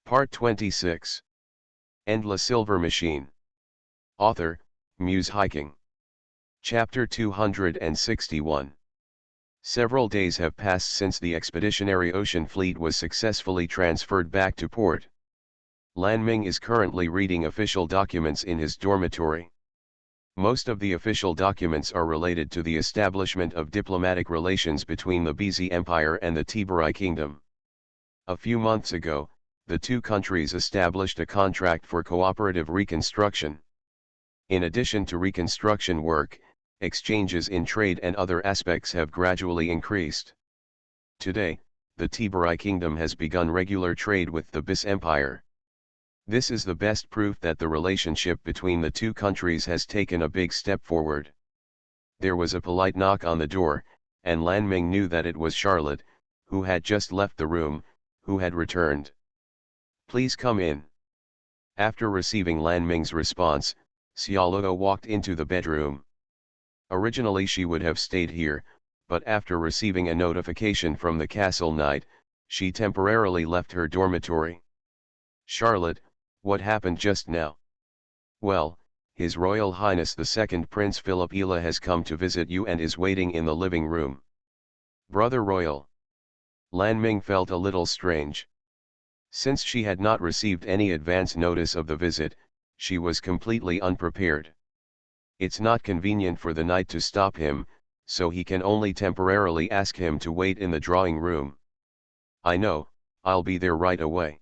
Part 26. Endless Silver Machine. Author, Muse Hiking. Chapter 261. Several days have passed since the expeditionary ocean fleet was successfully transferred back to port. Lan Ming is currently reading official documents in his dormitory. Most of the official documents are related to the establishment of diplomatic relations between the Bizi Empire and the Tiberai Kingdom. A few months ago, the two countries established a contract for cooperative reconstruction. In addition to reconstruction work, exchanges in trade and other aspects have gradually increased. Today, the Tiberai Kingdom has begun regular trade with the Bizi Empire. This is the best proof that the relationship between the two countries has taken a big step forward. There was a polite knock on the door, and Lan Ming knew that it was Charlotte, who had just left the room, who had returned. "Please come in." After receiving Lan Ming's response, Xiaoluo walked into the bedroom. Originally she would have stayed here, but after receiving a notification from the castle knight, she temporarily left her dormitory. "Charlotte, what happened just now?" "Well, His Royal Highness the Second Prince Philip Ila has come to visit you and is waiting in the living room." "Brother Royal." Lan Ming felt a little strange. Since she had not received any advance notice of the visit, she was completely unprepared. It's not convenient for the knight to stop him, so he can only temporarily ask him to wait in the drawing room. "I know, I'll be there right away."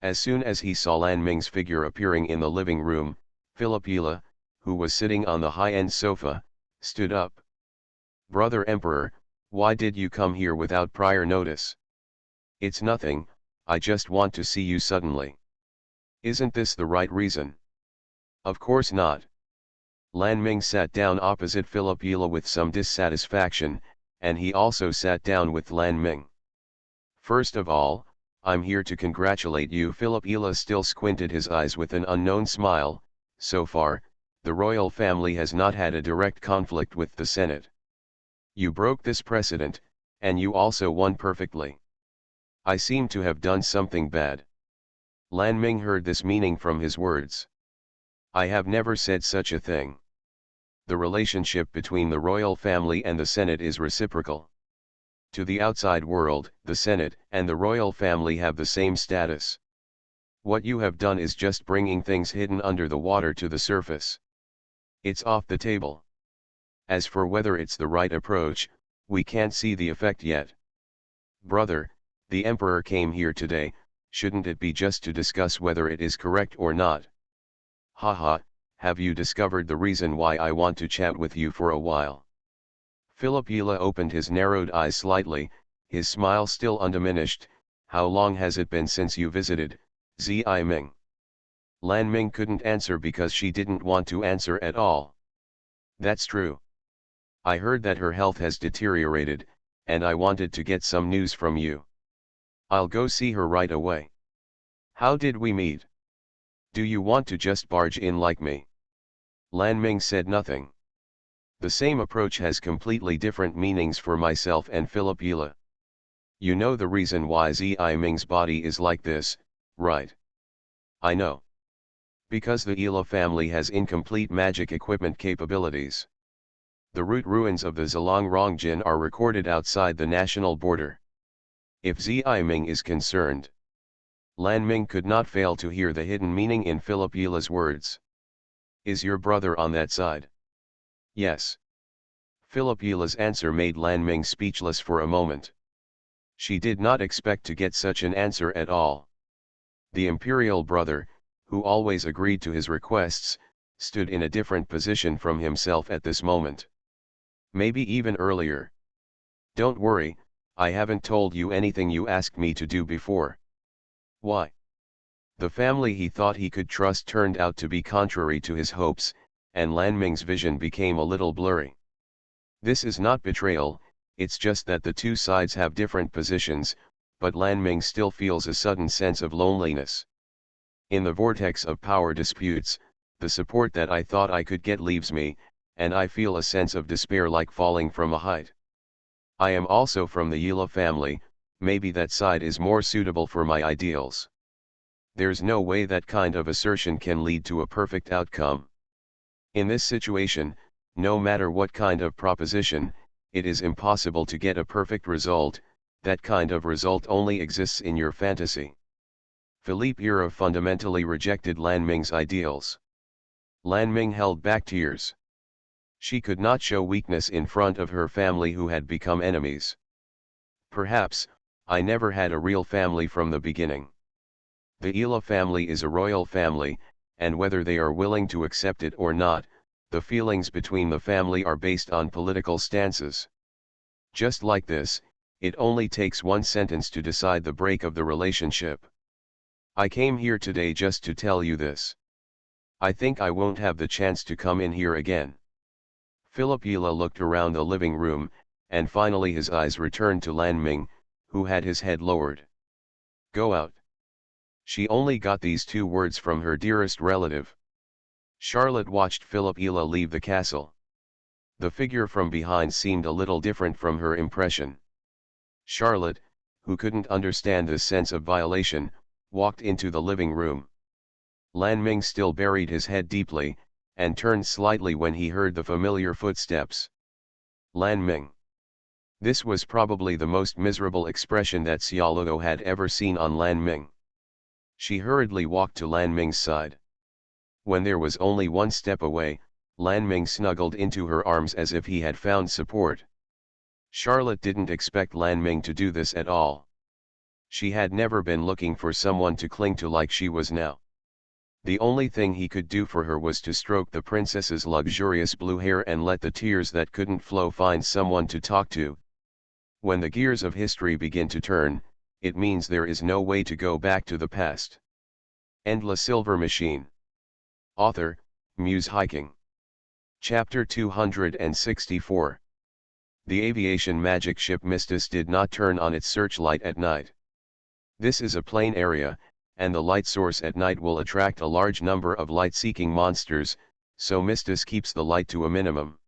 As soon as he saw Lan Ming's figure appearing in the living room, Philip Ila, who was sitting on the high-end sofa, stood up. "Brother Emperor, why did you come here without prior notice?" "It's nothing, I just want to see you suddenly." "Isn't this the right reason?" "Of course not." Lan Ming sat down opposite Philip Ila with some dissatisfaction, and he also sat down with Lan Ming. "First of all, I'm here to congratulate you." Philip Ila still squinted his eyes with an unknown smile. "So far, the royal family has not had a direct conflict with the Senate. You broke this precedent, and you also won perfectly. I seem to have done something bad." Lan Ming heard this meaning from his words. "I have never said such a thing. The relationship between the royal family and the Senate is reciprocal. To the outside world, the Senate and the royal family have the same status. What you have done is just bringing things hidden under the water to the surface. It's off the table. As for whether it's the right approach, we can't see the effect yet." "Brother, the Emperor came here today, shouldn't it be just to discuss whether it is correct or not?" "Haha, have you discovered the reason why I want to chat with you for a while?" Philip Ila opened his narrowed eyes slightly, his smile still undiminished. "How long has it been since you visited, Zi Ming?" Lan Ming couldn't answer because she didn't want to answer at all. "That's true. I heard that her health has deteriorated, and I wanted to get some news from you. I'll go see her right away." "How did we meet? Do you want to just barge in like me?" Lan Ming said nothing. "The same approach has completely different meanings for myself and Philip Ila. You know the reason why Zi Ming's body is like this, right?" "I know. Because the Ila family has incomplete magic equipment capabilities. The root ruins of the Zilong Rongjin are recorded outside the national border. If Zi Ming is concerned." Lan Ming could not fail to hear the hidden meaning in Philip Ila's words. "Is your brother on that side?" "Yes." Philip Ila's answer made Lan Ming speechless for a moment. She did not expect to get such an answer at all. The imperial brother, who always agreed to his requests, stood in a different position from himself at this moment. Maybe even earlier. "Don't worry, I haven't told you anything you asked me to do before." "Why?" The family he thought he could trust turned out to be contrary to his hopes, and Lan Ming's vision became a little blurry. This is not betrayal, it's just that the two sides have different positions, but Lan Ming still feels a sudden sense of loneliness. In the vortex of power disputes, the support that I thought I could get leaves me, and I feel a sense of despair like falling from a height. I am also from the Yila family, maybe that side is more suitable for my ideals. There's no way that kind of assertion can lead to a perfect outcome. In this situation, no matter what kind of proposition, it is impossible to get a perfect result. That kind of result only exists in your fantasy. Philippe Yura fundamentally rejected Lan Ming's ideals. Lan Ming held back tears. She could not show weakness in front of her family who had become enemies. Perhaps, I never had a real family from the beginning. The Ila family is a royal family, and whether they are willing to accept it or not, the feelings between the family are based on political stances. Just like this, it only takes one sentence to decide the break of the relationship. I came here today just to tell you this. I think I won't have the chance to come in here again. Philip Ila looked around the living room, and finally his eyes returned to Lan Ming, who had his head lowered. Go out. She only got these two words from her dearest relative. Charlotte watched Philip Ila leave the castle. The figure from behind seemed a little different from her impression. Charlotte, who couldn't understand this sense of violation, walked into the living room. Lan Ming still buried his head deeply, and turned slightly when he heard the familiar footsteps. Lan Ming. This was probably the most miserable expression that Xiaoluo had ever seen on Lan Ming. She hurriedly walked to Lan Ming's side. When there was only one step away, Lan Ming snuggled into her arms as if he had found support. Charlotte didn't expect Lan Ming to do this at all. She had never been looking for someone to cling to like she was now. The only thing he could do for her was to stroke the princess's luxurious blue hair and let the tears that couldn't flow find someone to talk to. When the gears of history begin to turn, it means there is no way to go back to the past. End La Silver Machine. Author, Muse Hiking. Chapter 264. The aviation magic ship Mystis did not turn on its searchlight at night. This is a plain area, and the light source at night will attract a large number of light-seeking monsters, so Mystis keeps the light to a minimum.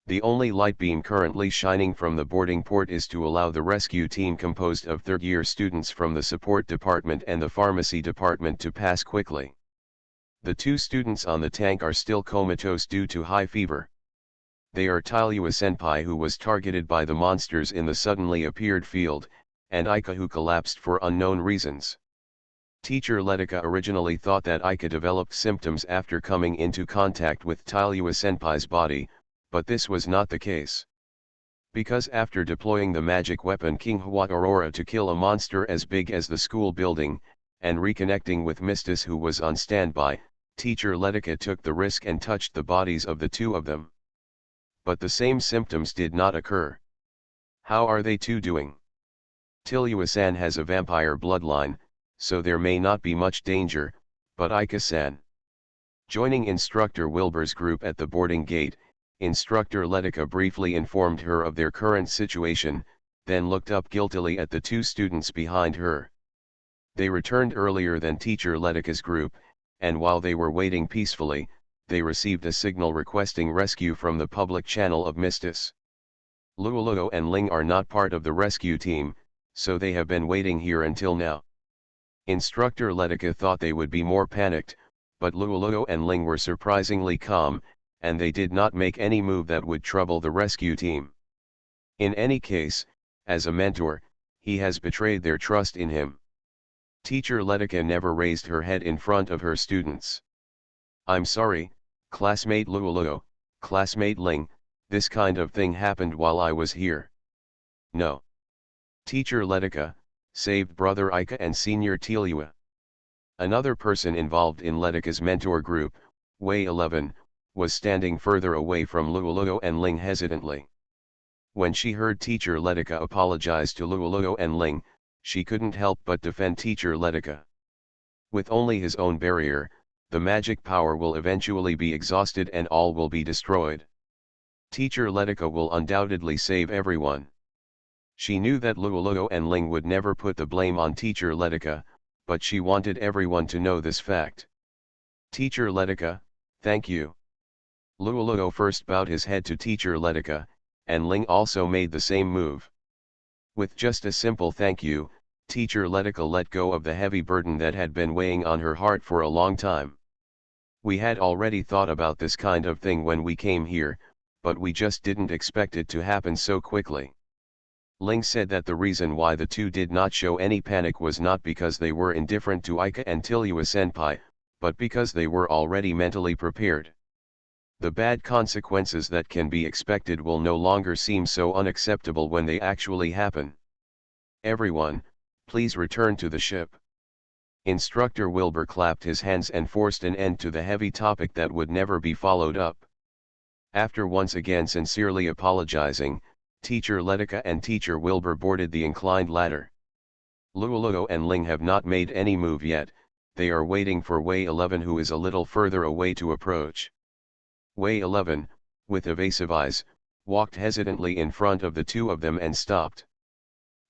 The only light beam currently shining from the boarding port is to allow the rescue team composed of third-year students from the support department and the pharmacy department to pass quickly. The two students on the tank are still comatose due to high fever. They are Tailua Senpai, who was targeted by the monsters in the suddenly appeared field, and Aika, who collapsed for unknown reasons. Teacher Letica originally thought that Aika developed symptoms after coming into contact with Tailua Senpai's body, but this was not the case. Because after deploying the magic weapon King Hua Aurora to kill a monster as big as the school building, and reconnecting with Mystis, who was on standby, Teacher Letica took the risk and touched the bodies of the two of them. But the same symptoms did not occur. How are they two doing? Tilua-san has a vampire bloodline, so there may not be much danger, but Aika-san. Joining Instructor Wilbur's group at the boarding gate, Instructor Letica briefly informed her of their current situation, then looked up guiltily at the two students behind her. They returned earlier than Teacher Letica's group, and while they were waiting peacefully, they received a signal requesting rescue from the public channel of Mystis. Luoluo and Ling are not part of the rescue team, so they have been waiting here until now. Instructor Letica thought they would be more panicked, but Luoluo and Ling were surprisingly calm, and they did not make any move that would trouble the rescue team. In any case, as a mentor, he has betrayed their trust in him. Teacher Letica never raised her head in front of her students. I'm sorry, classmate Luoluo, classmate Ling, this kind of thing happened while I was here. No. Teacher Letica, saved brother Aika and senior Tilua. Another person involved in Letica's mentor group, Wei 11, was standing further away from Luoluo and Ling hesitantly. When she heard Teacher Letica apologize to Luoluo and Ling, she couldn't help but defend Teacher Letica. With only his own barrier, the magic power will eventually be exhausted and all will be destroyed. Teacher Letica will undoubtedly save everyone. She knew that Luoluo and Ling would never put the blame on Teacher Letica, but she wanted everyone to know this fact. Teacher Letica, thank you. Luoluo first bowed his head to Teacher Letica, and Ling also made the same move. With just a simple thank you, Teacher Letica let go of the heavy burden that had been weighing on her heart for a long time. We had already thought about this kind of thing when we came here, but we just didn't expect it to happen so quickly. Ling said that the reason why the two did not show any panic was not because they were indifferent to Ika and Tillua-senpai, but because they were already mentally prepared. The bad consequences that can be expected will no longer seem so unacceptable when they actually happen. Everyone, please return to the ship. Instructor Wilbur clapped his hands and forced an end to the heavy topic that would never be followed up. After once again sincerely apologizing, Teacher Letica and Teacher Wilbur boarded the inclined ladder. Luoluo and Ling have not made any move yet, they are waiting for Wei 11, who is a little further away, to approach. Wei 11, with evasive eyes, walked hesitantly in front of the two of them and stopped.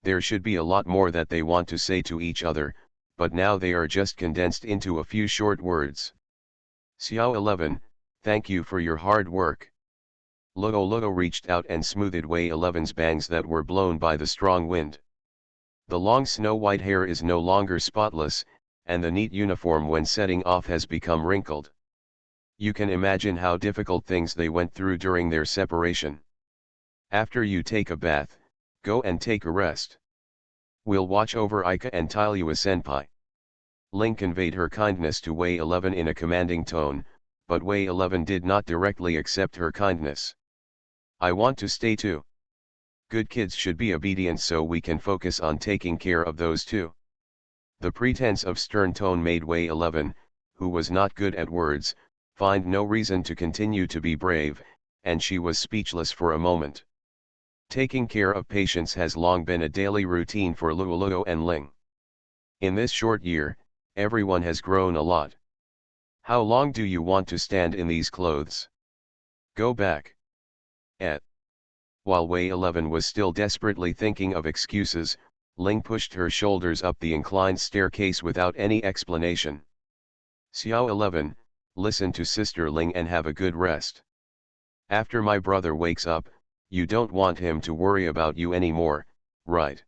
There should be a lot more that they want to say to each other, but now they are just condensed into a few short words. Xiao 11, thank you for your hard work. Luoluo reached out and smoothed Wei 11's bangs that were blown by the strong wind. The long snow-white hair is no longer spotless, and the neat uniform when setting off has become wrinkled. You can imagine how difficult things they went through during their separation. After you take a bath, go and take a rest. We'll watch over Ika and Tillua-senpai. Ling conveyed her kindness to Wei 11 in a commanding tone, but Wei 11 did not directly accept her kindness. I want to stay too. Good kids should be obedient so we can focus on taking care of those two. The pretense of stern tone made Wei 11, who was not good at words, find no reason to continue to be brave, and she was speechless for a moment. Taking care of patients has long been a daily routine for Luoluo and Ling. In this short year, everyone has grown a lot. How long do you want to stand in these clothes? Go back. While Wei 11 was still desperately thinking of excuses, Ling pushed her shoulders up the inclined staircase without any explanation. Xiao 11, listen to Sister Ling and have a good rest. After my brother wakes up, you don't want him to worry about you anymore, right?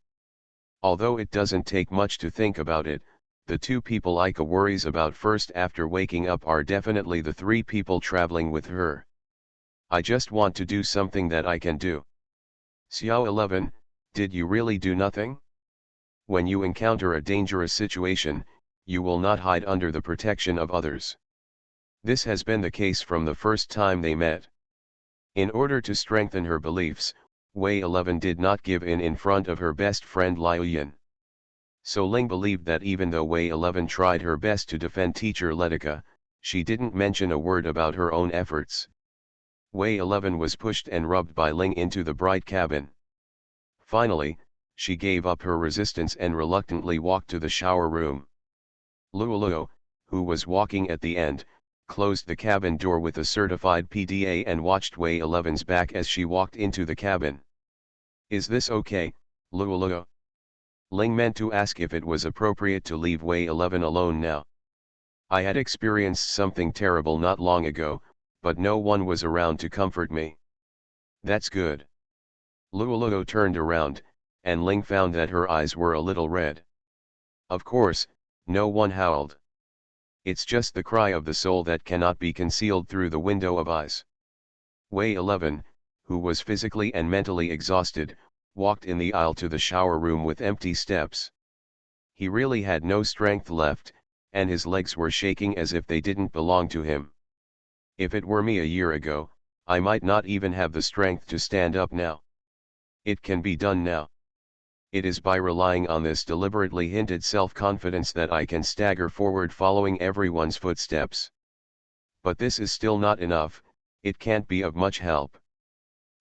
Although it doesn't take much to think about it, the two people Ika worries about first after waking up are definitely the three people traveling with her. I just want to do something that I can do. Xiao 11, did you really do nothing? When you encounter a dangerous situation, you will not hide under the protection of others. This has been the case from the first time they met. In order to strengthen her beliefs, Wei 11 did not give in front of her best friend Liu Yin. So Ling believed that even though Wei 11 tried her best to defend Teacher Letica, she didn't mention a word about her own efforts. Wei 11 was pushed and rubbed by Ling into the bright cabin. Finally, she gave up her resistance and reluctantly walked to the shower room. Luoluo, who was walking at the end, closed the cabin door with a certified PDA and watched Wei 11's back as she walked into the cabin. Is this okay, Luoluo? Ling meant to ask if it was appropriate to leave Wei 11 alone now. I had experienced something terrible not long ago, but no one was around to comfort me. That's good. Luoluo turned around, and Ling found that her eyes were a little red. Of course, no one howled. It's just the cry of the soul that cannot be concealed through the window of eyes. Wei 11, who was physically and mentally exhausted, walked in the aisle to the shower room with empty steps. He really had no strength left, and his legs were shaking as if they didn't belong to him. If it were me a year ago, I might not even have the strength to stand up now. It can be done now. It is by relying on this deliberately hinted self-confidence that I can stagger forward following everyone's footsteps. But this is still not enough, it can't be of much help.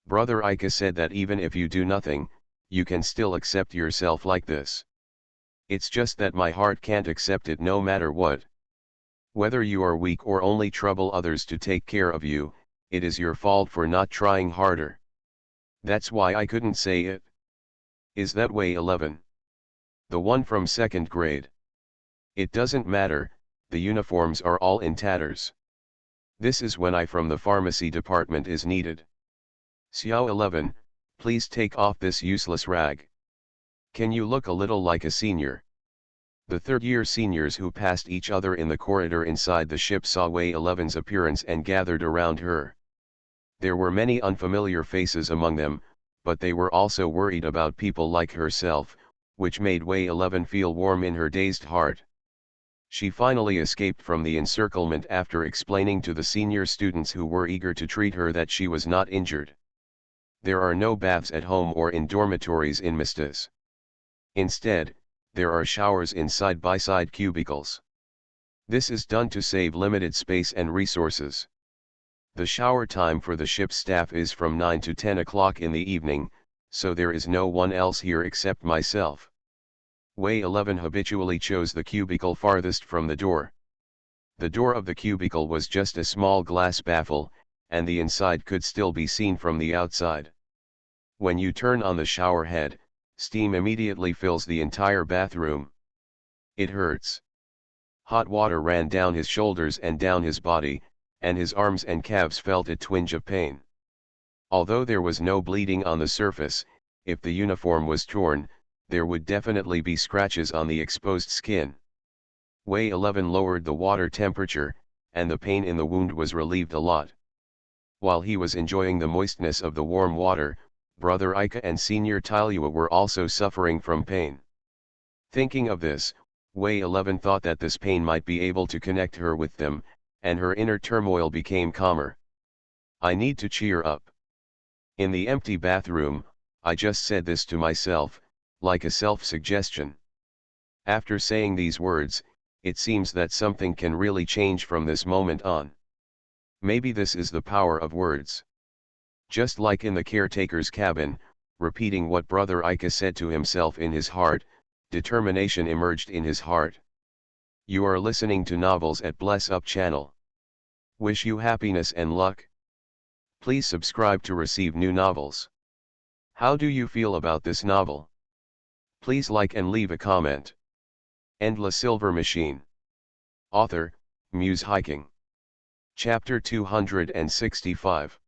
Brother Ika said that even if you do nothing, you can still accept yourself like this. It's just that my heart can't accept it no matter what. Whether you are weak or only trouble others to take care of you, it is your fault for not trying harder. That's why I couldn't say it. Is that Wei 11? The one from second grade. It doesn't matter, the uniforms are all in tatters. This is when I from the pharmacy department is needed. Xiao 11, please take off this useless rag. Can you look a little like a senior? The third-year seniors who passed each other in the corridor inside the ship saw Way 11's appearance and gathered around her. There were many unfamiliar faces among them, but they were also worried about people like herself, which made Way 11 feel warm in her dazed heart. She finally escaped from the encirclement after explaining to the senior students who were eager to treat her that she was not injured. There are no baths at home or in dormitories in Mistas. Instead, there are showers in side-by-side cubicles. This is done to save limited space and resources. The shower time for the ship's staff is from 9 to 10 o'clock in the evening, so there is no one else here except myself. Way 11 habitually chose the cubicle farthest from the door. The door of the cubicle was just a small glass baffle, and the inside could still be seen from the outside. When you turn on the shower head, steam immediately fills the entire bathroom. It hurts. Hot water ran down his shoulders and down his body, and his arms and calves felt a twinge of pain. Although there was no bleeding on the surface, if the uniform was torn, there would definitely be scratches on the exposed skin. Way 11 lowered the water temperature, and the pain in the wound was relieved a lot. While he was enjoying the moistness of the warm water, Brother Ika and Senior Tylua were also suffering from pain. Thinking of this, Way 11 thought that this pain might be able to connect her with them, and her inner turmoil became calmer. I need to cheer up. In the empty bathroom, I just said this to myself, like a self-suggestion. After saying these words, it seems that something can really change from this moment on. Maybe this is the power of words. Just like in the caretaker's cabin, repeating what Brother Ika said to himself in his heart, determination emerged in his heart. You are listening to Novels at Bless Up channel. Wish you happiness and luck. Please subscribe to receive new novels. How do you feel about this novel? Please like and leave a comment. And La Silver Machine. Author, Muse Hiking. Chapter 265.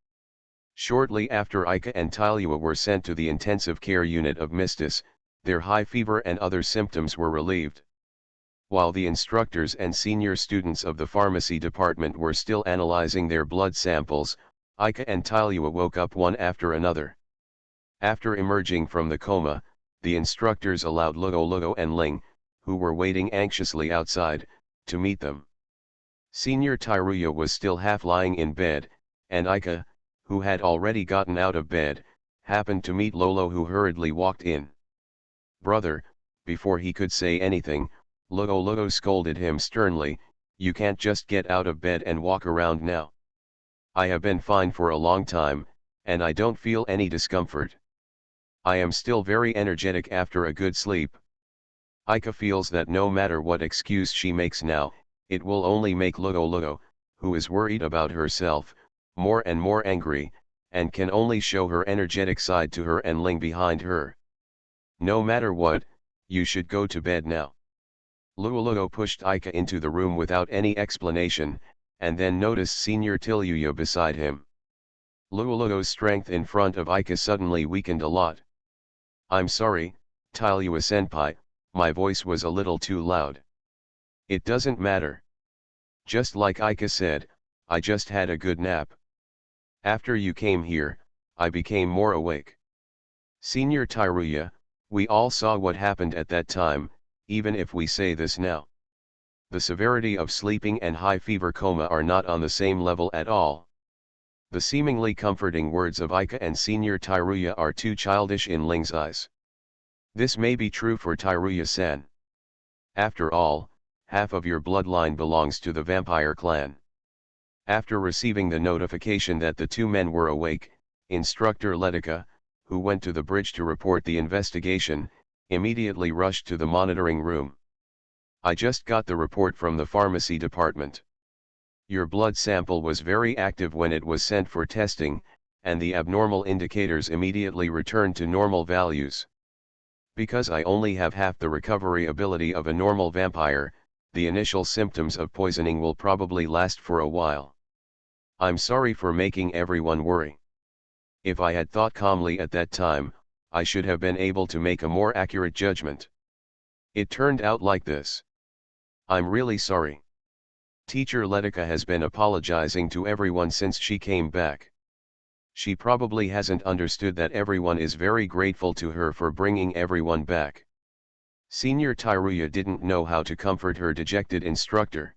Shortly after Ika and Tylua were sent to the intensive care unit of Mistis, their high fever and other symptoms were relieved. While the instructors and senior students of the pharmacy department were still analyzing their blood samples, Ika and Tylua woke up one after another. After emerging from the coma, the instructors allowed Lugo and Ling, who were waiting anxiously outside, to meet them. Senior Tylua was still half lying in bed, and Ika, who had already gotten out of bed, happened to meet Lolo, who hurriedly walked in. Brother, before he could say anything, Lugo scolded him sternly, you can't just get out of bed and walk around now. I have been fine for a long time, and I don't feel any discomfort. I am still very energetic after a good sleep. Ika feels that no matter what excuse she makes now, it will only make Lugo, who is worried about herself, more and more angry, and can only show her energetic side to her and Ling behind her. No matter what, you should go to bed now. Lugo pushed Ika into the room without any explanation, and then noticed Senior Tylua beside him. Lugo's strength in front of Ika suddenly weakened a lot. I'm sorry, Tylua senpai, my voice was a little too loud. It doesn't matter. Just like Ika said, I just had a good nap. After you came here, I became more awake. Senior Tylua, we all saw what happened at that time, even if we say this now. The severity of sleeping and high fever coma are not on the same level at all. The seemingly comforting words of Ika and Senior Tylua are too childish in Ling's eyes. This may be true for Tylua-san. After all, half of your bloodline belongs to the vampire clan. After receiving the notification that the two men were awake, Instructor Letica, who went to the bridge to report the investigation, immediately rushed to the monitoring room. I just got the report from the pharmacy department. Your blood sample was very active when it was sent for testing, and the abnormal indicators immediately returned to normal values. Because I only have half the recovery ability of a normal vampire, the initial symptoms of poisoning will probably last for a while. I'm sorry for making everyone worry. If I had thought calmly at that time, I should have been able to make a more accurate judgment. It turned out like this. I'm really sorry. Teacher Letica has been apologizing to everyone since she came back. She probably hasn't understood that everyone is very grateful to her for bringing everyone back. Senior Tyruya didn't know how to comfort her dejected instructor.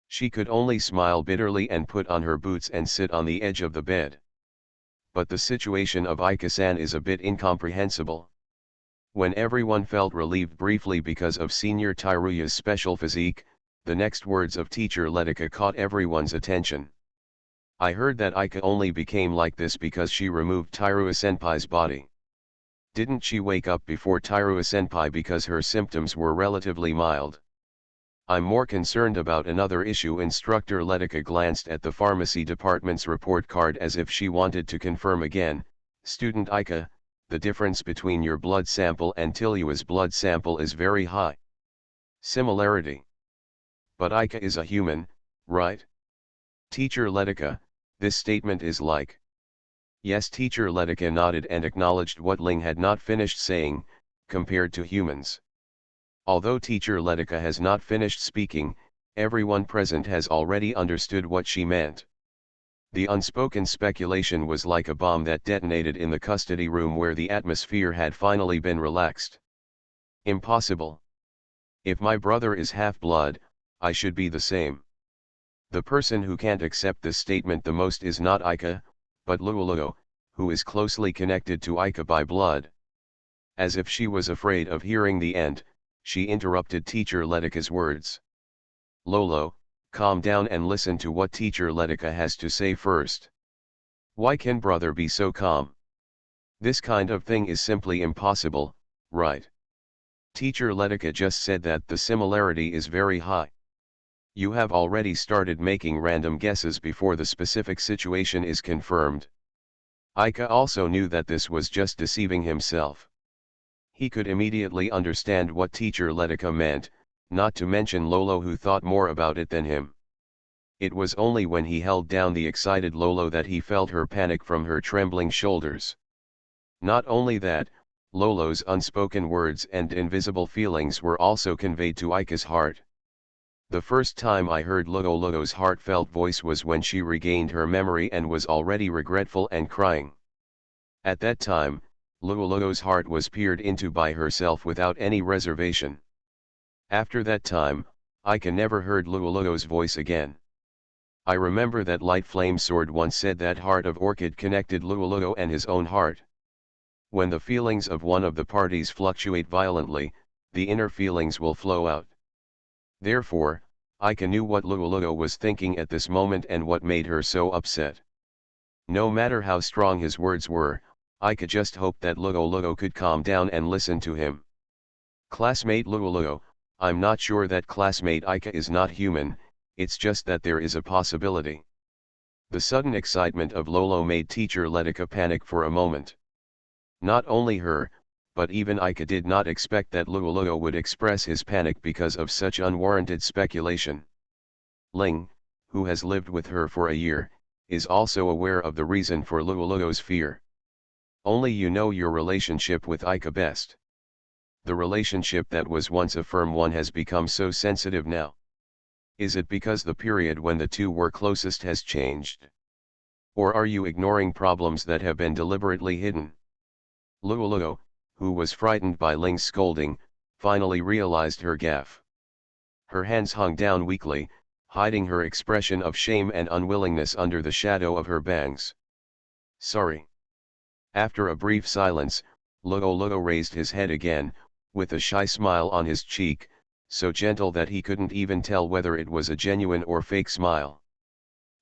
She could only smile bitterly and put on her boots and sit on the edge of the bed. But the situation of Aika-san is a bit incomprehensible. When everyone felt relieved briefly because of Senior Tyruya's special physique, the next words of Teacher Letica caught everyone's attention. I heard that Aika only became like this because she removed Tyruya-senpai's body. Didn't she wake up before Tyruya-senpai because her symptoms were relatively mild? I'm more concerned about another issue. Instructor Letica glanced at the pharmacy department's report card as if she wanted to confirm again. Student Aika, the difference between your blood sample and Tilua's blood sample is very high. Similarity. But Aika is a human, right? Teacher Letica, this statement is like. Yes, Teacher Letica nodded and acknowledged what Ling had not finished saying, compared to humans. Although Teacher Letica has not finished speaking, everyone present has already understood what she meant. The unspoken speculation was like a bomb that detonated in the custody room where the atmosphere had finally been relaxed. Impossible. If my brother is half-blood, I should be the same. The person who can't accept this statement the most is not Aika, but Luoluo, who is closely connected to Aika by blood. As if she was afraid of hearing the end, she interrupted Teacher Letica's words. Lolo, calm down and listen to what Teacher Letica has to say first. Why can brother be so calm? This kind of thing is simply impossible, right? Teacher Letica just said that the similarity is very high. You have already started making random guesses before the specific situation is confirmed. Aika also knew that this was just deceiving himself. He could immediately understand what Teacher Letica meant, not to mention Lolo, who thought more about it than him. It was only when he held down the excited Lolo that he felt her panic from her trembling shoulders. Not only that, Lolo's unspoken words and invisible feelings were also conveyed to Aika's heart. The first time I heard Lolo's heartfelt voice was when she regained her memory and was already regretful and crying. At that time, Lolo's heart was peered into by herself without any reservation. After that time, Aika never heard Lolo's voice again. I remember that Light Flame Sword once said that Heart of Orchid connected Lolo and his own heart. When the feelings of one of the parties fluctuate violently, the inner feelings will flow out. Therefore, Aika knew what Lolo was thinking at this moment and what made her so upset. No matter how strong his words were, Aika just hoped that Lolo could calm down and listen to him. Classmate Lolo, I'm not sure that classmate Aika is not human, it's just that there is a possibility. The sudden excitement of Lolo made Teacher Letica panic for a moment. Not only her, but even Aika did not expect that Lolo would express his panic because of such unwarranted speculation. Ling, who has lived with her for a year, is also aware of the reason for Lolo's fear. Only you know your relationship with Aika best. The relationship that was once a firm one has become so sensitive now. Is it because the period when the two were closest has changed? Or are you ignoring problems that have been deliberately hidden? Lolo, who was frightened by Ling's scolding, finally realized her gaffe. Her hands hung down weakly, hiding her expression of shame and unwillingness under the shadow of her bangs. Sorry. After a brief silence, Lolo raised his head again, with a shy smile on his cheek, so gentle that he couldn't even tell whether it was a genuine or fake smile.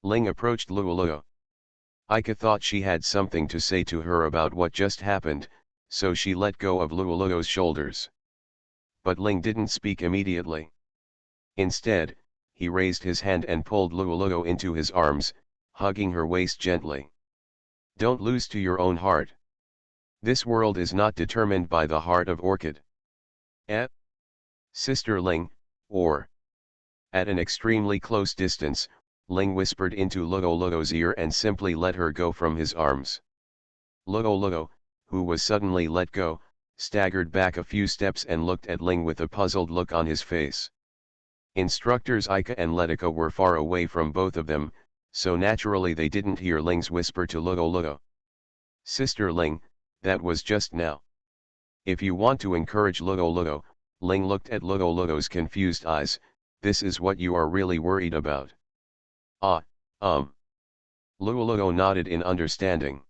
Ling approached Lolo. Aika thought she had something to say to her about what just happened, so she let go of Lolo's shoulders. But Ling didn't speak immediately. Instead, he raised his hand and pulled Lolo into his arms, hugging her waist gently. Don't lose to your own heart. This world is not determined by the heart of Orchid. Sister Ling, or. At an extremely close distance, Ling whispered into Lolo's ear and simply let her go from his arms. Lolo, who was suddenly let go, staggered back a few steps and looked at Ling with a puzzled look on his face. Instructors Ika and Letica were far away from both of them, so naturally they didn't hear Ling's whisper to Lugo Lugo. "Sister Ling, that was just now. If you want to encourage Lugo Lugo," Ling looked at Lugo Lugo's confused eyes, "this is what you are really worried about." "Ah, Lugo Lugo nodded in understanding.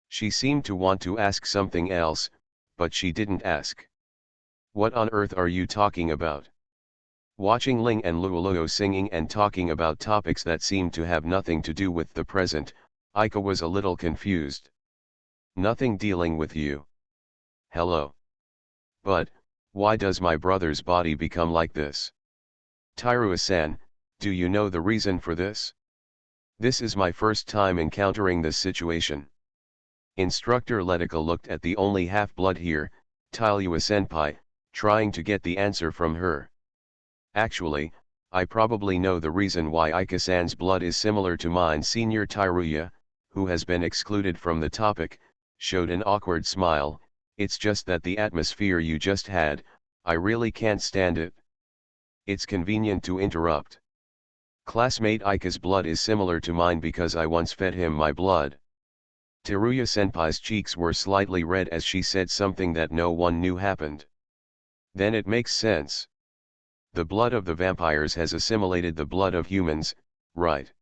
She seemed to want to ask something else, but she didn't ask. "What on earth are you talking about?" Watching Ling and Lugo Lugo singing and talking about topics that seemed to have nothing to do with the present, Ika was a little confused. "Nothing dealing with you. Hello. But, why does my brother's body become like this? Tyrua-san, do you know the reason for this? This is my first time encountering this situation." Instructor Letica looked at the only half-blood here, Tyrua-senpai, trying to get the answer from her. "Actually, I probably know the reason why Ika-san's blood is similar to mine." Senior Tyrua, who has been excluded from the topic, showed an awkward smile. "It's just that the atmosphere you just had, I really can't stand it." It's convenient to interrupt. "Classmate Ika's blood is similar to mine because I once fed him my blood." Teruya-senpai's cheeks were slightly red as she said something that no one knew happened. "Then it makes sense. The blood of the vampires has assimilated the blood of humans, right?"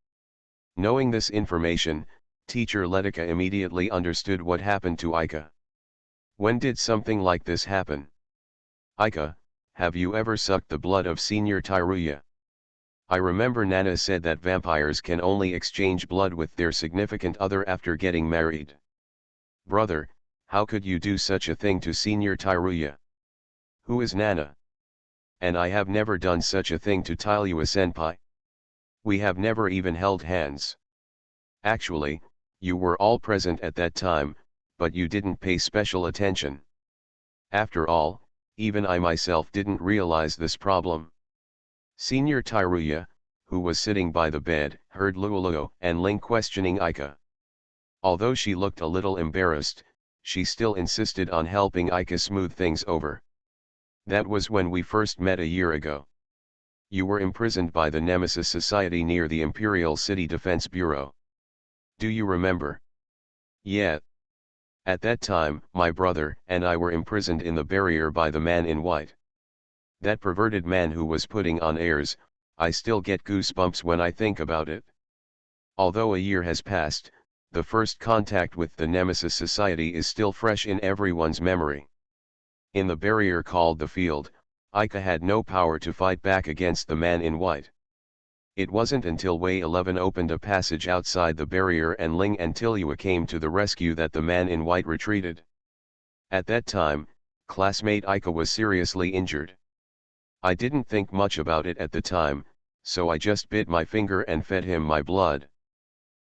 Knowing this information, Teacher Letica immediately understood what happened to Ika. "When did something like this happen? Ika, have you ever sucked the blood of Senior Tyrua? I remember Nana said that vampires can only exchange blood with their significant other after getting married." "Brother, how could you do such a thing to Senior Tyrua? Who is Nana? And I have never done such a thing to Tyrua-senpai. We have never even held hands. Actually, you were all present at that time, but you didn't pay special attention. After all, even I myself didn't realize this problem." Senior Tyrua, who was sitting by the bed, heard Luoluo and Ling questioning Ika. Although she looked a little embarrassed, she still insisted on helping Ika smooth things over. "That was when we first met a year ago. You were imprisoned by the Nemesis Society near the Imperial City Defense Bureau. Do you remember?" "Yeah. At that time, my brother and I were imprisoned in the barrier by the man in white. That perverted man who was putting on airs. I still get goosebumps when I think about it." Although a year has passed, the first contact with the Nemesis Society is still fresh in everyone's memory. In the barrier called the Field, Ika had no power to fight back against the man in white. It wasn't until Way 11 opened a passage outside the barrier and Ling and Tilua came to the rescue that the man in white retreated. At that time, classmate Ika was seriously injured. I didn't think much about it at the time, so I just bit my finger and fed him my blood.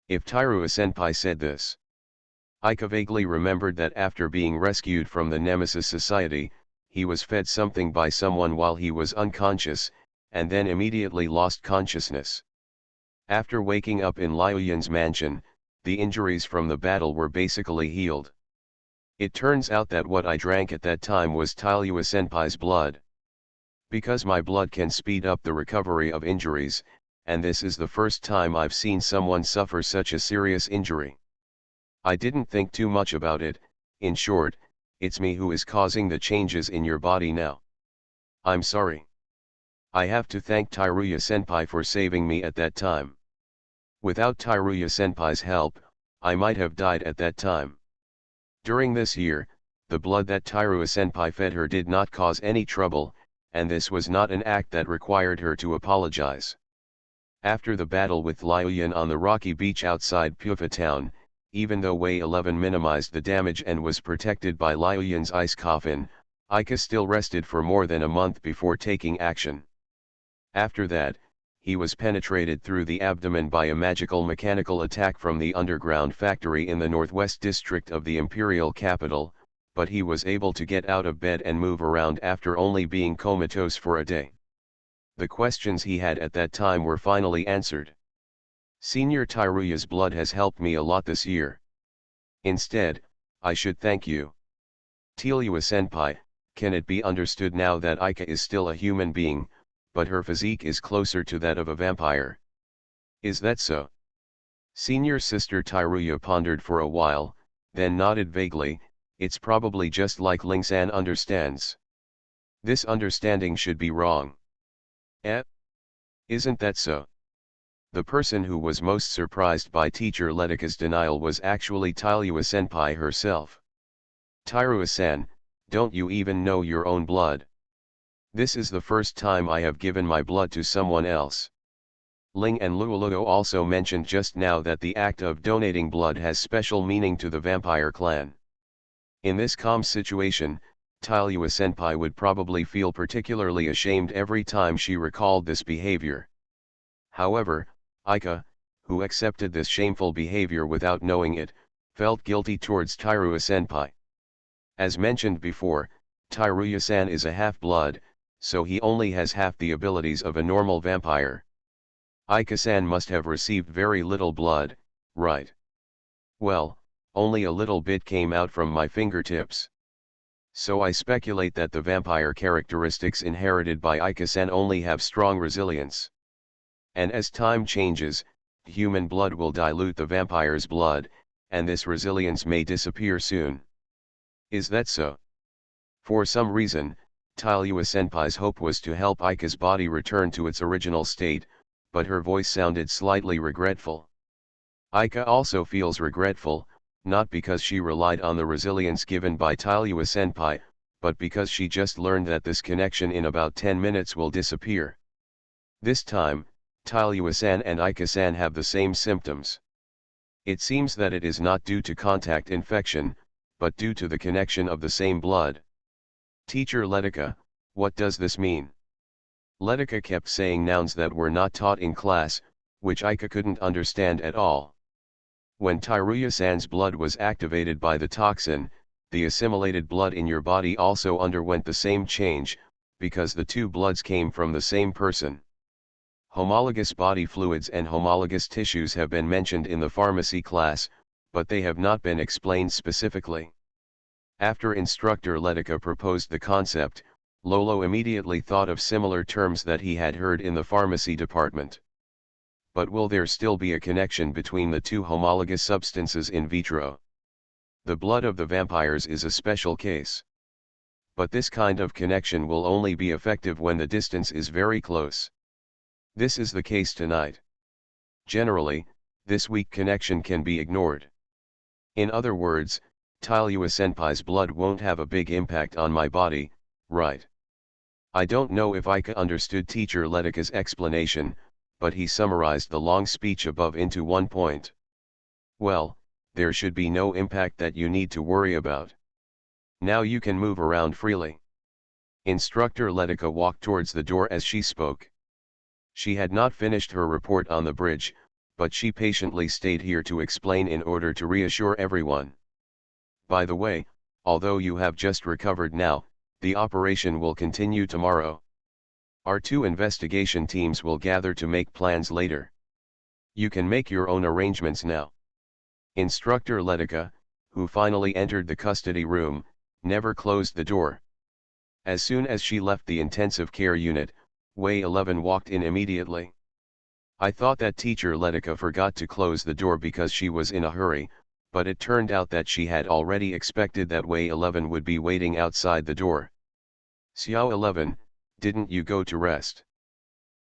If Tyrua-senpai said this. Ika vaguely remembered that after being rescued from the Nemesis Society, he was fed something by someone while he was unconscious, and then immediately lost consciousness. After waking up in Liuyan's mansion, the injuries from the battle were basically healed. It turns out that what I drank at that time was Tyrua-senpai's blood. Because my blood can speed up the recovery of injuries, and this is the first time I've seen someone suffer such a serious injury. I didn't think too much about it. In short, it's me who is causing the changes in your body now. I'm sorry. I have to thank Tyrua-senpai for saving me at that time. Without Tyrua-senpai's help, I might have died at that time. During this year, the blood that Tyrua-senpai fed her did not cause any trouble, and this was not an act that required her to apologize. After the battle with Liuyan on the rocky beach outside Pufa town, even though Way 11 minimized the damage and was protected by Liuyan's ice coffin, Ika still rested for more than a month before taking action. After that, he was penetrated through the abdomen by a magical mechanical attack from the underground factory in the northwest district of the imperial capital, but he was able to get out of bed and move around after only being comatose for a day. The questions he had at that time were finally answered. Senior Tyruya's blood has helped me a lot this year. Instead, I should thank you. Tealua-senpai, can it be understood now that Aika is still a human being, but her physique is closer to that of a vampire? Is that so? Senior Sister Tairuya pondered for a while, then nodded vaguely. It's probably just like Ling-san understands. This understanding should be wrong. Eh? Isn't that so? The person who was most surprised by Teacher Letika's denial was actually Tealua-senpai herself. Tairuya-san, don't you even know your own blood? This is the first time I have given my blood to someone else. Ling and Luoluo also mentioned just now that the act of donating blood has special meaning to the vampire clan. In this calm situation, Tealua-senpai would probably feel particularly ashamed every time she recalled this behavior. However, Aika, who accepted this shameful behavior without knowing it, felt guilty towards Tairuya-senpai. As mentioned before, Tairuya-san is a half-blood, so he only has half the abilities of a normal vampire. Aika-san must have received very little blood, right? Well, only a little bit came out from my fingertips. So I speculate that the vampire characteristics inherited by Aika-san only have strong resilience. And as time changes, human blood will dilute the vampire's blood, and this resilience may disappear soon. Is that so? For some reason, Tealua-senpai's hope was to help Aika's body return to its original state, but her voice sounded slightly regretful. Aika also feels regretful, not because she relied on the resilience given by Tealua-senpai, but because she just learned that this connection in about 10 minutes will disappear. This time, Tealua-san and Aika-san have the same symptoms. It seems that it is not due to contact infection, but due to the connection of the same blood. Teacher Letika, what does this mean? Letika kept saying nouns that were not taught in class, which Aika couldn't understand at all. When Tairuya-san's blood was activated by the toxin, the assimilated blood in your body also underwent the same change, because the two bloods came from the same person. Homologous body fluids and homologous tissues have been mentioned in the pharmacy class, but they have not been explained specifically. After instructor Letika proposed the concept, Lolo immediately thought of similar terms that he had heard in the pharmacy department. But will there still be a connection between the two homologous substances in vitro? The blood of the vampires is a special case. But this kind of connection will only be effective when the distance is very close. This is the case tonight. Generally, this weak connection can be ignored. In other words, Tealua-senpai's blood won't have a big impact on my body, right? I don't know if Aika understood Teacher Letika's explanation, but he summarized the long speech above into one point. Well, there should be no impact that you need to worry about. Now you can move around freely. Instructor Letika walked towards the door as she spoke. She had not finished her report on the bridge, but she patiently stayed here to explain in order to reassure everyone. By the way, although you have just recovered now, the operation will continue tomorrow. Our two investigation teams will gather to make plans later. You can make your own arrangements now. Instructor Letika, who finally entered the custody room, never closed the door. As soon as she left the intensive care unit, Way 11 walked in immediately. I thought that Teacher Letika forgot to close the door because she was in a hurry, but it turned out that she had already expected that Way 11 would be waiting outside the door. Xiao 11, didn't you go to rest?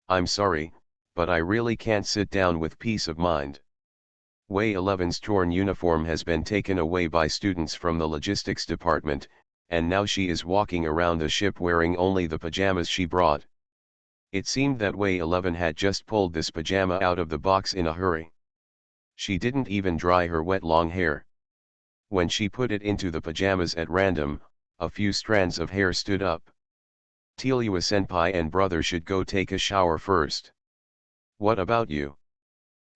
I'm sorry, but I really can't sit down with peace of mind. Way 11's torn uniform has been taken away by students from the logistics department, and now she is walking around the ship wearing only the pajamas she brought. It seemed that Way 11 had just pulled this pajama out of the box in a hurry. She didn't even dry her wet long hair. When she put it into the pajamas at random, a few strands of hair stood up. Tealua-senpai and brother should go take a shower first. What about you?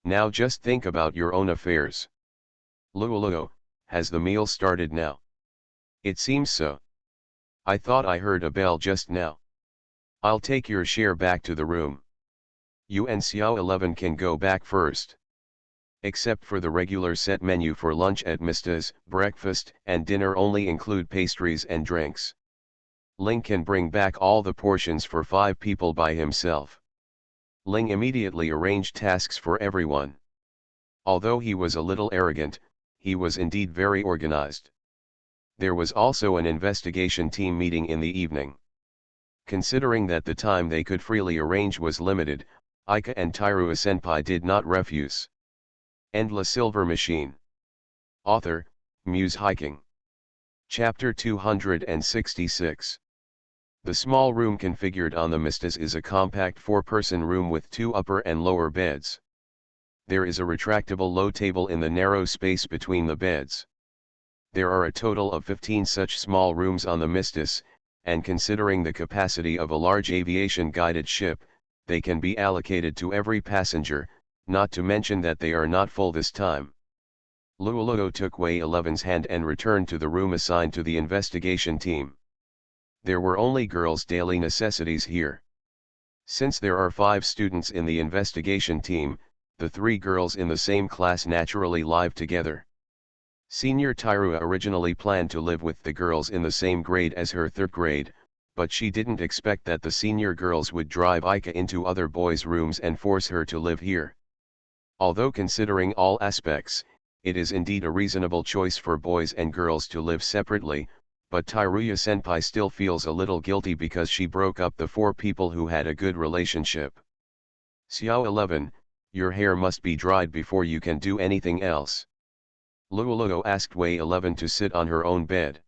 Now just think about your own affairs. Luoluo, has the meal started now? It seems so. I thought I heard a bell just now. I'll take your share back to the room. You and Xiao 11 can go back first. Except for the regular set menu for lunch at Mista's, breakfast and dinner only include pastries and drinks. Ling can bring back all the portions for 5 people by himself. Ling immediately arranged tasks for everyone. Although he was a little arrogant, he was indeed very organized. There was also an investigation team meeting in the evening. Considering that the time they could freely arrange was limited, Ika and Tairua Senpai did not refuse. End La Silver Machine. Author, Muse Hiking. Chapter 266. The small room configured on the Mistas is a compact 4-person room with 2 upper and lower beds. There is a retractable low table in the narrow space between the beds. There are a total of 15 such small rooms on the Mistas, and considering the capacity of a large aviation-guided ship, they can be allocated to every passenger, not to mention that they are not full this time. Luoluo took Wei 11's hand and returned to the room assigned to the investigation team. There were only girls' daily necessities here. Since there are 5 students in the investigation team, the 3 girls in the same class naturally live together. Senior Tairua originally planned to live with the girls in the same grade as her 3rd grade, but she didn't expect that the senior girls would drive Ika into other boys' rooms and force her to live here. Although considering all aspects, it is indeed a reasonable choice for boys and girls to live separately, but Tairua Senpai still feels a little guilty because she broke up the 4 people who had a good relationship. Xiao 11, your hair must be dried before you can do anything else. Luoluo asked Wei 11 to sit on her own bed.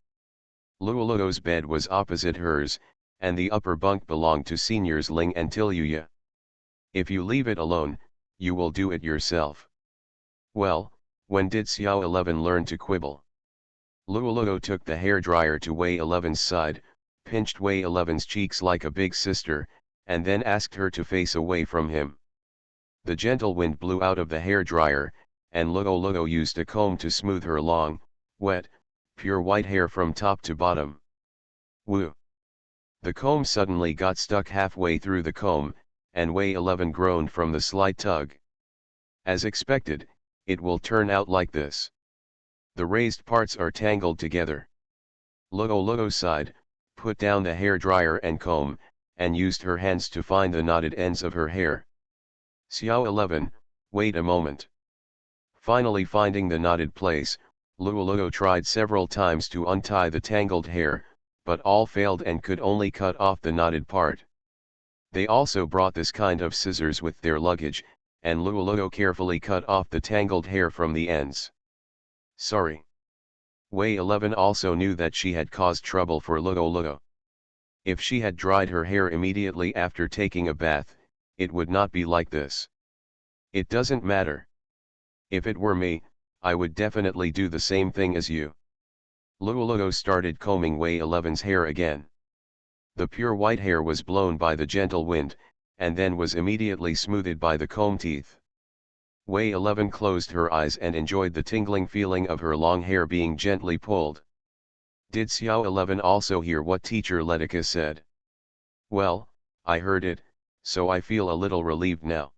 Luoluo's bed was opposite hers, and the upper bunk belonged to seniors Ling and Tilyuya. If you leave it alone, you will do it yourself. Well, when did Xiao 11 learn to quibble? Luoluo took the hair dryer to Wei 11's side, pinched Wei 11's cheeks like a big sister, and then asked her to face away from him. The gentle wind blew out of the hair dryer, and Luoluo used a comb to smooth her long, wet, pure white hair from top to bottom. Woo! The comb suddenly got stuck halfway through the comb, and Wei 11 groaned from the slight tug. As expected, it will turn out like this. The raised parts are tangled together. Luoluo sighed, put down the hair dryer and comb, and used her hands to find the knotted ends of her hair. Xiao 11, wait a moment. Finally finding the knotted place, Luoluo tried several times to untie the tangled hair, but all failed and could only cut off the knotted part. They also brought this kind of scissors with their luggage, and Luoluo carefully cut off the tangled hair from the ends. Sorry. Wei 11 also knew that she had caused trouble for Luoluo. If she had dried her hair immediately after taking a bath, it would not be like this. It doesn't matter. If it were me, I would definitely do the same thing as you. Luoluo started combing Wei 11's hair again. The pure white hair was blown by the gentle wind, and then was immediately smoothed by the comb teeth. Wei 11 closed her eyes and enjoyed the tingling feeling of her long hair being gently pulled. Did Xiao 11 also hear what teacher Letica said? Well, I heard it, so I feel a little relieved now.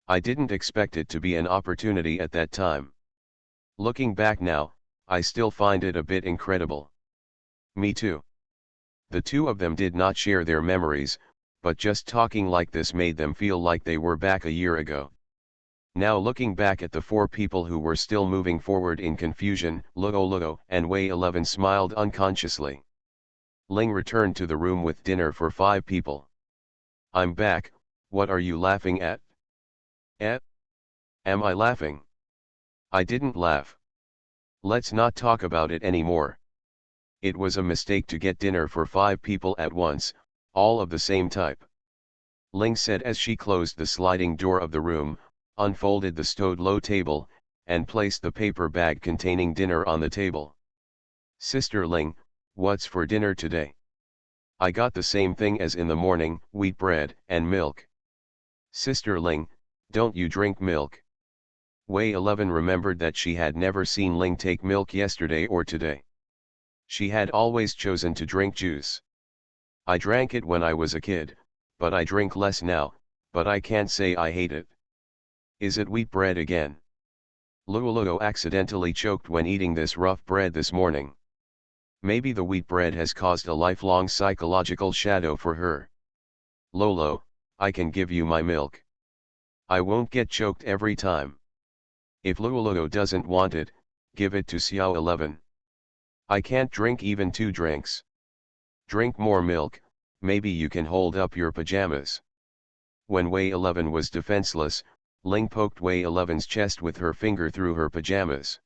I didn't expect it to be an opportunity at that time. Looking back now, I still find it a bit incredible. Me too. The 2 of them did not share their memories, but just talking like this made them feel like they were back a year ago. Now looking back at the 4 people who were still moving forward in confusion, Luoluo and Wei 11 smiled unconsciously. Ling returned to the room with dinner for 5 people. I'm back, what are you laughing at? Eh? Am I laughing? I didn't laugh. Let's not talk about it anymore. It was a mistake to get dinner for 5 people at once, all of the same type. Ling said as she closed the sliding door of the room, unfolded the stowed low table, and placed the paper bag containing dinner on the table. Sister Ling, what's for dinner today? I got the same thing as in the morning, wheat bread and milk. Sister Ling, don't you drink milk? Wei 11 remembered that she had never seen Ling take milk yesterday or today. She had always chosen to drink juice. I drank it when I was a kid, but I drink less now, but I can't say I hate it. Is it wheat bread again? Lululo accidentally choked when eating this rough bread this morning. Maybe the wheat bread has caused a lifelong psychological shadow for her. Lolo, I can give you my milk. I won't get choked every time. If Lululo doesn't want it, give it to Xiao 11. I can't drink even 2 drinks. Drink more milk, maybe you can hold up your pajamas. When Wei 11 was defenseless, Ling poked Wei 11's chest with her finger through her pajamas.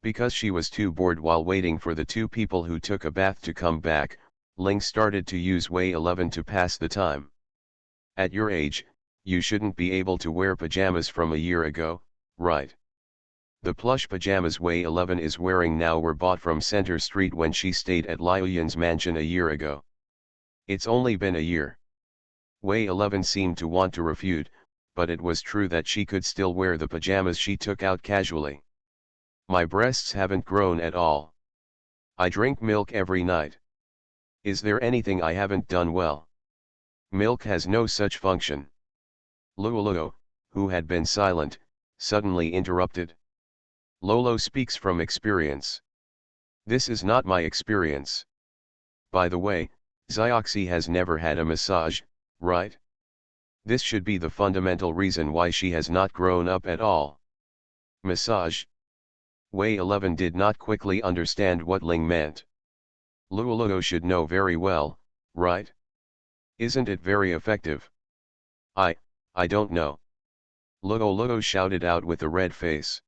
Because she was too bored while waiting for the 2 people who took a bath to come back, Ling started to use Wei 11 to pass the time. At your age, you shouldn't be able to wear pajamas from a year ago, right? The plush pajamas Wei 11 is wearing now were bought from Center Street when she stayed at Liu Yin's mansion a year ago. It's only been a year. Wei 11 seemed to want to refute, but it was true that she could still wear the pajamas she took out casually. My breasts haven't grown at all. I drink milk every night. Is there anything I haven't done well? Milk has no such function. Lululo, who had been silent, suddenly interrupted. Lolo speaks from experience. This is not my experience. By the way, Zioxy has never had a massage, right? This should be the fundamental reason why she has not grown up at all. Massage? Wei 11 did not quickly understand what Ling meant. Lululo should know very well, right? Isn't it very effective? I don't know. Lululo shouted out with a red face.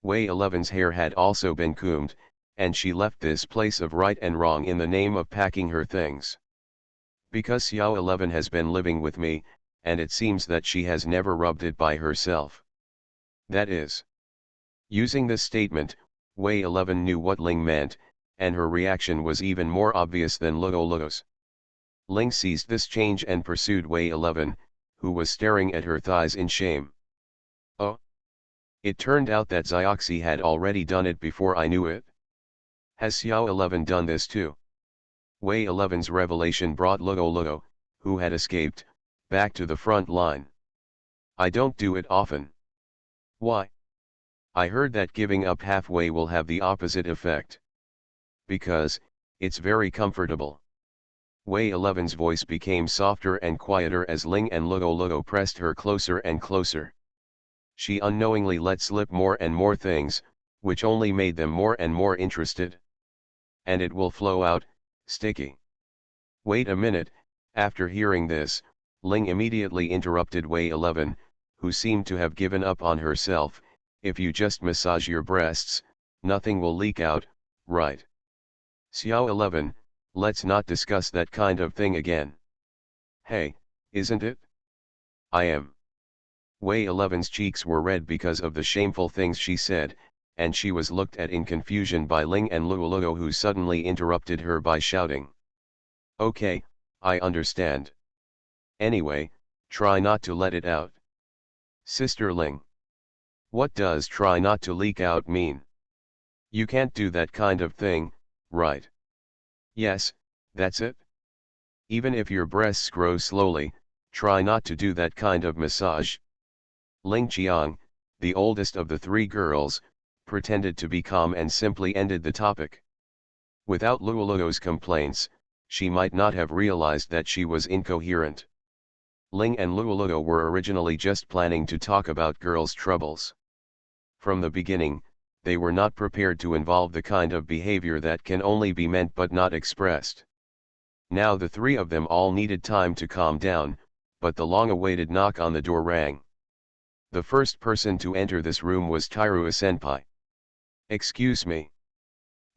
Wei 11's hair had also been combed, and she left this place of right and wrong in the name of packing her things. Because Xiao 11 has been living with me, and it seems that she has never rubbed it by herself. That is. Using this statement, Wei 11 knew what Ling meant, and her reaction was even more obvious than Lululo's. Ling seized this change and pursued Wei 11, who was staring at her thighs in shame. Oh! It turned out that Zioxy had already done it before I knew it. Has Xiao 11 done this too? Wei 11's revelation brought Lululo, who had escaped, back to the front line. I don't do it often. Why? I heard that giving up halfway will have the opposite effect. Because, it's very comfortable. Wei 11's voice became softer and quieter as Ling and Lululo pressed her closer and closer. She unknowingly let slip more and more things, which only made them more and more interested. And it will flow out, sticky. Wait a minute. After hearing this, Ling immediately interrupted Wei 11, who seemed to have given up on herself. If you just massage your breasts, nothing will leak out, right? Xiao 11, let's not discuss that kind of thing again. Hey, isn't it? I am. Wei 11's cheeks were red because of the shameful things she said, and she was looked at in confusion by Ling and Lululo, who suddenly interrupted her by shouting. Okay, I understand. Anyway, try not to let it out. Sister Ling. What does try not to leak out mean? You can't do that kind of thing, right? Yes, that's it. Even if your breasts grow slowly, try not to do that kind of massage. Ling Qiang, the oldest of the 3 girls, pretended to be calm and simply ended the topic. Without Lululo's complaints, she might not have realized that she was incoherent. Ling and Lululo were originally just planning to talk about girls' troubles. From the beginning, they were not prepared to involve the kind of behavior that can only be meant but not expressed. Now the 3 of them all needed time to calm down, but the long-awaited knock on the door rang. The first person to enter this room was Tairua Senpai. Excuse me.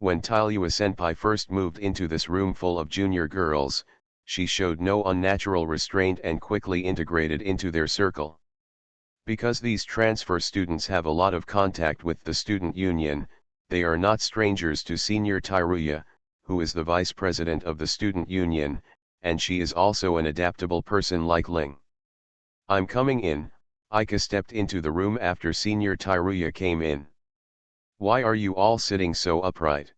When Tairua Senpai first moved into this room full of junior girls, she showed no unnatural restraint and quickly integrated into their circle. Because these transfer students have a lot of contact with the student union, they are not strangers to Senior Tairua, who is the vice president of the student union, and she is also an adaptable person like Ling. I'm coming in. Ika stepped into the room after Senior Tairua came in. Why are you all sitting so upright?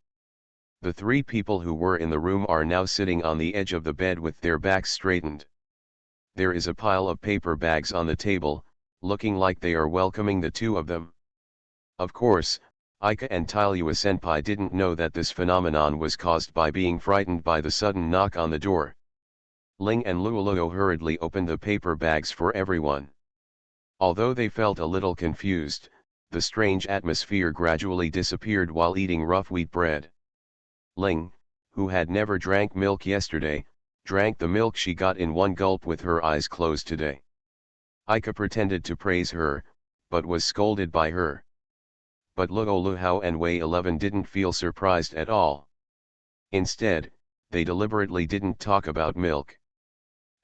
The 3 people who were in the room are now sitting on the edge of the bed with their backs straightened. There is a pile of paper bags on the table, looking like they are welcoming the 2 of them. Of course, Ika and Tylua Senpai didn't know that this phenomenon was caused by being frightened by the sudden knock on the door. Ling and Luoluo hurriedly opened the paper bags for everyone. Although they felt a little confused, the strange atmosphere gradually disappeared while eating rough wheat bread. Ling, who had never drank milk yesterday, drank the milk she got in one gulp with her eyes closed today. Ika pretended to praise her, but was scolded by her. But Luoluo and Wei 11 didn't feel surprised at all. Instead, they deliberately didn't talk about milk.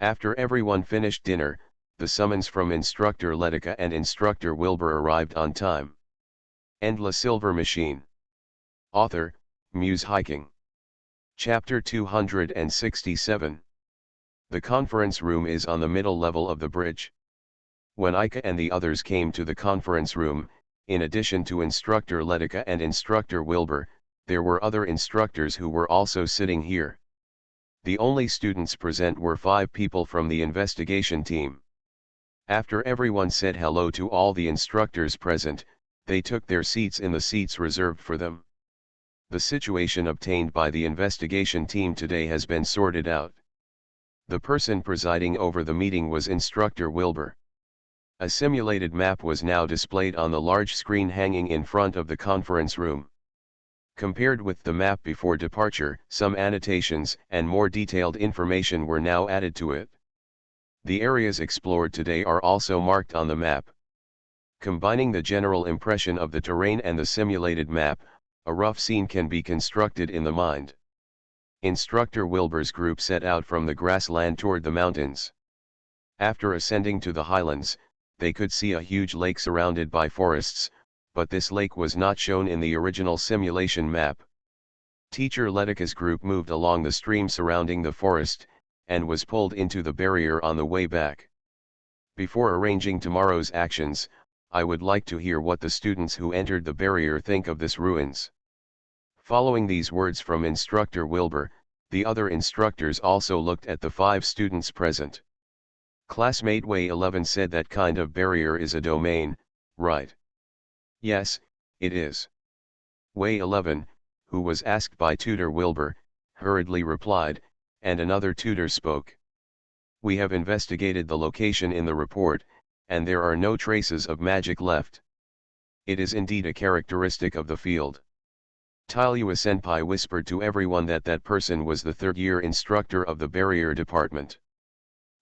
After everyone finished dinner, the summons from Instructor Letica and Instructor Wilbur arrived on time. End La Silver Machine. Author, Muse Hiking. Chapter 267. The conference room is on the middle level of the bridge. When Ika and the others came to the conference room, in addition to Instructor Letica and Instructor Wilbur, there were other instructors who were also sitting here. The only students present were 5 people from the investigation team. After everyone said hello to all the instructors present, they took their seats in the seats reserved for them. The situation obtained by the investigation team today has been sorted out. The person presiding over the meeting was Instructor Wilbur. A simulated map was now displayed on the large screen hanging in front of the conference room. Compared with the map before departure, some annotations and more detailed information were now added to it. The areas explored today are also marked on the map. Combining the general impression of the terrain and the simulated map, a rough scene can be constructed in the mind. Instructor Wilbur's group set out from the grassland toward the mountains. After ascending to the highlands, they could see a huge lake surrounded by forests, but this lake was not shown in the original simulation map. Teacher Letica's group moved along the stream surrounding the forest, and was pulled into the barrier on the way back. Before arranging tomorrow's actions, I would like to hear what the students who entered the barrier think of this ruins. Following these words from Instructor Wilbur, the other instructors also looked at the 5 students present. Classmate Wei 11 said that kind of barrier is a domain, right? Yes, it is. Wei 11, who was asked by Tutor Wilbur, hurriedly replied, and another tutor spoke. We have investigated the location in the report, and there are no traces of magic left. It is indeed a characteristic of the field. Tylua Senpai whispered to everyone that that person was the 3rd-year instructor of the barrier department.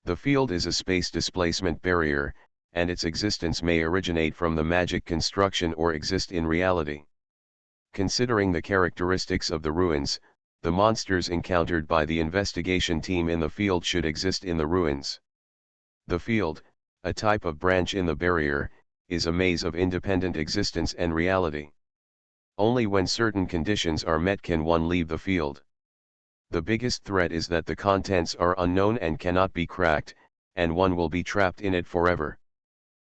The field is a space displacement barrier, and its existence may originate from the magic construction or exist in reality. Considering the characteristics of the ruins, the monsters encountered by the investigation team in the field should exist in the ruins. The field, a type of branch in the barrier, is a maze of independent existence and reality. Only when certain conditions are met can one leave the field. The biggest threat is that the contents are unknown and cannot be cracked, and one will be trapped in it forever.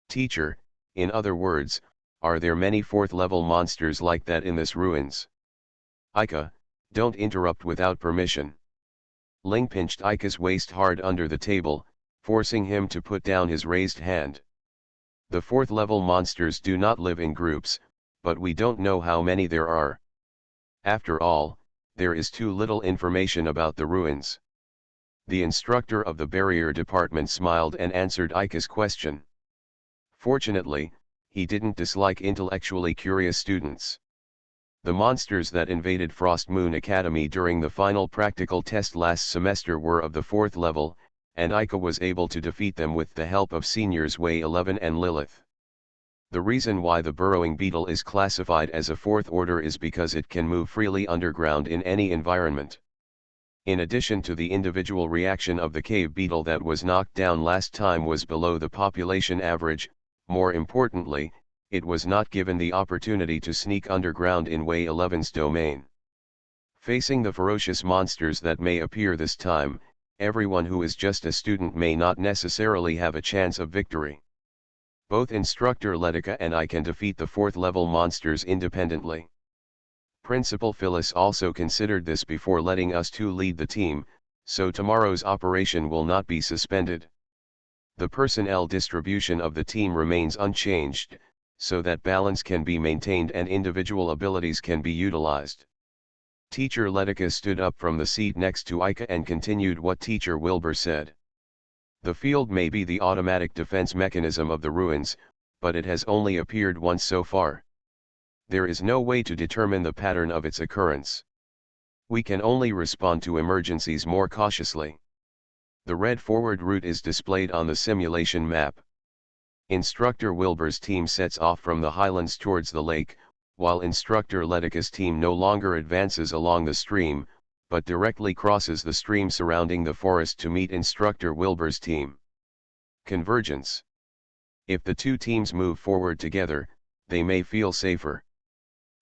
Teacher, in other words, are there many 4th-level monsters like that in this ruins? Ika, don't interrupt without permission. Ling pinched Ika's waist hard under the table, forcing him to put down his raised hand. The 4th-level monsters do not live in groups, but we don't know how many there are. After all, there is too little information about the ruins. The instructor of the barrier department smiled and answered Ika's question. Fortunately, he didn't dislike intellectually curious students. The monsters that invaded Frost Moon Academy during the final practical test last semester were of the 4th level, and Ika was able to defeat them with the help of seniors Wei 11 and Lilith. The reason why the burrowing beetle is classified as a 4th order is because it can move freely underground in any environment. In addition to the individual reaction of the cave beetle that was knocked down last time was below the population average, more importantly, it was not given the opportunity to sneak underground in Wei 11's domain. Facing the ferocious monsters that may appear this time, everyone who is just a student may not necessarily have a chance of victory. Both Instructor Letica and I can defeat the 4th-level monsters independently. Principal Phyllis also considered this before letting us two lead the team, so tomorrow's operation will not be suspended. The personnel distribution of the team remains unchanged, so that balance can be maintained and individual abilities can be utilized. Teacher Letica stood up from the seat next to Ika and continued what Teacher Wilbur said. The field may be the automatic defense mechanism of the ruins, but it has only appeared once so far. There is no way to determine the pattern of its occurrence. We can only respond to emergencies more cautiously. The red forward route is displayed on the simulation map. Instructor Wilbur's team sets off from the highlands towards the lake, while Instructor Letica's team no longer advances along the stream, but directly crosses the stream surrounding the forest to meet Instructor Wilbur's team. Convergence. If the two teams move forward together, they may feel safer.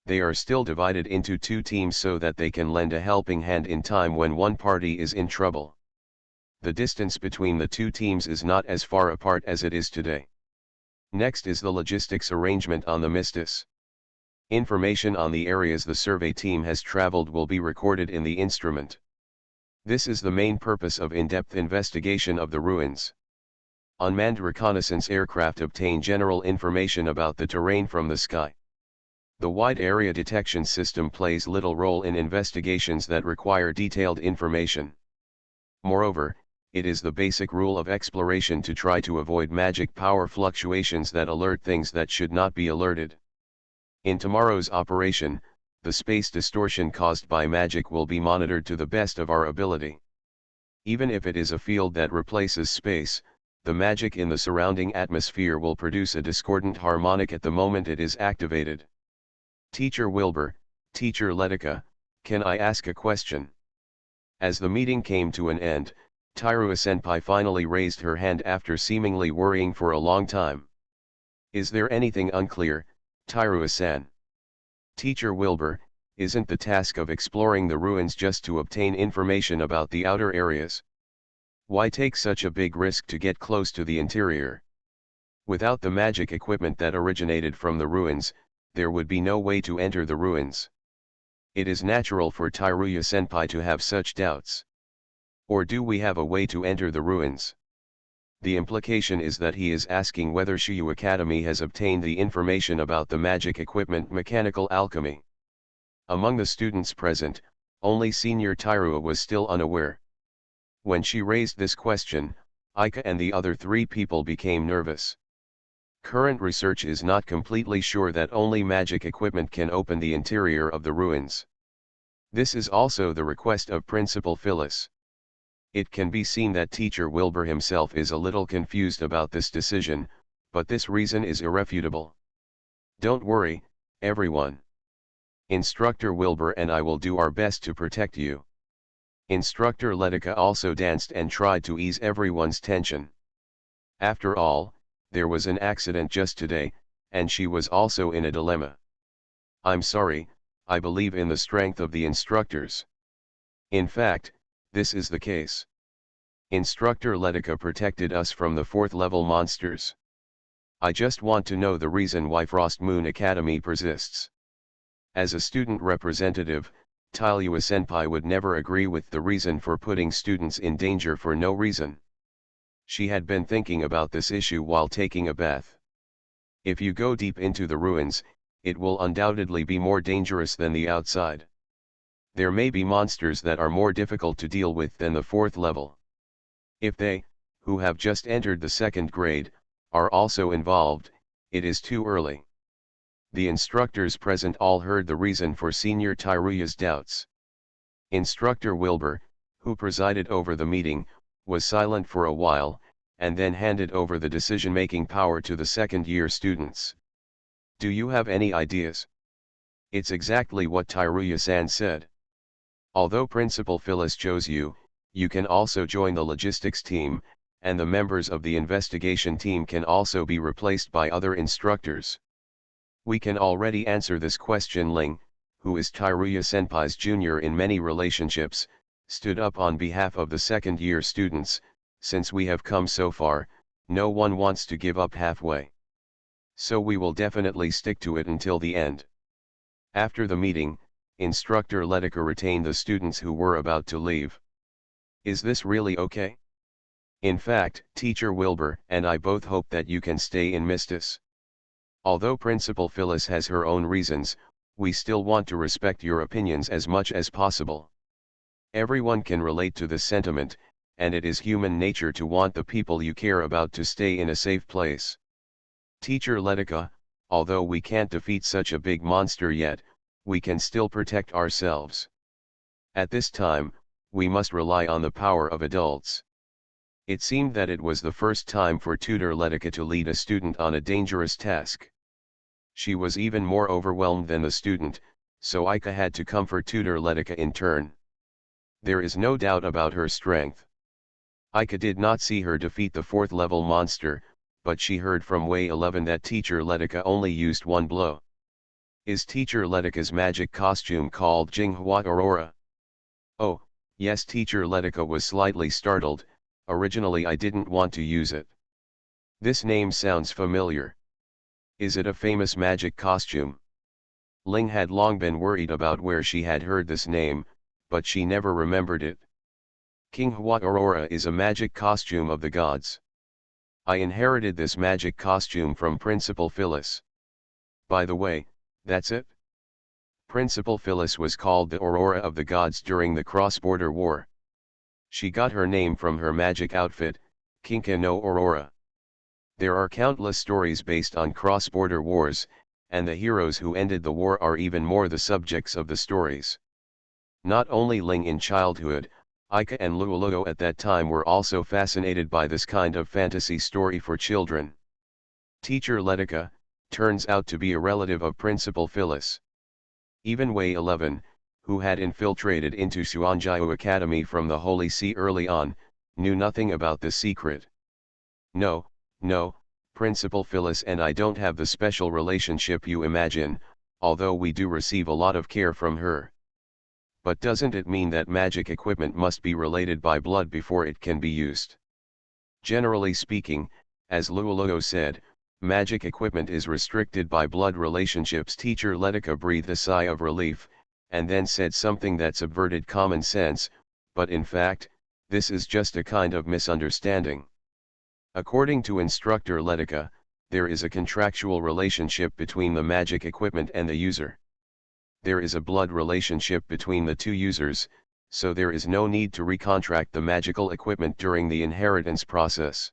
They are still divided into two teams so that they can lend a helping hand in time when one party is in trouble. The distance between the two teams is not as far apart as it is today. Next is the logistics arrangement on the Mistis. Information on the areas the survey team has traveled will be recorded in the instrument. This is the main purpose of in-depth investigation of the ruins. Unmanned reconnaissance aircraft obtain general information about the terrain from the sky. The wide area detection system plays little role in investigations that require detailed information. Moreover, it is the basic rule of exploration to try to avoid magic power fluctuations that alert things that should not be alerted. In tomorrow's operation, the space distortion caused by magic will be monitored to the best of our ability. Even if it is a field that replaces space, the magic in the surrounding atmosphere will produce a discordant harmonic at the moment it is activated. Teacher Wilbur, Teacher Letica, can I ask a question? As the meeting came to an end, Tairua-senpai finally raised her hand after seemingly worrying for a long time. Is there anything unclear, Tairua-san? Teacher Wilbur, isn't the task of exploring the ruins just to obtain information about the outer areas? Why take such a big risk to get close to the interior? Without the magic equipment that originated from the ruins, there would be no way to enter the ruins. It is natural for Tairua-senpai to have such doubts. Or do we have a way to enter the ruins? The implication is that he is asking whether Shiyu Academy has obtained the information about the magic equipment mechanical alchemy. Among the students present, only Senior Tairua was still unaware. When she raised this question, Ika and the other three people became nervous. Current research is not completely sure that only magic equipment can open the interior of the ruins. This is also the request of Principal Phyllis. It can be seen that Teacher Wilbur himself is a little confused about this decision, but this reason is irrefutable. Don't worry, everyone. Instructor Wilbur and I will do our best to protect you. Instructor Letica also danced and tried to ease everyone's tension. After all, there was an accident just today, and she was also in a dilemma. I'm sorry, I believe in the strength of the instructors. In fact, this is the case. Instructor Letica protected us from the 4th level monsters. I just want to know the reason why Frost Moon Academy persists. As a student representative, Tairua-senpai would never agree with the reason for putting students in danger for no reason. She had been thinking about this issue while taking a bath. If you go deep into the ruins, it will undoubtedly be more dangerous than the outside. There may be monsters that are more difficult to deal with than the 4th level. If they, who have just entered the 2nd grade, are also involved, it is too early. The instructors present all heard the reason for Senior Tairuya's doubts. Instructor Wilbur, who presided over the meeting, was silent for a while, and then handed over the decision-making power to the 2nd-year students. Do you have any ideas? It's exactly what Tairuya-san said. Although Principal Phyllis chose you, you can also join the logistics team, and the members of the investigation team can also be replaced by other instructors. We can already answer this question. Ling, who is Tairuya-senpai's junior in many relationships, stood up on behalf of the 2nd-year students. Since we have come so far, no one wants to give up halfway. So we will definitely stick to it until the end. After the meeting, Instructor Letica retained the students who were about to leave. Is this really okay? In fact, Teacher Wilbur and I both hope that you can stay in Mistis. Although Principal Phyllis has her own reasons, we still want to respect your opinions as much as possible. Everyone can relate to this sentiment, and it is human nature to want the people you care about to stay in a safe place. Teacher Letica, although we can't defeat such a big monster yet, we can still protect ourselves. At this time, we must rely on the power of adults. It seemed that it was the first time for Tutor Letica to lead a student on a dangerous task. She was even more overwhelmed than the student, so Ika had to comfort Tutor Letica in turn. There is no doubt about her strength. Ika did not see her defeat the 4th level monster, but she heard from Way 11 that Teacher Letica only used one blow. Is Teacher Letica's magic costume called Jinghua Aurora? Oh, yes, Teacher Letica was slightly startled. Originally I didn't want to use it. This name sounds familiar. Is it a famous magic costume? Ling had long been worried about where she had heard this name, but she never remembered it. Jinghua Aurora is a magic costume of the gods. I inherited this magic costume from Principal Phyllis. By the way, that's it? Principal Phyllis was called the Aurora of the gods during the cross-border war. She got her name from her magic outfit, Kinka no Aurora. There are countless stories based on cross-border wars, and the heroes who ended the war are even more the subjects of the stories. Not only Ling in childhood, Ika and Luoluo at that time were also fascinated by this kind of fantasy story for children. Teacher Letica turns out to be a relative of Principal Phyllis. Even Way 11, who had infiltrated into Suanjiu Academy from the Holy See early on, knew nothing about this secret. No, Principal Phyllis and I don't have the special relationship you imagine, although we do receive a lot of care from her. But doesn't it mean that magic equipment must be related by blood before it can be used? Generally speaking, as Luoluo said, magic equipment is restricted by blood relationships. Teacher Letica breathed a sigh of relief, and then said something that subverted common sense, but in fact, this is just a kind of misunderstanding. According to Instructor Letica, there is a contractual relationship between the magic equipment and the user. There is a blood relationship between the two users, so there is no need to recontract the magical equipment during the inheritance process.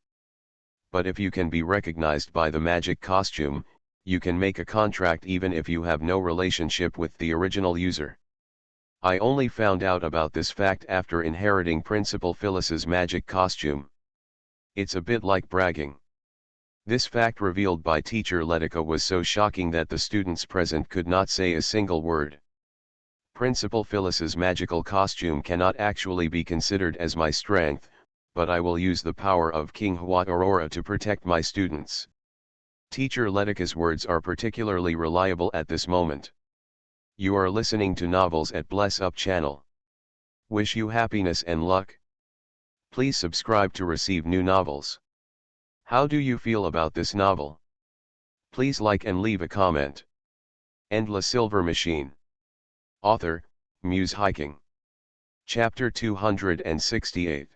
But if you can be recognized by the magic costume, you can make a contract even if you have no relationship with the original user. I only found out about this fact after inheriting Principal Phyllis's magic costume. It's a bit like bragging. This fact revealed by Teacher Letica was so shocking that the students present could not say a single word. Principal Phyllis's magical costume cannot actually be considered as my strength, but I will use the power of Jinghua Aurora to protect my students. Teacher Letica's words are particularly reliable at this moment. You are listening to Novels at Bless Up channel. Wish you happiness and luck. Please subscribe to receive new novels. How do you feel about this novel? Please like and leave a comment. And La Silver Machine. Author, Muse Hiking. Chapter 268.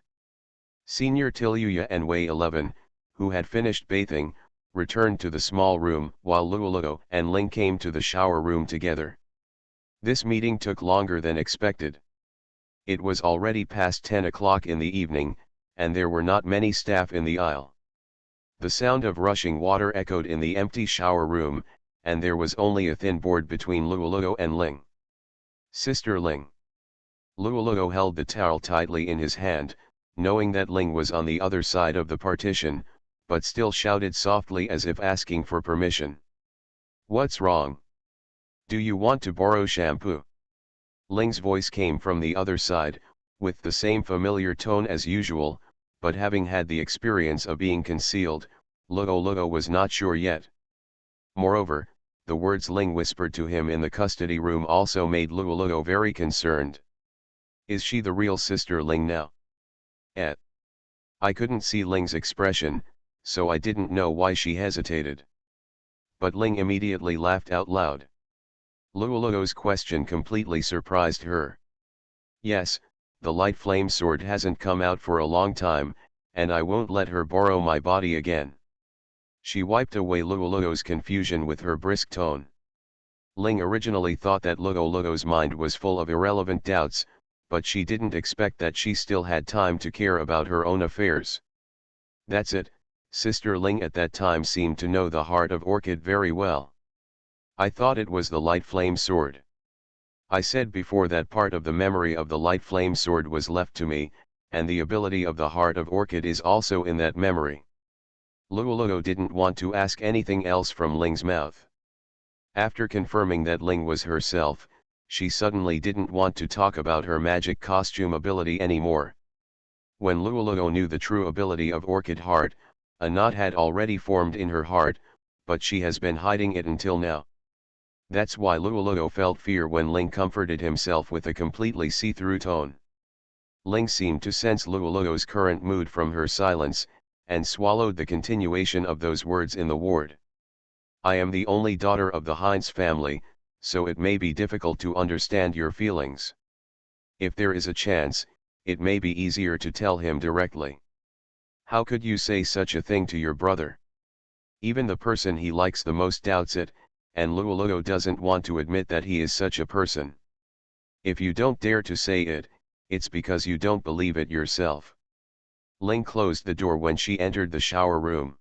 Senior Tilyuya and Way 11, who had finished bathing, returned to the small room while Luoluo and Ling came to the shower room together. This meeting took longer than expected. It was already past 10 o'clock in the evening, and there were not many staff in the aisle. The sound of rushing water echoed in the empty shower room, and there was only a thin board between Luoluo and Ling. Sister Ling. Luoluo held the towel tightly in his hand, knowing that Ling was on the other side of the partition, but still shouted softly as if asking for permission. What's wrong? Do you want to borrow shampoo? Ling's voice came from the other side, with the same familiar tone as usual, but having had the experience of being concealed, Luoluo was not sure yet. Moreover, the words Ling whispered to him in the custody room also made Luoluo very concerned. Is she the real Sister Ling now? I couldn't see Ling's expression, so I didn't know why she hesitated. But Ling immediately laughed out loud. Luoluo's question completely surprised her. Yes, the light flame sword hasn't come out for a long time, and I won't let her borrow my body again. She wiped away Luoluo's confusion with her brisk tone. Ling originally thought that Luoluo's mind was full of irrelevant doubts, but she didn't expect that she still had time to care about her own affairs. That's it, Sister Ling at that time seemed to know the heart of Orchid very well. I thought it was the light flame sword. I said before that part of the memory of the light flame sword was left to me, and the ability of the heart of Orchid is also in that memory. Luoluo didn't want to ask anything else from Ling's mouth. After confirming that Ling was herself, she suddenly didn't want to talk about her magic costume ability anymore. When Luoluo knew the true ability of Orchid Heart, a knot had already formed in her heart, but she has been hiding it until now. That's why Luoluo felt fear when Ling comforted himself with a completely see-through tone. Ling seemed to sense Luoluo's current mood from her silence, and swallowed the continuation of those words in the ward. I am the only daughter of the Heinz family, so it may be difficult to understand your feelings. If there is a chance, it may be easier to tell him directly. How could you say such a thing to your brother? Even the person he likes the most doubts it, and Luoluo doesn't want to admit that he is such a person. If you don't dare to say it, it's because you don't believe it yourself. Ling closed the door when she entered the shower room.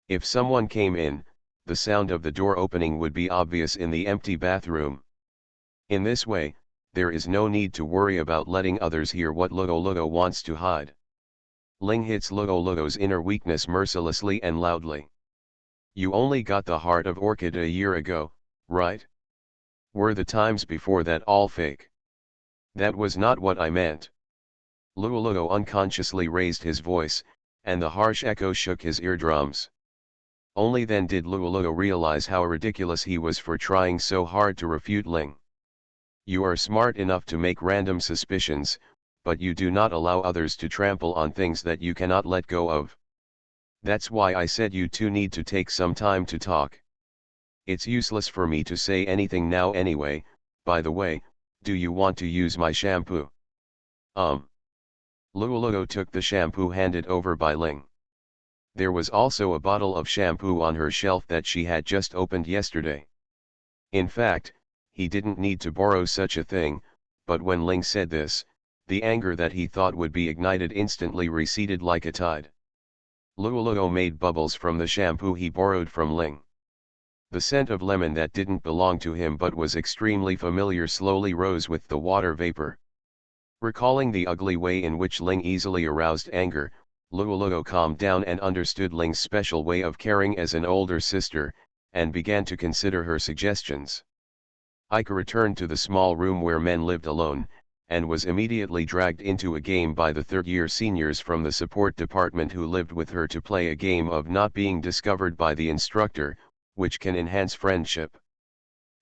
If someone came in, the sound of the door opening would be obvious in the empty bathroom. In this way, there is no need to worry about letting others hear what Luoluo wants to hide. Ling hits Luoluo's inner weakness mercilessly and loudly. You only got the heart of Orchid a year ago, right? Were the times before that all fake? That was not what I meant. Luoluo unconsciously raised his voice, and the harsh echo shook his eardrums. Only then did Luoluo realize how ridiculous he was for trying so hard to refute Ling. You are smart enough to make random suspicions, but you do not allow others to trample on things that you cannot let go of. That's why I said you two need to take some time to talk. It's useless for me to say anything now anyway. By the way, do you want to use my shampoo? Luoluo took the shampoo handed over by Ling. There was also a bottle of shampoo on her shelf that she had just opened yesterday. In fact, he didn't need to borrow such a thing, but when Ling said this, the anger that he thought would be ignited instantly receded like a tide. Luoluo made bubbles from the shampoo he borrowed from Ling. The scent of lemon that didn't belong to him but was extremely familiar slowly rose with the water vapor. Recalling the ugly way in which Ling easily aroused anger, Luoluo calmed down and understood Ling's special way of caring as an older sister, and began to consider her suggestions. Ika returned to the small room where men lived alone, and was immediately dragged into a game by the third-year seniors from the support department who lived with her to play a game of not being discovered by the instructor, which can enhance friendship.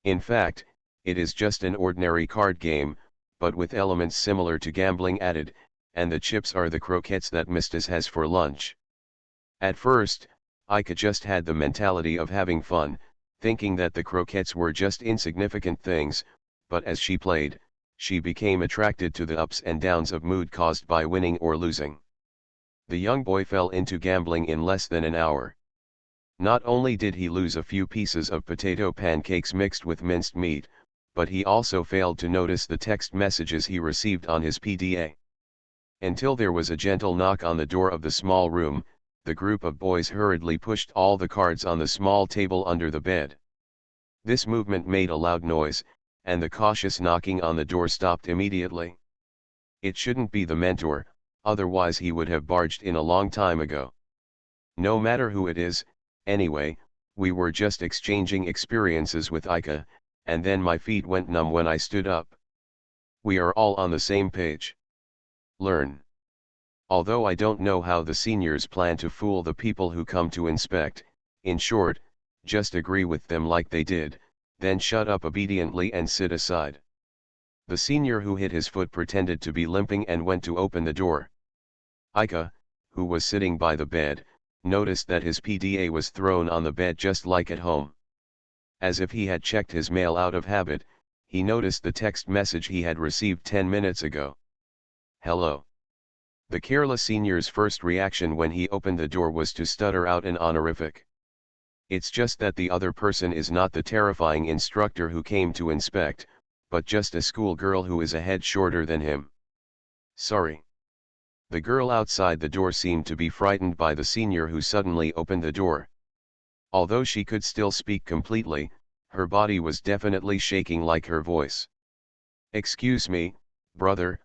In fact, it is just an ordinary card game, but with elements similar to gambling added, and the chips are the croquettes that Mistas has for lunch. At first, Ika just had the mentality of having fun, thinking that the croquettes were just insignificant things, but as she played, she became attracted to the ups and downs of mood caused by winning or losing. The young boy fell into gambling in less than an hour. Not only did he lose a few pieces of potato pancakes mixed with minced meat, but he also failed to notice the text messages he received on his PDA. Until there was a gentle knock on the door of the small room, the group of boys hurriedly pushed all the cards on the small table under the bed. This movement made a loud noise, and the cautious knocking on the door stopped immediately. It shouldn't be the mentor, otherwise he would have barged in a long time ago. No matter who it is, anyway, we were just exchanging experiences with Ika, and then my feet went numb when I stood up. We are all on the same page. Learn. Although I don't know how the seniors plan to fool the people who come to inspect, in short, just agree with them like they did, then shut up obediently and sit aside. The senior who hit his foot pretended to be limping and went to open the door. Ika, who was sitting by the bed, noticed that his PDA was thrown on the bed just like at home. As if he had checked his mail out of habit, he noticed the text message he had received 10 minutes ago. Hello. The careless senior's first reaction when he opened the door was to stutter out an honorific. It's just that the other person is not the terrifying instructor who came to inspect, but just a schoolgirl who is a head shorter than him. Sorry. The girl outside the door seemed to be frightened by the senior who suddenly opened the door. Although she could still speak completely, her body was definitely shaking like her voice. Excuse me, brother,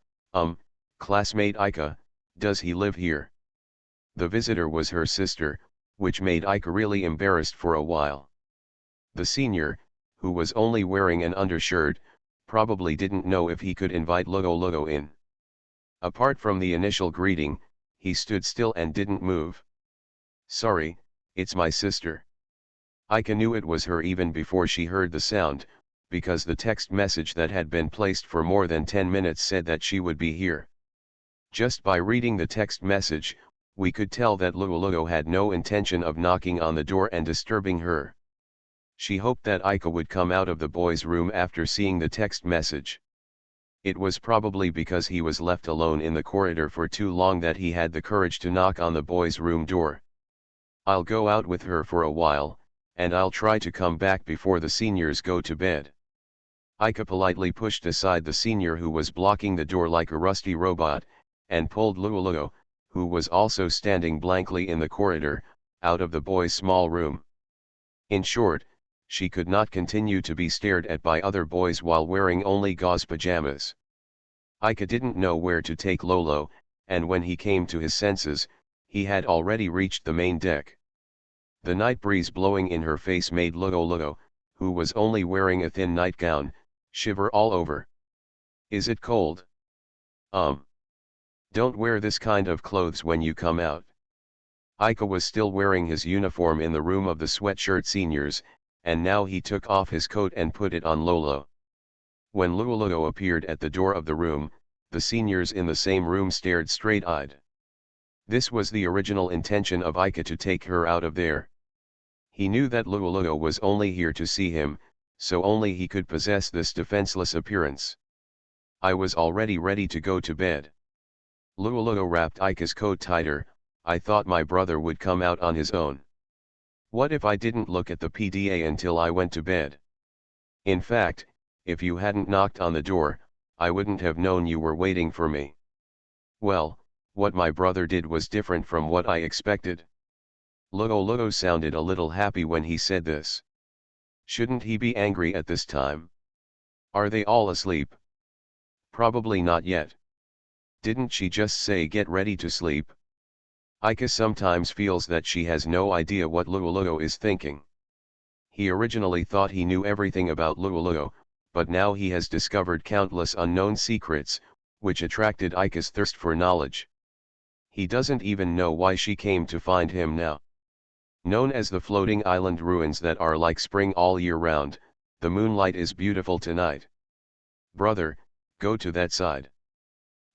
classmate Ika, does he live here? The visitor was her sister, which made Ika really embarrassed for a while. The senior, who was only wearing an undershirt, probably didn't know if he could invite Logo in. Apart from the initial greeting, he stood still and didn't move. Sorry, it's my sister. Ika knew it was her even before she heard the sound, because the text message that had been placed for more than 10 minutes said that she would be here. Just by reading the text message, we could tell that Logo had no intention of knocking on the door and disturbing her. She hoped that Ika would come out of the boys' room after seeing the text message. It was probably because he was left alone in the corridor for too long that he had the courage to knock on the boys' room door. I'll go out with her for a while, and I'll try to come back before the seniors go to bed. Ika politely pushed aside the senior who was blocking the door like a rusty robot, and pulled Logo, who was also standing blankly in the corridor, out of the boys' small room. In short, she could not continue to be stared at by other boys while wearing only gauze pajamas. Ika didn't know where to take Lolo, and when he came to his senses, he had already reached the main deck. The night breeze blowing in her face made Logo, who was only wearing a thin nightgown, shiver all over. Is it cold? Don't wear this kind of clothes when you come out. Ika was still wearing his uniform in the room of the sweatshirt seniors, and now he took off his coat and put it on Lolo. When Logo appeared at the door of the room, the seniors in the same room stared straight-eyed. This was the original intention of Ika to take her out of there. He knew that Logo was only here to see him, so only he could possess this defenseless appearance. I was already ready to go to bed. Logo wrapped Ika's coat tighter. I thought my brother would come out on his own. What if I didn't look at the PDA until I went to bed? In fact, if you hadn't knocked on the door, I wouldn't have known you were waiting for me. Well, what my brother did was different from what I expected. Logo sounded a little happy when he said this. Shouldn't he be angry at this time? Are they all asleep? Probably not yet. Didn't she just say get ready to sleep? Ika sometimes feels that she has no idea what Logo is thinking. He originally thought he knew everything about Logo, but now he has discovered countless unknown secrets, which attracted Ika's thirst for knowledge. He doesn't even know why she came to find him now. Known as the floating island ruins that are like spring all year round, the moonlight is beautiful tonight. Brother, go to that side.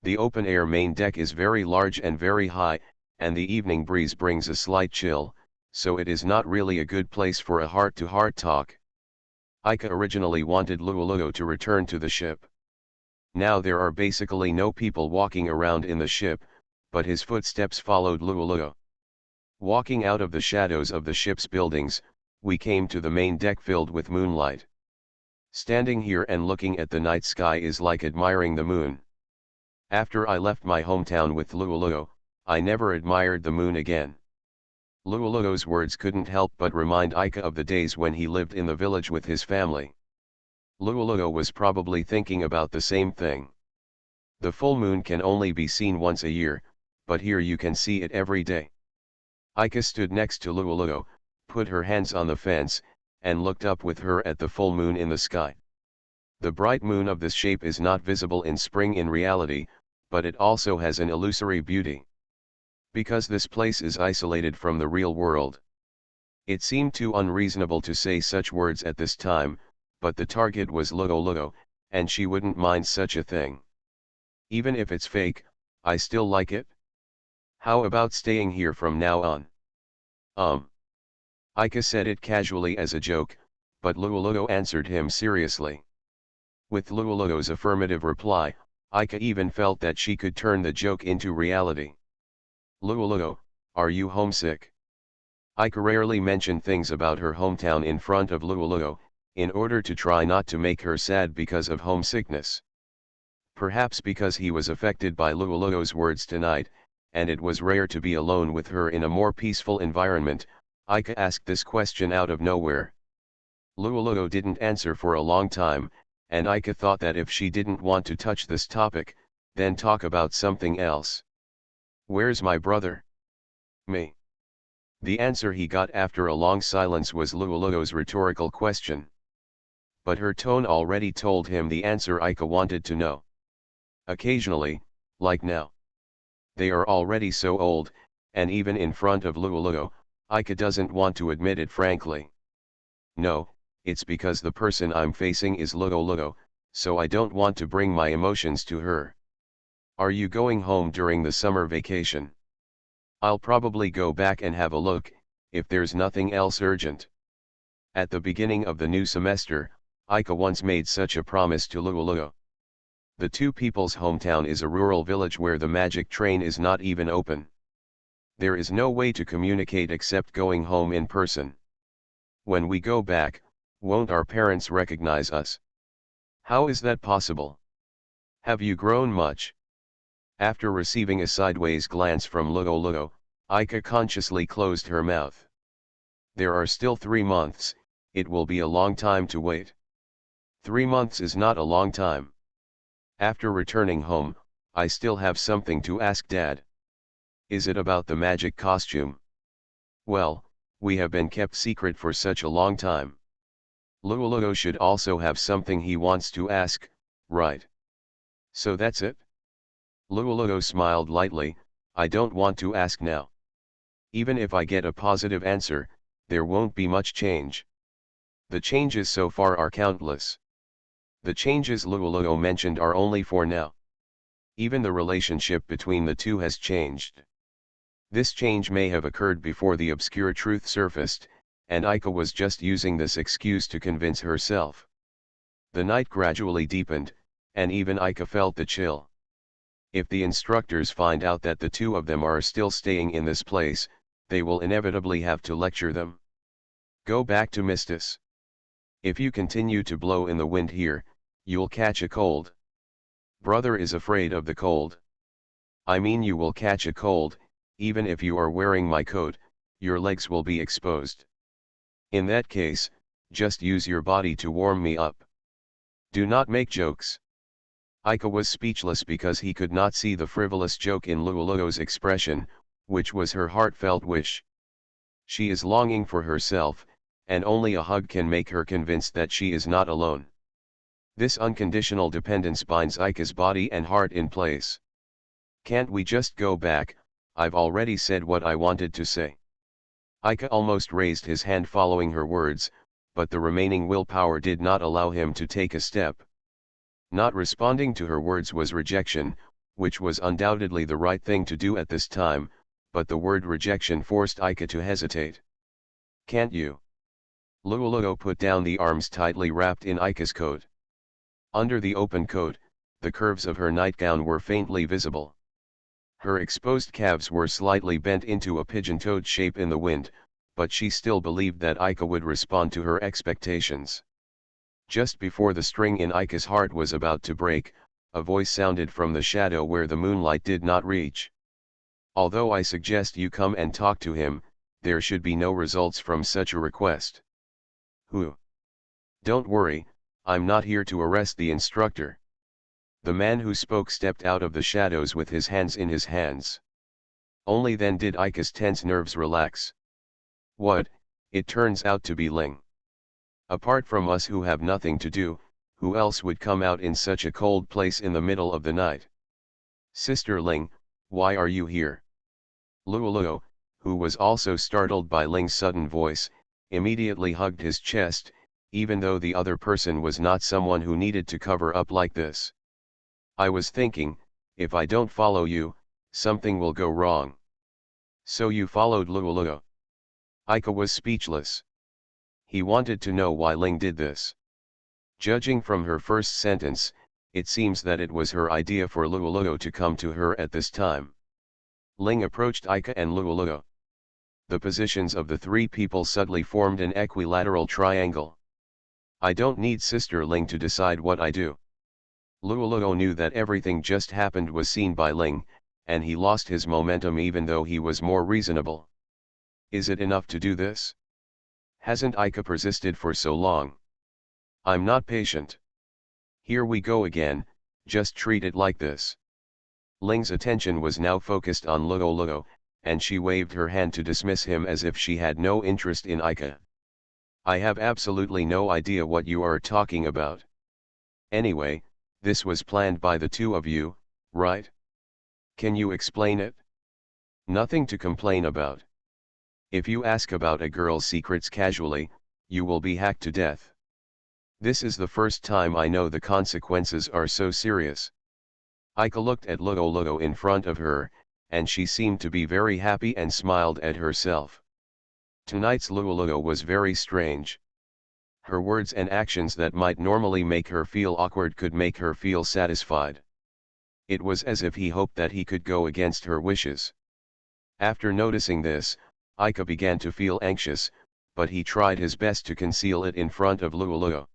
The open-air main deck is very large and very high, and the evening breeze brings a slight chill, so it is not really a good place for a heart-to-heart talk. Ika originally wanted Logo to return to the ship. Now there are basically no people walking around in the ship, but his footsteps followed Logo. Walking out of the shadows of the ship's buildings, we came to the main deck filled with moonlight. Standing here and looking at the night sky is like admiring the moon. After I left my hometown with Logo, I never admired the moon again. Logo's words couldn't help but remind Ika of the days when he lived in the village with his family. Logo was probably thinking about the same thing. The full moon can only be seen once a year, but here you can see it every day. Ika stood next to Logo, put her hands on the fence, and looked up with her at the full moon in the sky. The bright moon of this shape is not visible in spring in reality, but it also has an illusory beauty. Because this place is isolated from the real world. It seemed too unreasonable to say such words at this time, but the target was Logo, and she wouldn't mind such a thing. Even if it's fake, I still like it. How about staying here from now on? Ika said it casually as a joke, but Logo answered him seriously. With Logo's affirmative reply, Ika even felt that she could turn the joke into reality. Logo, are you homesick? Ika rarely mentioned things about her hometown in front of Luoluo, in order to try not to make her sad because of homesickness. Perhaps because he was affected by Luoluo's words tonight, and it was rare to be alone with her in a more peaceful environment, Ika asked this question out of nowhere. Luoluo didn't answer for a long time, and Ika thought that if she didn't want to touch this topic, then talk about something else. "Where's my brother?" "Me." The answer he got after a long silence was Luoluo's rhetorical question. But her tone already told him the answer Ika wanted to know. "Occasionally, like now." They are already so old, and even in front of Luoluo, Ika doesn't want to admit it frankly. "No, it's because the person I'm facing is Luoluo, so I don't want to bring my emotions to her." "Are you going home during the summer vacation?" "I'll probably go back and have a look, if there's nothing else urgent." At the beginning of the new semester, Ika once made such a promise to Luoluo. The two people's hometown is a rural village where the magic train is not even open. There is no way to communicate except going home in person. "When we go back, won't our parents recognize us?" "How is that possible? Have you grown much?" After receiving a sideways glance from Luoluo, Ika consciously closed her mouth. "There are still 3 months, it will be a long time to wait." 3 months is not a long time. After returning home, I still have something to ask Dad. "Is it about the magic costume?" "Well, we have been kept secret for such a long time." Luoluo should also have something he wants to ask, right? "So that's it?" Luoluo smiled lightly. "I don't want to ask now. Even if I get a positive answer, there won't be much change. The changes so far are countless." The changes Luoluo mentioned are only for now. Even the relationship between the two has changed. This change may have occurred before the obscure truth surfaced, and Ika was just using this excuse to convince herself. The night gradually deepened, and even Ika felt the chill. If the instructors find out that the two of them are still staying in this place, they will inevitably have to lecture them. "Go back to Mistus. If you continue to blow in the wind here, you'll catch a cold." "Brother is afraid of the cold." "I mean you will catch a cold, even if you are wearing my coat, your legs will be exposed." "In that case, just use your body to warm me up. Do not make jokes." Ika was speechless because he could not see the frivolous joke in Luoluo's expression, which was her heartfelt wish. She is longing for herself, and only a hug can make her convinced that she is not alone. This unconditional dependence binds Ika's body and heart in place. "Can't we just go back? I've already said what I wanted to say." Ika almost raised his hand following her words, but the remaining willpower did not allow him to take a step. Not responding to her words was rejection, which was undoubtedly the right thing to do at this time, but the word rejection forced Ika to hesitate. "Can't you?" Luoluo put down the arms tightly wrapped in Ika's coat. Under the open coat, the curves of her nightgown were faintly visible. Her exposed calves were slightly bent into a pigeon-toed shape in the wind, but she still believed that Ika would respond to her expectations. Just before the string in Ika's heart was about to break, a voice sounded from the shadow where the moonlight did not reach. "Although I suggest you come and talk to him, there should be no results from such a request." "Who?" "Don't worry, I'm not here to arrest the instructor." The man who spoke stepped out of the shadows with his hands in his hands. Only then did Ika's tense nerves relax. "What, it turns out to be Ling. Apart from us who have nothing to do, who else would come out in such a cold place in the middle of the night?" "Sister Ling, why are you here?" Luoluo, who was also startled by Ling's sudden voice, immediately hugged his chest, even though the other person was not someone who needed to cover up like this. "I was thinking, if I don't follow you, something will go wrong." "So you followed Luoluo?" Ika was speechless. He wanted to know why Ling did this. Judging from her first sentence, it seems that it was her idea for Luoluo to come to her at this time. Ling approached Ika and Luoluo. The positions of the three people suddenly formed an equilateral triangle. I don't need Sister Ling to decide what I do. Luoluo knew that everything just happened was seen by Ling, and he lost his momentum even though he was more reasonable. Is it enough to do this? Hasn't Ika persisted for so long? I'm not patient. Here we go again, just treat it like this. Ling's attention was now focused on Luoluo, and she waved her hand to dismiss him as if she had no interest in Ika. I have absolutely no idea what you are talking about. Anyway, this was planned by the two of you, right? Can you explain it? Nothing to complain about. If you ask about a girl's secrets casually, you will be hacked to death. This is the first time I know the consequences are so serious. Ika looked at Luoluo in front of her, and she seemed to be very happy and smiled at herself. Tonight's Luoluo was very strange. Her words and actions that might normally make her feel awkward could make her feel satisfied. It was as if he hoped that he could go against her wishes. After noticing this, Ika began to feel anxious, but he tried his best to conceal it in front of Luoluo.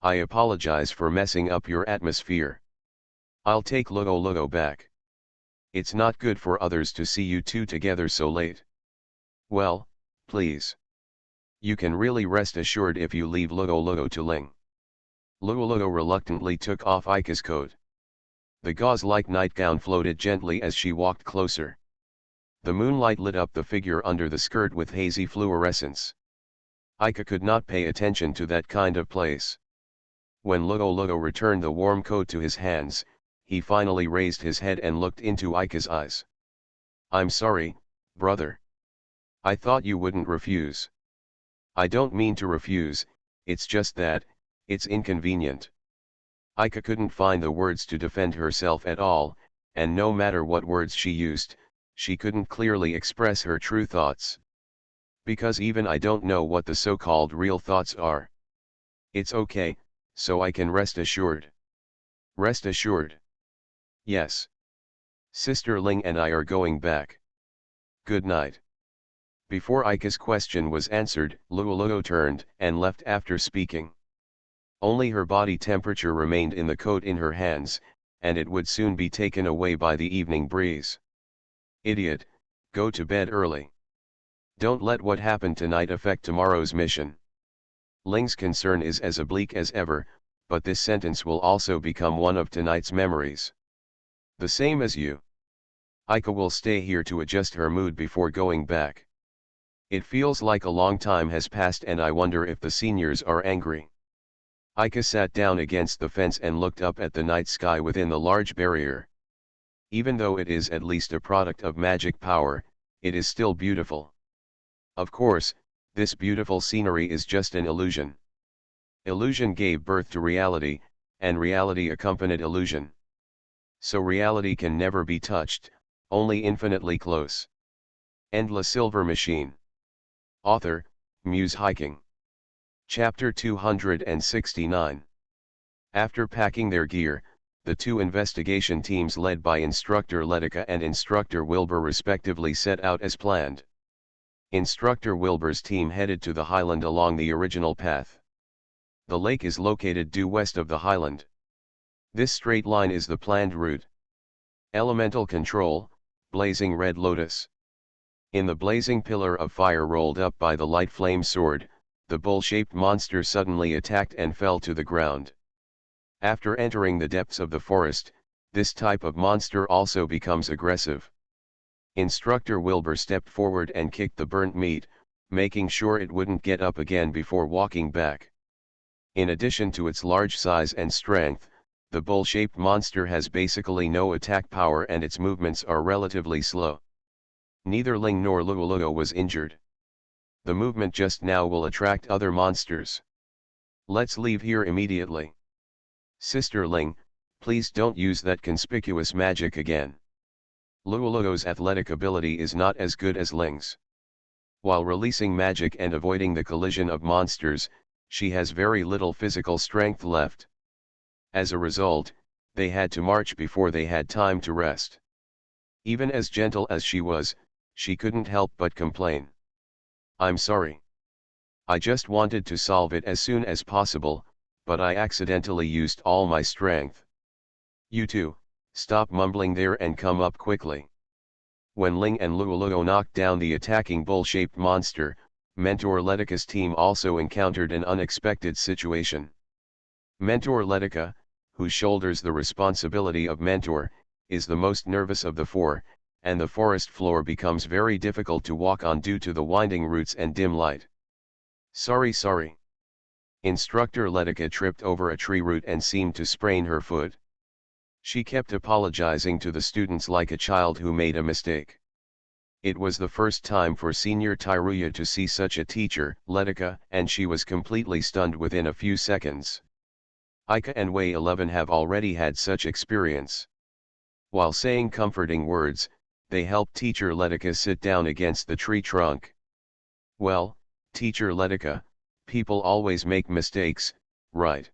I apologize for messing up your atmosphere. I'll take Luoluo back. It's not good for others to see you two together so late. Well, please. You can really rest assured if you leave Luoluo to Ling. Luoluo reluctantly took off Ika's coat. The gauze-like nightgown floated gently as she walked closer. The moonlight lit up the figure under the skirt with hazy fluorescence. Ika could not pay attention to that kind of place. When Luoluo returned the warm coat to his hands, he finally raised his head and looked into Ika's eyes. I'm sorry, brother. I thought you wouldn't refuse. I don't mean to refuse, it's just that, it's inconvenient. Ika couldn't find the words to defend herself at all, and no matter what words she used, she couldn't clearly express her true thoughts. Because even I don't know what the so-called real thoughts are. It's okay, so I can rest assured. Rest assured. Yes. Sister Ling and I are going back. Good night. Before Ika's question was answered, Luoluo turned and left after speaking. Only her body temperature remained in the coat in her hands, and it would soon be taken away by the evening breeze. Idiot, go to bed early. Don't let what happened tonight affect tomorrow's mission. Ling's concern is as oblique as ever, but this sentence will also become one of tonight's memories. The same as you. Ika will stay here to adjust her mood before going back. It feels like a long time has passed and I wonder if the seniors are angry. Ika sat down against the fence and looked up at the night sky within the large barrier. Even though it is at least a product of magic power, it is still beautiful. Of course, this beautiful scenery is just an illusion. Illusion gave birth to reality, and reality accompanied illusion. So reality can never be touched, only infinitely close. End La Silver Machine. Author, Muse Hiking. Chapter 269. After packing their gear, the two investigation teams led by Instructor Letica and Instructor Wilbur respectively set out as planned. Instructor Wilbur's team headed to the highland along the original path. The lake is located due west of the highland. This straight line is the planned route. Elemental control, blazing red lotus. In the blazing pillar of fire rolled up by the light flame sword, the bull-shaped monster suddenly attacked and fell to the ground. After entering the depths of the forest, this type of monster also becomes aggressive. Instructor Wilbur stepped forward and kicked the burnt meat, making sure it wouldn't get up again before walking back. In addition to its large size and strength, the bull-shaped monster has basically no attack power and its movements are relatively slow. Neither Ling nor Luoluo was injured. The movement just now will attract other monsters. Let's leave here immediately. Sister Ling, please don't use that conspicuous magic again. Luoluo's athletic ability is not as good as Ling's. While releasing magic and avoiding the collision of monsters, she has very little physical strength left. As a result, they had to march before they had time to rest. Even as gentle as she was, she couldn't help but complain. I'm sorry. I just wanted to solve it as soon as possible, but I accidentally used all my strength. You two, stop mumbling there and come up quickly. When Ling and Luoluo knocked down the attacking bull-shaped monster, Mentor Letica's team also encountered an unexpected situation. Mentor Letica, who shoulders the responsibility of mentor, is the most nervous of the four, and the forest floor becomes very difficult to walk on due to the winding roots and dim light. Sorry. Instructor Letica tripped over a tree root and seemed to sprain her foot. She kept apologizing to the students like a child who made a mistake. It was the first time for Senior Tyruya to see such a teacher, Letica, and she was completely stunned within a few seconds. Ika and Wei 11 have already had such experience. While saying comforting words, they helped Teacher Letica sit down against the tree trunk. Well, Teacher Letica, people always make mistakes, right?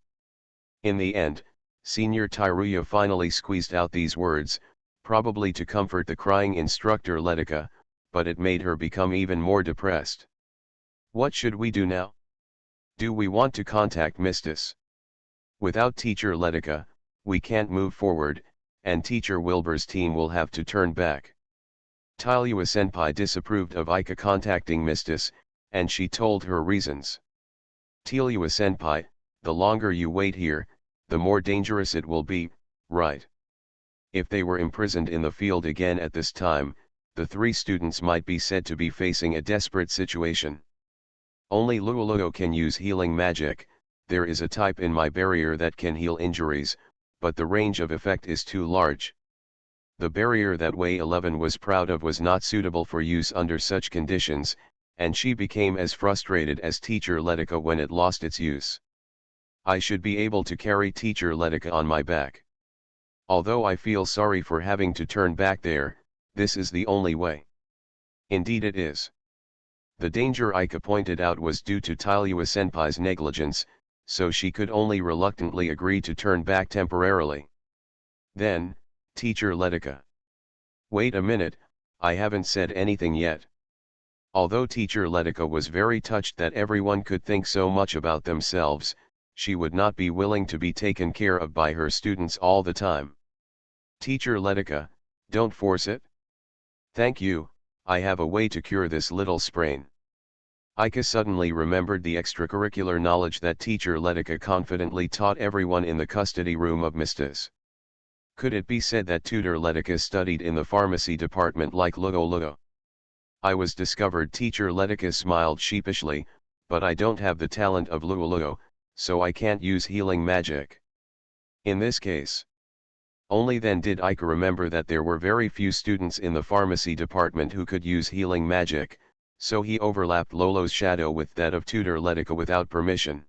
In the end, Senior Tyruya finally squeezed out these words, probably to comfort the crying instructor Letica, but it made her become even more depressed. What should we do now? Do we want to contact Mistis? Without Teacher Letica, we can't move forward, and Teacher Wilbur's team will have to turn back. Tylua Senpai disapproved of Ika contacting Mistis, and she told her reasons. Tylua Senpai, the longer you wait here, the more dangerous it will be, right? If they were imprisoned in the field again at this time, the three students might be said to be facing a desperate situation. Only Luoluo can use healing magic. There is a type in my barrier that can heal injuries, but the range of effect is too large. The barrier that Wei 11 was proud of was not suitable for use under such conditions, and she became as frustrated as Teacher Letica when it lost its use. I should be able to carry Teacher Letica on my back. Although I feel sorry for having to turn back there, this is the only way. Indeed it is. The danger Ika pointed out was due to Tylua Senpai's negligence, so she could only reluctantly agree to turn back temporarily. Then, Teacher Letica. Wait a minute, I haven't said anything yet. Although Teacher Letica was very touched that everyone could think so much about themselves, she would not be willing to be taken care of by her students all the time. Teacher Letica, don't force it. Thank you, I have a way to cure this little sprain. Ika suddenly remembered the extracurricular knowledge that Teacher Letica confidently taught everyone in the custody room of Mistis. Could it be said that Tutor Letica studied in the pharmacy department like Luoluo? I was discovered. Teacher Letica smiled sheepishly, but I don't have the talent of Luoluo, so I can't use healing magic. In this case, only then did Ika remember that there were very few students in the pharmacy department who could use healing magic, so he overlapped Lolo's shadow with that of Tutor Letica without permission.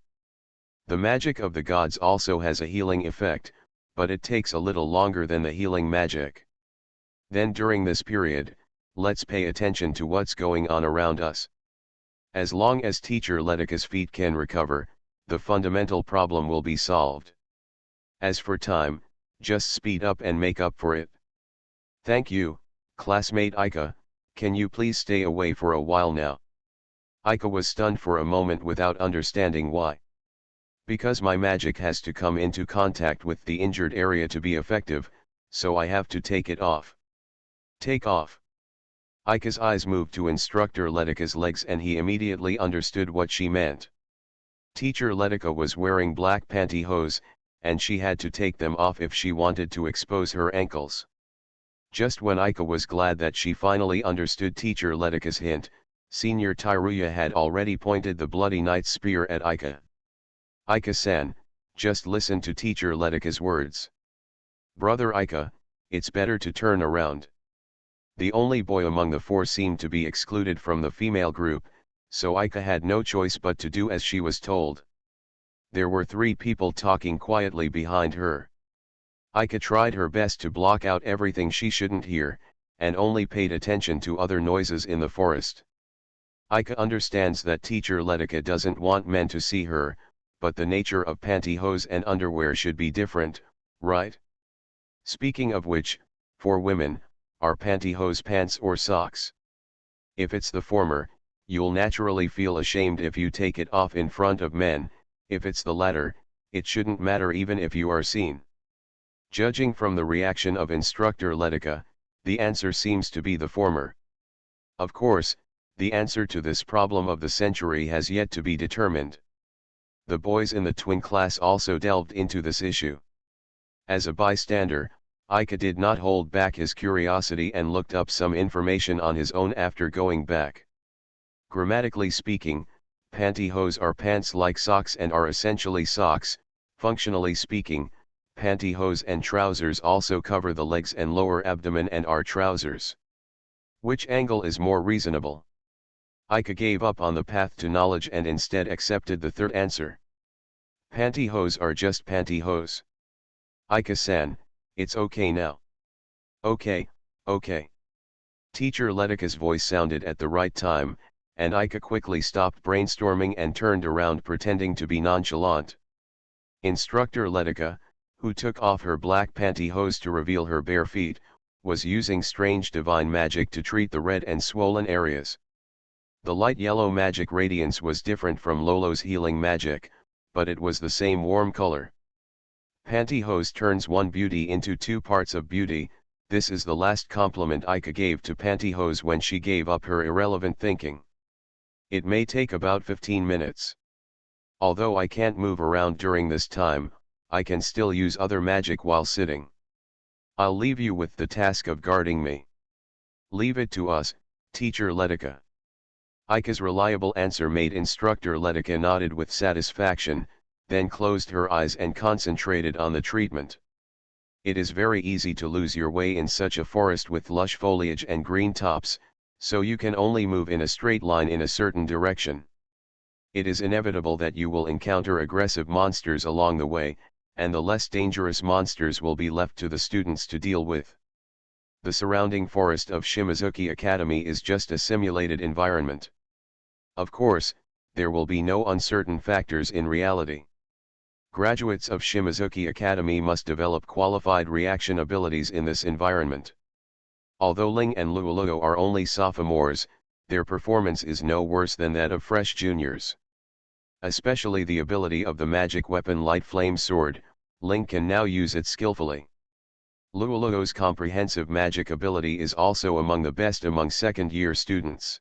The magic of the gods also has a healing effect, but it takes a little longer than the healing magic. Then during this period, let's pay attention to what's going on around us. As long as Teacher Letica's feet can recover, the fundamental problem will be solved. As for time, just speed up and make up for it. Thank you, classmate Ika, can you please stay away for a while now? Ika was stunned for a moment without understanding why. Because my magic has to come into contact with the injured area to be effective, so I have to take it off. Take off. Ika's eyes moved to Instructor Letica's legs and he immediately understood what she meant. Teacher Letica was wearing black pantyhose, and she had to take them off if she wanted to expose her ankles. Just when Ika was glad that she finally understood Teacher Letica's hint, Senior Tyruya had already pointed the bloody knight's spear at Ika. Ika-san, just listen to Teacher Letica's words. Brother Ika, it's better to turn around. The only boy among the four seemed to be excluded from the female group, so Ika had no choice but to do as she was told. There were three people talking quietly behind her. Ika tried her best to block out everything she shouldn't hear, and only paid attention to other noises in the forest. Ika understands that Teacher Letica doesn't want men to see her, but the nature of pantyhose and underwear should be different, right? Speaking of which, for women, are pantyhose pants or socks? If it's the former, you'll naturally feel ashamed if you take it off in front of men. If it's the latter, it shouldn't matter even if you are seen. Judging from the reaction of instructor Letica, the answer seems to be the former. Of course, the answer to this problem of the century has yet to be determined. The boys in the twin class also delved into this issue. As a bystander, Ika did not hold back his curiosity and looked up some information on his own after going back. Grammatically speaking, pantyhose are pants like socks and are essentially socks. Functionally speaking, pantyhose and trousers also cover the legs and lower abdomen and are trousers. Which angle is more reasonable? Ika gave up on the path to knowledge and instead accepted the third answer. Pantyhose are just pantyhose. Ika-san, it's okay now. Okay, okay. Teacher Letica's voice sounded at the right time, and Ika quickly stopped brainstorming and turned around pretending to be nonchalant. Instructor Letica, who took off her black pantyhose to reveal her bare feet, was using strange divine magic to treat the red and swollen areas. The light yellow magic radiance was different from Lolo's healing magic, but it was the same warm color. Pantyhose turns one beauty into two parts of beauty. This is the last compliment Ika gave to pantyhose when she gave up her irrelevant thinking. It may take about 15 minutes. Although I can't move around during this time, I can still use other magic while sitting. I'll leave you with the task of guarding me. Leave it to us, Teacher Letica. Ika's reliable answer made Instructor Letica nodded with satisfaction, then closed her eyes and concentrated on the treatment. It is very easy to lose your way in such a forest with lush foliage and green tops, so you can only move in a straight line in a certain direction. It is inevitable that you will encounter aggressive monsters along the way, and the less dangerous monsters will be left to the students to deal with. The surrounding forest of Shimizuki Academy is just a simulated environment. Of course, there will be no uncertain factors in reality. Graduates of Shimizuki Academy must develop qualified reaction abilities in this environment. Although Ling and Luoluo are only sophomores, their performance is no worse than that of fresh juniors. Especially the ability of the magic weapon Light Flame Sword, Ling can now use it skillfully. Luoluo's comprehensive magic ability is also among the best among second-year students.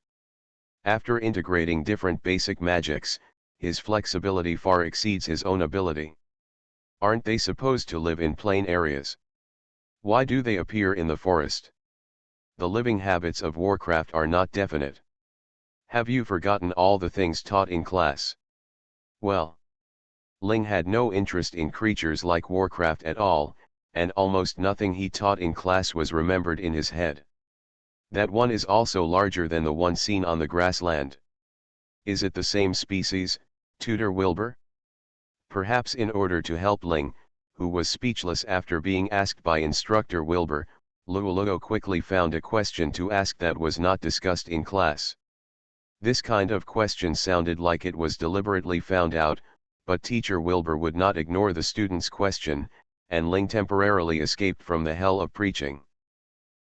After integrating different basic magics, his flexibility far exceeds his own ability. Aren't they supposed to live in plain areas? Why do they appear in the forest? The living habits of Warcraft are not definite. Have you forgotten all the things taught in class? Well, Ling had no interest in creatures like Warcraft at all, and almost nothing he taught in class was remembered in his head. That one is also larger than the one seen on the grassland. Is it the same species, Tutor Wilbur? Perhaps in order to help Ling, who was speechless after being asked by Instructor Wilbur, Luoluo quickly found a question to ask that was not discussed in class. This kind of question sounded like it was deliberately found out, but Teacher Wilbur would not ignore the student's question, and Ling temporarily escaped from the hell of preaching.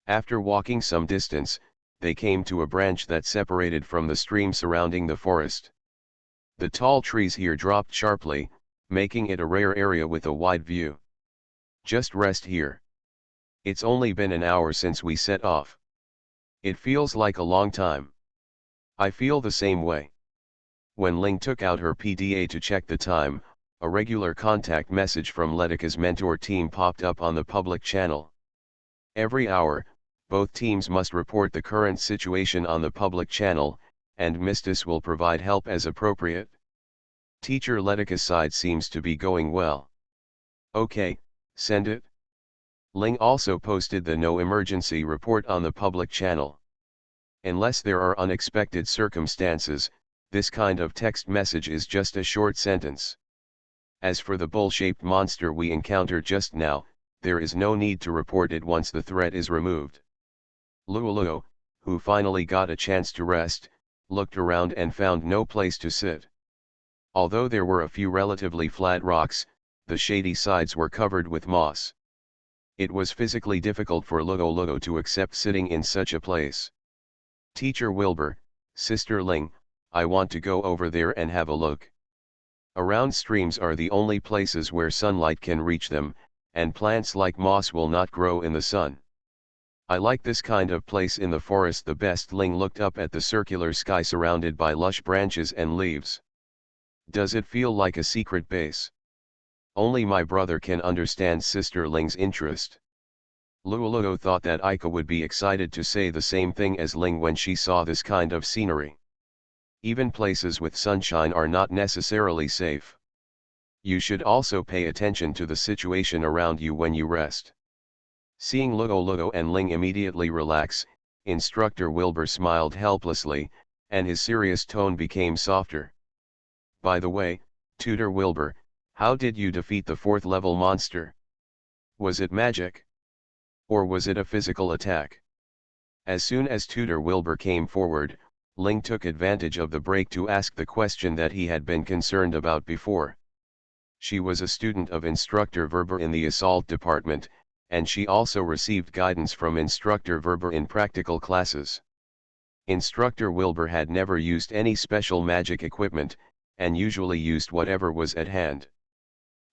After walking some distance, they came to a branch that separated from the stream surrounding the forest. The tall trees here dropped sharply, making it a rare area with a wide view. Just rest here. It's only been an hour since we set off. It feels like a long time. I feel the same way. When Ling took out her PDA to check the time, a regular contact message from Letica's mentor team popped up on the public channel. Every hour, both teams must report the current situation on the public channel, and Mistis will provide help as appropriate. Teacher Letica's side seems to be going well. Okay, send it. Ling also posted the no emergency report on the public channel. Unless there are unexpected circumstances, this kind of text message is just a short sentence. As for the bull-shaped monster we encountered just now, there is no need to report it once the threat is removed. Luoluo, who finally got a chance to rest, looked around and found no place to sit. Although there were a few relatively flat rocks, the shady sides were covered with moss. It was physically difficult for Luoluo to accept sitting in such a place. Teacher Wilbur, Sister Ling, I want to go over there and have a look. Around streams are the only places where sunlight can reach them, and plants like moss will not grow in the sun. I like this kind of place in the forest the best. Ling looked up at the circular sky surrounded by lush branches and leaves. Does it feel like a secret base? Only my brother can understand Sister Ling's interest. Luoluo thought that Aika would be excited to say the same thing as Ling when she saw this kind of scenery. Even places with sunshine are not necessarily safe. You should also pay attention to the situation around you when you rest. Seeing Luoluo and Ling immediately relax, Instructor Wilbur smiled helplessly, and his serious tone became softer. By the way, Tutor Wilbur, how did you defeat the 4th level monster? Was it magic? Or was it a physical attack? As soon as Tutor Wilbur came forward, Ling took advantage of the break to ask the question that he had been concerned about before. She was a student of Instructor Wilbur in the Assault Department, and she also received guidance from Instructor Wilbur in practical classes. Instructor Wilbur had never used any special magic equipment, and usually used whatever was at hand.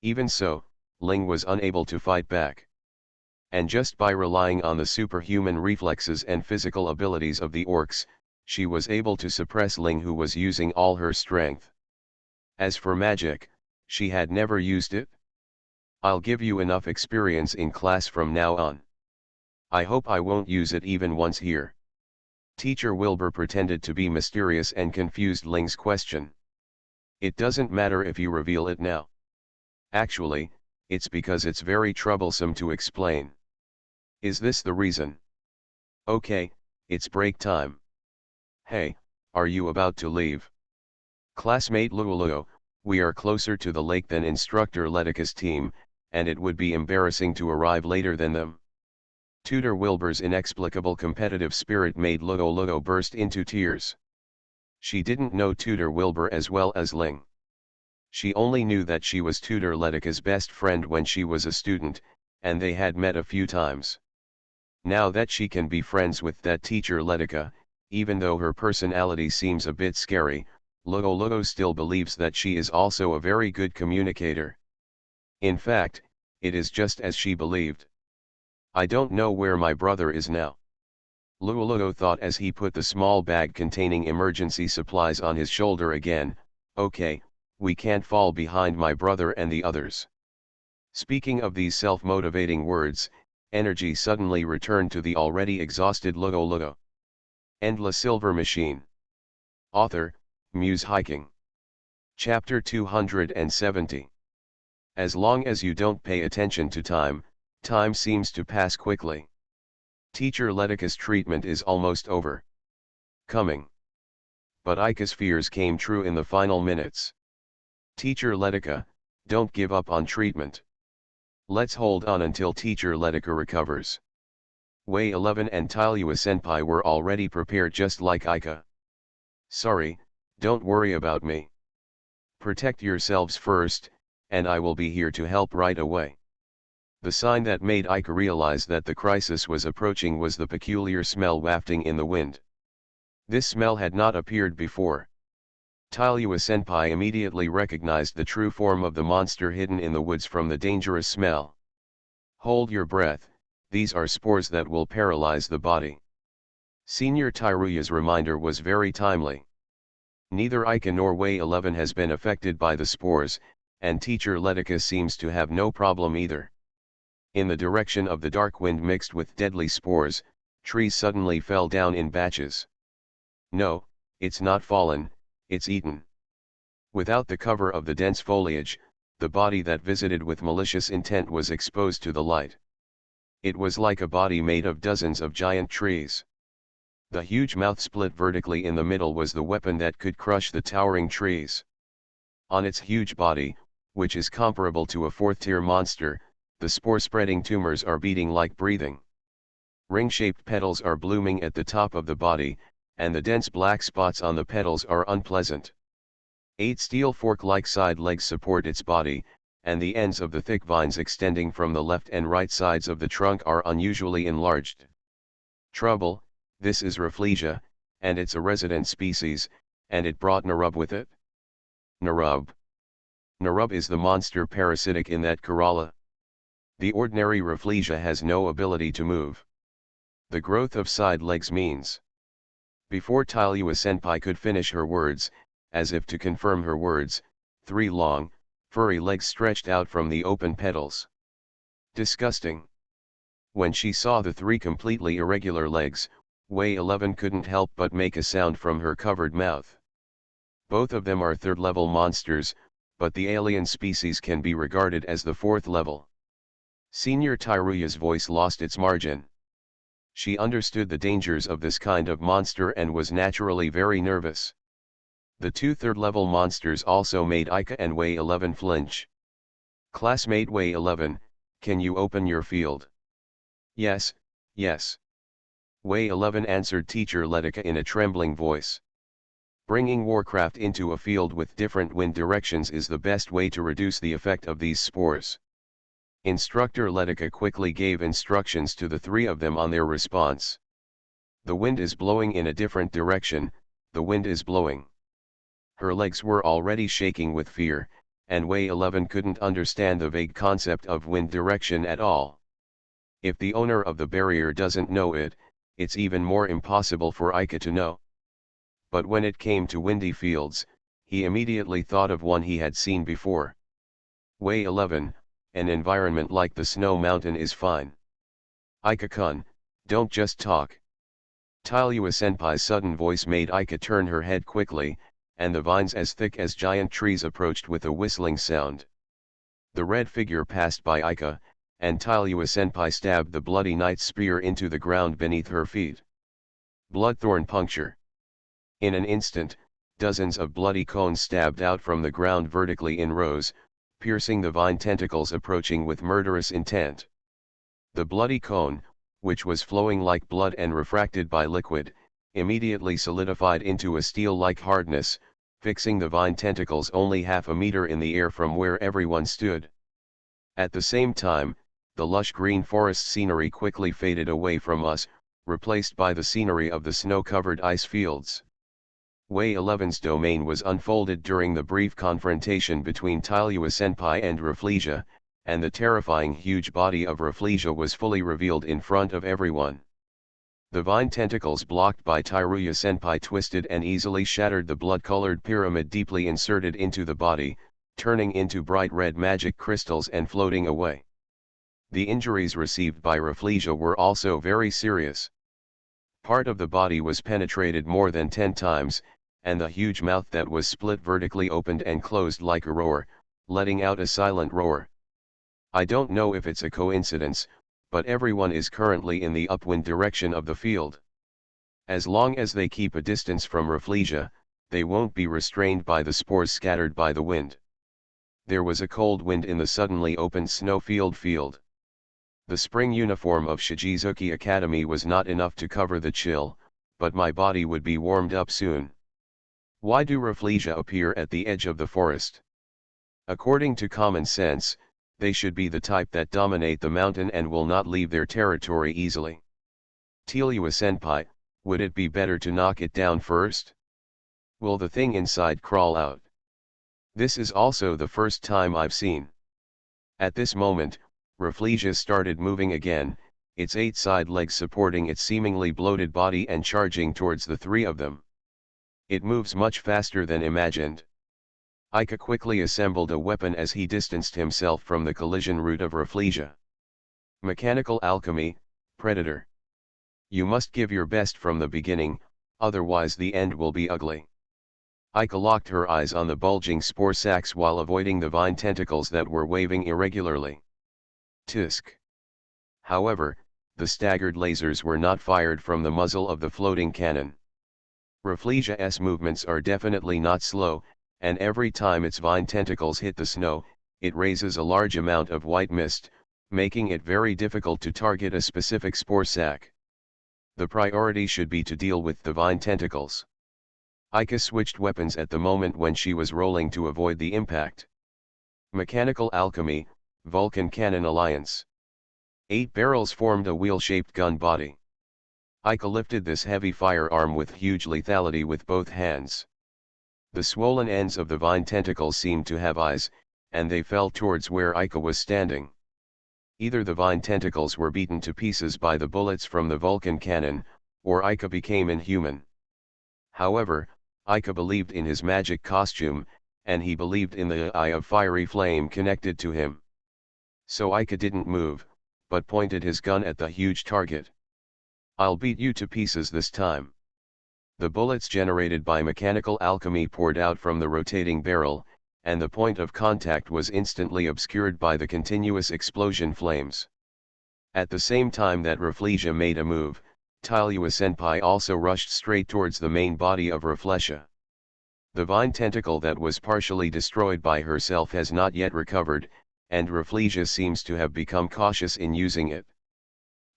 Even so, Ling was unable to fight back. And just by relying on the superhuman reflexes and physical abilities of the orcs, she was able to suppress Ling, who was using all her strength. As for magic, she had never used it. I'll give you enough experience in class from now on. I hope I won't use it even once here. Teacher Wilbur pretended to be mysterious and confused Ling's question. It doesn't matter if you reveal it now. Actually, it's because it's very troublesome to explain. Is this the reason? Okay, it's break time. Hey, are you about to leave? Classmate Luoluo, we are closer to the lake than Instructor Letica's team, and it would be embarrassing to arrive later than them. Tutor Wilbur's inexplicable competitive spirit made Luoluo burst into tears. She didn't know Tutor Wilbur as well as Ling. She only knew that she was Tutor Letica's best friend when she was a student, and they had met a few times. Now that she can be friends with that teacher Letica, even though her personality seems a bit scary, Luoluo still believes that she is also a very good communicator. In fact, it is just as she believed. I don't know where my brother is now. Luoluo thought as he put the small bag containing emergency supplies on his shoulder again. Okay, we can't fall behind my brother and the others. Speaking of these self-motivating words, energy suddenly returned to the already exhausted Luoluo. End La Silver Machine. Author, Muse Hiking. Chapter 270. As long as you don't pay attention to time, time seems to pass quickly. Teacher Letica's treatment is almost over. Coming. But Aika's fears came true in the final minutes. Teacher Letica, don't give up on treatment. Let's hold on until Teacher Letica recovers. Wei 11 and Tailua Senpai were already prepared just like Aika. Sorry, don't worry about me. Protect yourselves first, and I will be here to help right away. The sign that made Aika realize that the crisis was approaching was the peculiar smell wafting in the wind. This smell had not appeared before. Tailua Senpai immediately recognized the true form of the monster hidden in the woods from the dangerous smell. Hold your breath, these are spores that will paralyze the body. Senior Tairuya's reminder was very timely. Neither Aika nor Wei 11 has been affected by the spores, and Teacher Letica seems to have no problem either. In the direction of the dark wind mixed with deadly spores, trees suddenly fell down in batches. No, it's not fallen, it's eaten. Without the cover of the dense foliage, the body that visited with malicious intent was exposed to the light. It was like a body made of dozens of giant trees. The huge mouth split vertically in the middle was the weapon that could crush the towering trees. On its huge body, which is comparable to a fourth-tier monster, the spore-spreading tumors are beating like breathing. Ring-shaped petals are blooming at the top of the body, and the dense black spots on the petals are unpleasant. 8 steel fork-like side legs support its body, and the ends of the thick vines extending from the left and right sides of the trunk are unusually enlarged. Trouble, this is Rafflesia, and it's a resident species, and it brought Narub with it. Narub. Narub is the monster parasitic in that Kerala. The ordinary Rafflesia has no ability to move. The growth of side legs means. Before Tylua Senpai could finish her words, as if to confirm her words, 3 long, furry legs stretched out from the open petals. Disgusting. When she saw the 3 completely irregular legs, Way 11 couldn't help but make a sound from her covered mouth. Both of them are 3rd level monsters, but the alien species can be regarded as the 4th level. Senior Tyruya's voice lost its margin. She understood the dangers of this kind of monster and was naturally very nervous. The 2 3rd-level monsters also made Ika and Way 11 flinch. Classmate Way 11, can you open your field? Yes, yes. Way 11 answered Teacher Letica in a trembling voice. Bringing Warcraft into a field with different wind directions is the best way to reduce the effect of these spores. Instructor Letica quickly gave instructions to the 3 of them on their response. The wind is blowing in a different direction, the wind is blowing. Her legs were already shaking with fear, and Way 11 couldn't understand the vague concept of wind direction at all. If the owner of the barrier doesn't know it, it's even more impossible for Ika to know. But when it came to windy fields, he immediately thought of one he had seen before. Way 11, an environment like the snow mountain is fine. Ika-kun, don't just talk. Tylua Senpai's sudden voice made Ika turn her head quickly, and the vines as thick as giant trees approached with a whistling sound. The red figure passed by Ika, and Tylua Senpai stabbed the bloody knight's spear into the ground beneath her feet. Bloodthorn puncture. In an instant, dozens of bloody cones stabbed out from the ground vertically in rows, piercing the vine tentacles approaching with murderous intent. The bloody cone, which was flowing like blood and refracted by liquid, immediately solidified into a steel-like hardness, fixing the vine tentacles only half a meter in the air from where everyone stood. At the same time, the lush green forest scenery quickly faded away from us, replaced by the scenery of the snow-covered ice fields. Way 11's domain was unfolded during the brief confrontation between Tylua Senpai and Rafflesia, and the terrifying huge body of Rafflesia was fully revealed in front of everyone. The vine tentacles blocked by Tyruya Senpai twisted and easily shattered the blood-colored pyramid deeply inserted into the body, turning into bright red magic crystals and floating away. The injuries received by Rafflesia were also very serious. Part of the body was penetrated more than 10 times, and the huge mouth that was split vertically opened and closed like a roar, letting out a silent roar. I don't know if it's a coincidence, but everyone is currently in the upwind direction of the field. As long as they keep a distance from Rafflesia, they won't be restrained by the spores scattered by the wind. There was a cold wind in the suddenly opened field. The spring uniform of Shichizuki Academy was not enough to cover the chill, but my body would be warmed up soon. Why do Rafflesia appear at the edge of the forest? According to common sense, they should be the type that dominate the mountain and will not leave their territory easily. Tylua Senpai, would it be better to knock it down first? Will the thing inside crawl out? This is also the first time I've seen. At this moment, Rafflesia started moving again, its 8 side legs supporting its seemingly bloated body and charging towards the 3 of them. It moves much faster than imagined. Ika quickly assembled a weapon as he distanced himself from the collision route of Rafflesia. Mechanical alchemy, Predator. You must give your best from the beginning, otherwise the end will be ugly. Ika locked her eyes on the bulging spore sacs while avoiding the vine tentacles that were waving irregularly. Tisk. However, the staggered lasers were not fired from the muzzle of the floating cannon. Rafflesia's movements are definitely not slow, and every time its vine tentacles hit the snow, it raises a large amount of white mist, making it very difficult to target a specific spore sac. The priority should be to deal with the vine tentacles. Ika switched weapons at the moment when she was rolling to avoid the impact. Mechanical alchemy, Vulcan Cannon Alliance. 8 barrels formed a wheel-shaped gun body. Ika lifted this heavy firearm with huge lethality with both hands. The swollen ends of the vine tentacles seemed to have eyes, and they fell towards where Ika was standing. Either the vine tentacles were beaten to pieces by the bullets from the Vulcan cannon, or Ika became inhuman. However, Ika believed in his magic costume, and he believed in the eye of fiery flame connected to him. So Ika didn't move, but pointed his gun at the huge target. "I'll beat you to pieces this time." The bullets generated by mechanical alchemy poured out from the rotating barrel, and the point of contact was instantly obscured by the continuous explosion flames. At the same time that Rafflesia made a move, Tylua-senpai also rushed straight towards the main body of Rafflesia. The vine tentacle that was partially destroyed by herself has not yet recovered, and Rafflesia seems to have become cautious in using it.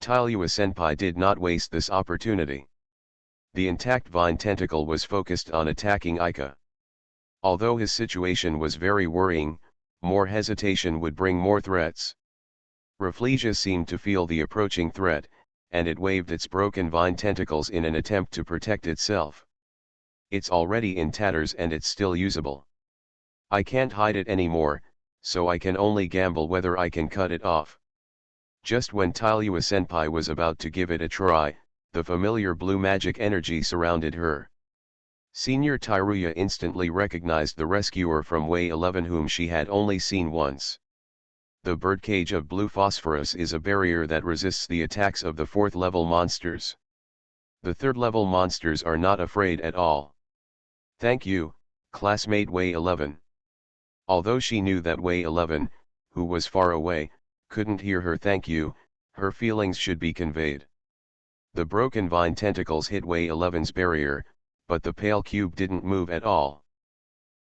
Tylua-senpai did not waste this opportunity. The intact vine tentacle was focused on attacking Ika. Although his situation was very worrying, more hesitation would bring more threats. Rafflesia seemed to feel the approaching threat, and it waved its broken vine tentacles in an attempt to protect itself. "It's already in tatters and it's still usable. I can't hide it anymore, so I can only gamble whether I can cut it off." Just when Tylua-senpai was about to give it a try, the familiar blue magic energy surrounded her. Senior Tyruya instantly recognized the rescuer from Way 11 whom she had only seen once. The birdcage of blue phosphorus is a barrier that resists the attacks of the 4th level monsters. The 3rd level monsters are not afraid at all. "Thank you, classmate Way 11. Although she knew that Way 11, who was far away, couldn't hear her thank you, her feelings should be conveyed. The broken vine tentacles hit Way 11's barrier, but the pale cube didn't move at all.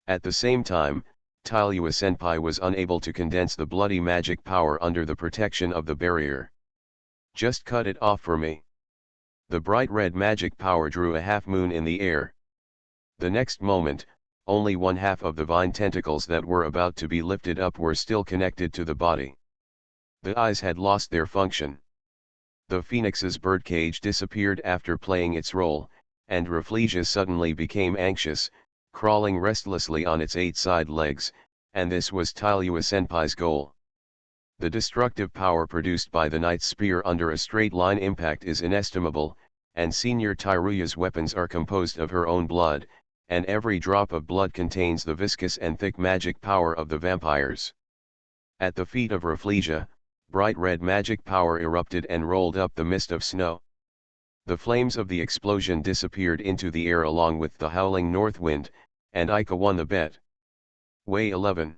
At the same time, Tylua-senpai was unable to condense the bloody magic power under the protection of the barrier. "Just cut it off for me." The bright red magic power drew a half moon in the air. The next moment, only one half of the vine tentacles that were about to be lifted up were still connected to the body. The eyes had lost their function. The phoenix's birdcage disappeared after playing its role, and Rafflesia suddenly became anxious, crawling restlessly on its 8 side legs, and this was Tylua-senpai's goal. The destructive power produced by the knight's spear under a straight line impact is inestimable, and Senior Tyruya's weapons are composed of her own blood, and every drop of blood contains the viscous and thick magic power of the vampires. At the feet of Rafflesia, bright red magic power erupted and rolled up the mist of snow. The flames of the explosion disappeared into the air along with the howling north wind, and Ika won the bet. Way 11.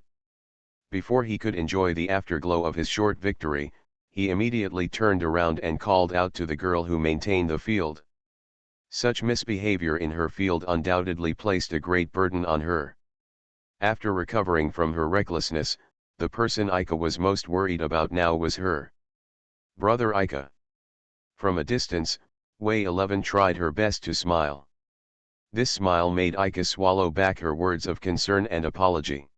Before he could enjoy the afterglow of his short victory, he immediately turned around and called out to the girl who maintained the field. Such misbehavior in her field undoubtedly placed a great burden on her. After recovering from her recklessness, the person Ika was most worried about now was her brother Ika. From a distance, Way 11 tried her best to smile. This smile made Ika swallow back her words of concern and apology.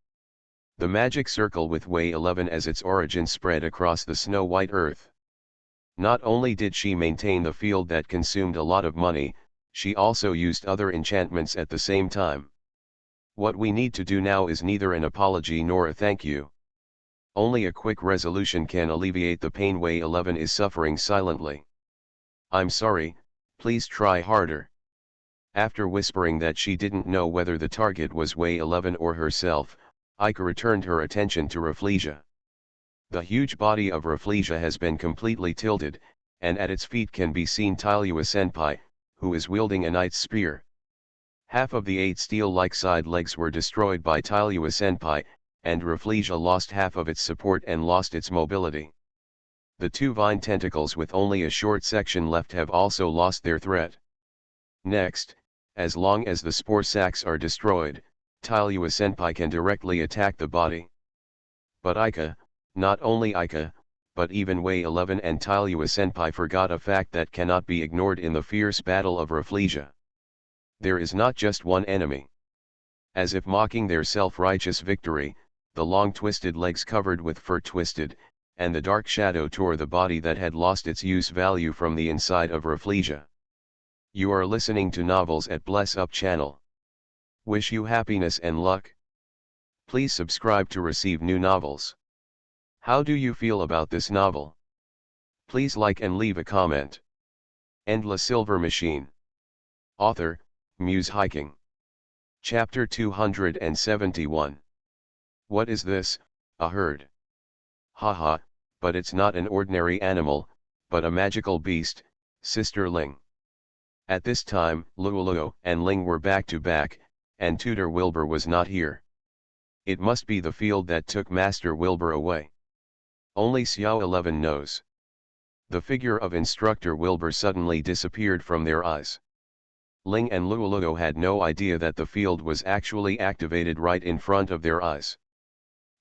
The magic circle with Way 11 as its origin spread across the snow-white earth. Not only did she maintain the field that consumed a lot of money, she also used other enchantments at the same time. What we need to do now is neither an apology nor a thank you. Only a quick resolution can alleviate the pain Way 11 is suffering silently. "I'm sorry, please try harder." After whispering that she didn't know whether the target was Way 11 or herself, Ika returned her attention to Rafflesia. The huge body of Rafflesia has been completely tilted, and at its feet can be seen Tylua-senpai, who is wielding a knight's spear. Half of the 8 steel-like side legs were destroyed by Tylua-senpai, and Rafflesia lost half of its support and lost its mobility. The 2 vine tentacles with only a short section left have also lost their threat. Next, as long as the spore sacs are destroyed, Tylua-senpai can directly attack the body. But Ika, not only Ika, but even Way 11 and Tylua-senpai forgot a fact that cannot be ignored in the fierce battle of Rafflesia. There is not just one enemy. As if mocking their self-righteous victory, the long twisted legs covered with fur twisted, and the dark shadow tore the body that had lost its use value from the inside of Rafflesia. You are listening to Novels at Bless Up channel. Wish you happiness and luck. Please subscribe to receive new novels. How do you feel about this novel? Please like and leave a comment. And La Silver Machine. Author, Muse Hiking. Chapter 271. What is this, a herd? Haha, but it's not an ordinary animal, but a magical beast, Sister Ling. At this time, Luoluo and Ling were back to back, and Tutor Wilbur was not here. It must be the field that took Master Wilbur away. Only Xiao 11 knows. The figure of Instructor Wilbur suddenly disappeared from their eyes. Ling and Luoluo had no idea that the field was actually activated right in front of their eyes.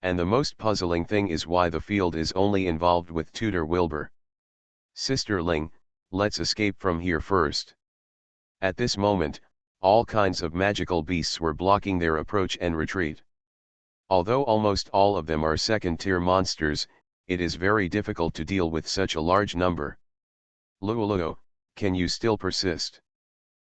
And the most puzzling thing is why the field is only involved with Tutor Wilbur. Sister Ling, let's escape from here first. At this moment, all kinds of magical beasts were blocking their approach and retreat. Although almost all of them are second-tier monsters, it is very difficult to deal with such a large number. Luoluo, can you still persist?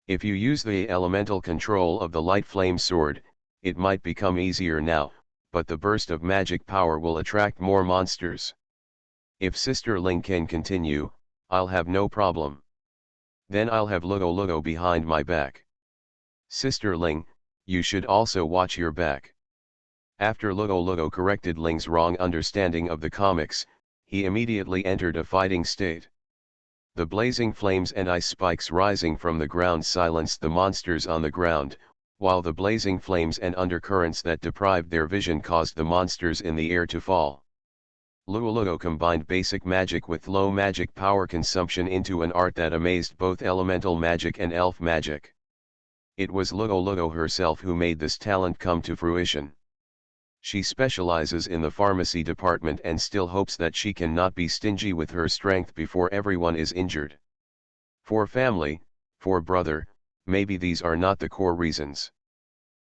If you use the elemental control of the light flame sword, it might become easier now, but the burst of magic power will attract more monsters. If Sister Ling can continue, I'll have no problem. Then I'll have Luoluo behind my back. Sister Ling, you should also watch your back. After Luoluo corrected Ling's wrong understanding of the comics, he immediately entered a fighting state. The blazing flames and ice spikes rising from the ground silenced the monsters on the ground, while the blazing flames and undercurrents that deprived their vision caused the monsters in the air to fall. Luoluo combined basic magic with low magic power consumption into an art that amazed both elemental magic and elf magic. It was Luoluo herself who made this talent come to fruition. She specializes in the pharmacy department and still hopes that she can not be stingy with her strength before everyone is injured. For family, for brother, maybe these are not the core reasons.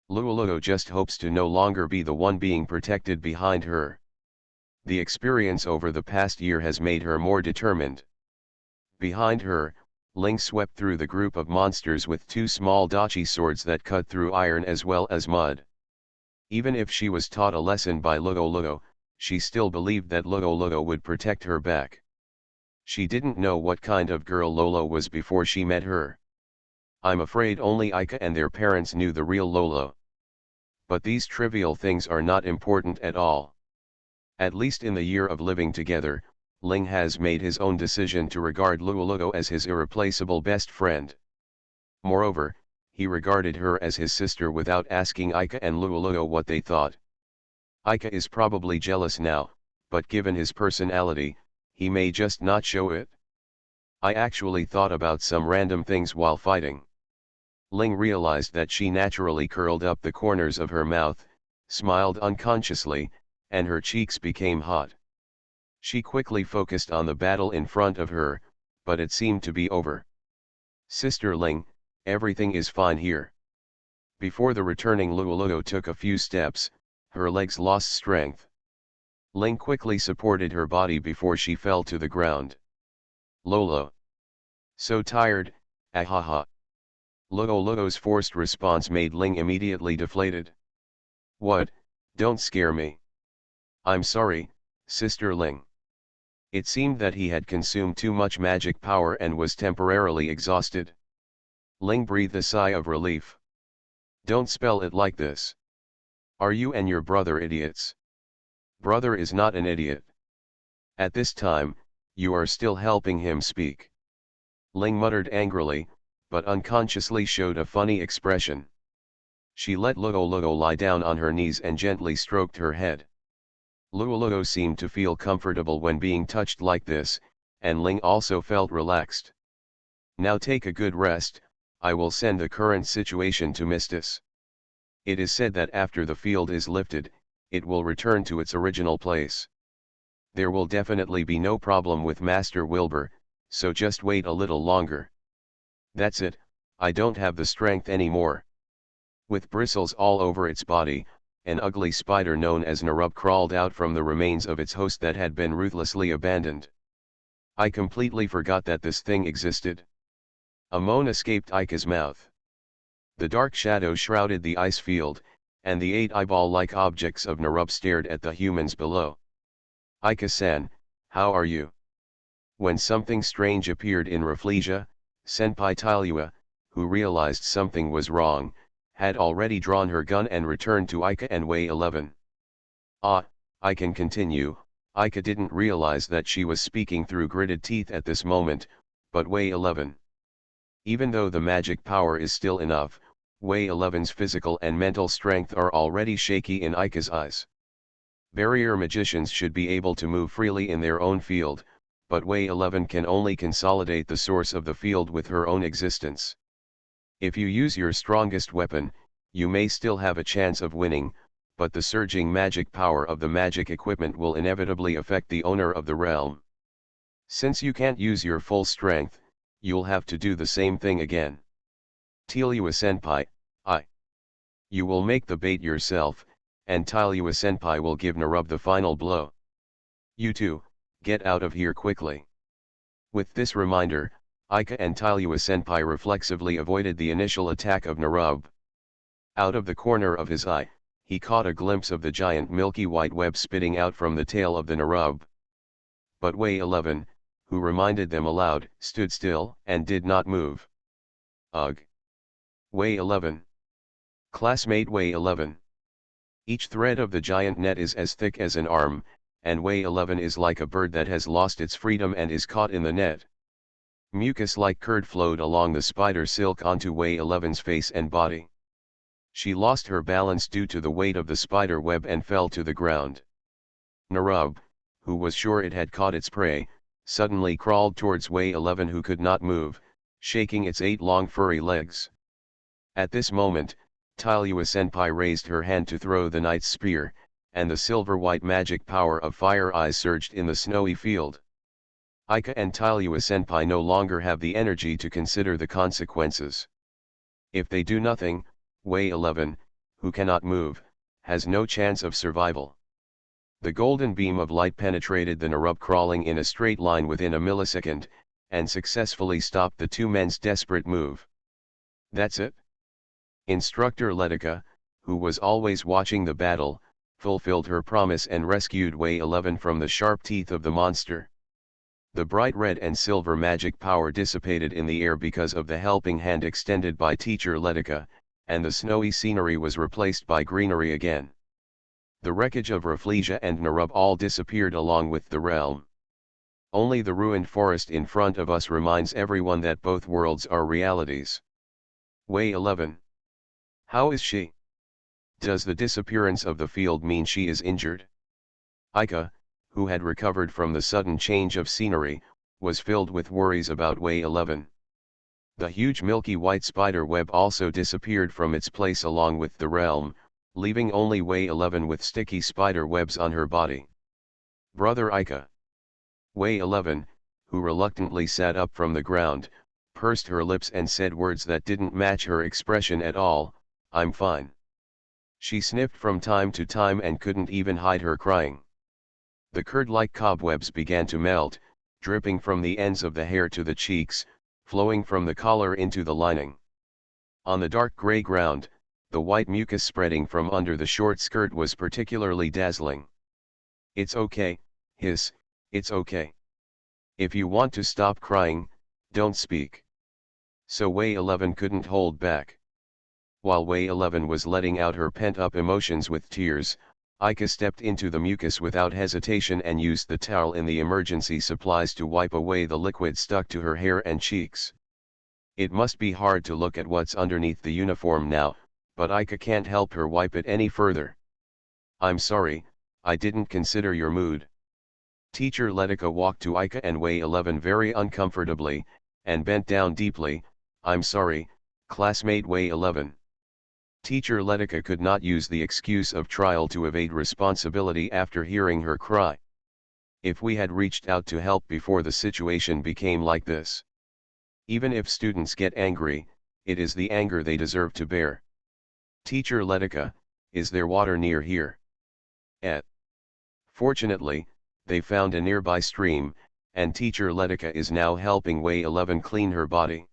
Luoluo just hopes to no longer be the one being protected behind her. The experience over the past year has made her more determined. Behind her, Ling swept through the group of monsters with two small dachi swords that cut through iron as well as mud. Even if she was taught a lesson by Luoluo, she still believed that Luoluo would protect her back. She didn't know what kind of girl Lolo was before she met her. I'm afraid only Ika and their parents knew the real Lolo. But these trivial things are not important at all. At least in the year of living together, Ling has made his own decision to regard Luoluo as his irreplaceable best friend. Moreover, he regarded her as his sister without asking Ika and Luoluo what they thought. Ika is probably jealous now, but given his personality, he may just not show it. I actually thought about some random things while fighting. Ling realized that she naturally curled up the corners of her mouth, smiled unconsciously, and her cheeks became hot. She quickly focused on the battle in front of her, but it seemed to be over. Sister Ling, everything is fine here. Before the returning Luoluo took a few steps, her legs lost strength. Ling quickly supported her body before she fell to the ground. Lolo. So tired, ahaha. Luoluo's forced response made Ling immediately deflated. What, don't scare me. I'm sorry, Sister Ling. It seemed that he had consumed too much magic power and was temporarily exhausted. Ling breathed a sigh of relief. Don't spell it like this. Are you and your brother idiots? Brother is not an idiot. At this time, you are still helping him speak. Ling muttered angrily, but unconsciously showed a funny expression. She let Luoluo lie down on her knees and gently stroked her head. Luoluo seemed to feel comfortable when being touched like this, and Ling also felt relaxed. Now take a good rest, I will send the current situation to Mistis. It is said that after the field is lifted, it will return to its original place. There will definitely be no problem with Master Wilbur, so just wait a little longer. That's it, I don't have the strength anymore. With bristles all over its body, an ugly spider known as Narub crawled out from the remains of its host that had been ruthlessly abandoned. I completely forgot that this thing existed. A moan escaped Ika's mouth. The dark shadow shrouded the ice field, and the 8 eyeball-like objects of Narub stared at the humans below. Ika-san, how are you? When something strange appeared in Rafflesia, Senpai Tylua, who realized something was wrong, had already drawn her gun and returned to Ika and Way 11. Ah, I can continue. Ika didn't realize that she was speaking through gritted teeth at this moment, but Way 11. Even though the magic power is still enough, Way 11's physical and mental strength are already shaky in Ika's eyes. Barrier magicians should be able to move freely in their own field, but Way 11 can only consolidate the source of the field with her own existence. If you use your strongest weapon, you may still have a chance of winning, but the surging magic power of the magic equipment will inevitably affect the owner of the realm. Since you can't use your full strength, you'll have to do the same thing again. Tylua-senpai, you will make the bait yourself, and Tylua-senpai will give Narub the final blow. You two, get out of here quickly. With this reminder, Ika and Tylua-senpai reflexively avoided the initial attack of Narub. Out of the corner of his eye, he caught a glimpse of the giant milky white web spitting out from the tail of the Narub. But Way 11, who reminded them aloud, stood still and did not move. Ugh. Way 11. Classmate Way 11. Each thread of the giant net is as thick as an arm, and Way 11 is like a bird that has lost its freedom and is caught in the net. Mucus like curd flowed along the spider silk onto Way 11's face and body. She lost her balance due to the weight of the spider web and fell to the ground. Narub, who was sure it had caught its prey, suddenly crawled towards Way 11 who could not move, shaking its 8 long furry legs. At this moment, Tylua-senpai raised her hand to throw the knight's spear, and the silver-white magic power of Fire Eyes surged in the snowy field. Ika and Tylua-senpai no longer have the energy to consider the consequences. If they do nothing, Way 11, who cannot move, has no chance of survival. The golden beam of light penetrated the Narub crawling in a straight line within a millisecond, and successfully stopped the two men's desperate move. That's it? Instructor Letica, who was always watching the battle, fulfilled her promise and rescued Way 11 from the sharp teeth of the monster. The bright red and silver magic power dissipated in the air because of the helping hand extended by Teacher Letica, and the snowy scenery was replaced by greenery again. The wreckage of Rafflesia and Narub all disappeared along with the realm. Only the ruined forest in front of us reminds everyone that both worlds are realities. Way 11. How is she? Does the disappearance of the field mean she is injured? Ika, who had recovered from the sudden change of scenery, was filled with worries about Way 11. The huge milky white spider web also disappeared from its place along with the realm, leaving only Way 11 with sticky spider webs on her body. Brother Ika. Way 11, who reluctantly sat up from the ground, pursed her lips and said words that didn't match her expression at all. I'm fine. She sniffed from time to time and couldn't even hide her crying. The curd-like cobwebs began to melt, dripping from the ends of the hair to the cheeks, flowing from the collar into the lining. On the dark gray ground, the white mucus spreading from under the short skirt was particularly dazzling. It's okay, hiss, it's okay. If you want to stop crying, don't speak. So Way 11 couldn't hold back. While Way 11 was letting out her pent-up emotions with tears, Ika stepped into the mucus without hesitation and used the towel in the emergency supplies to wipe away the liquid stuck to her hair and cheeks. It must be hard to look at what's underneath the uniform now, but Ika can't help her wipe it any further. I'm sorry, I didn't consider your mood. Teacher Letica walked to Ika and Way 11 very uncomfortably, and bent down deeply. I'm sorry, classmate Way 11. Teacher Letica could not use the excuse of trial to evade responsibility after hearing her cry. If we had reached out to help before the situation became like this. Even if students get angry, it is the anger they deserve to bear. Teacher Letica, is there water near here? Fortunately, they found a nearby stream, and Teacher Letica is now helping Way 11 clean her body.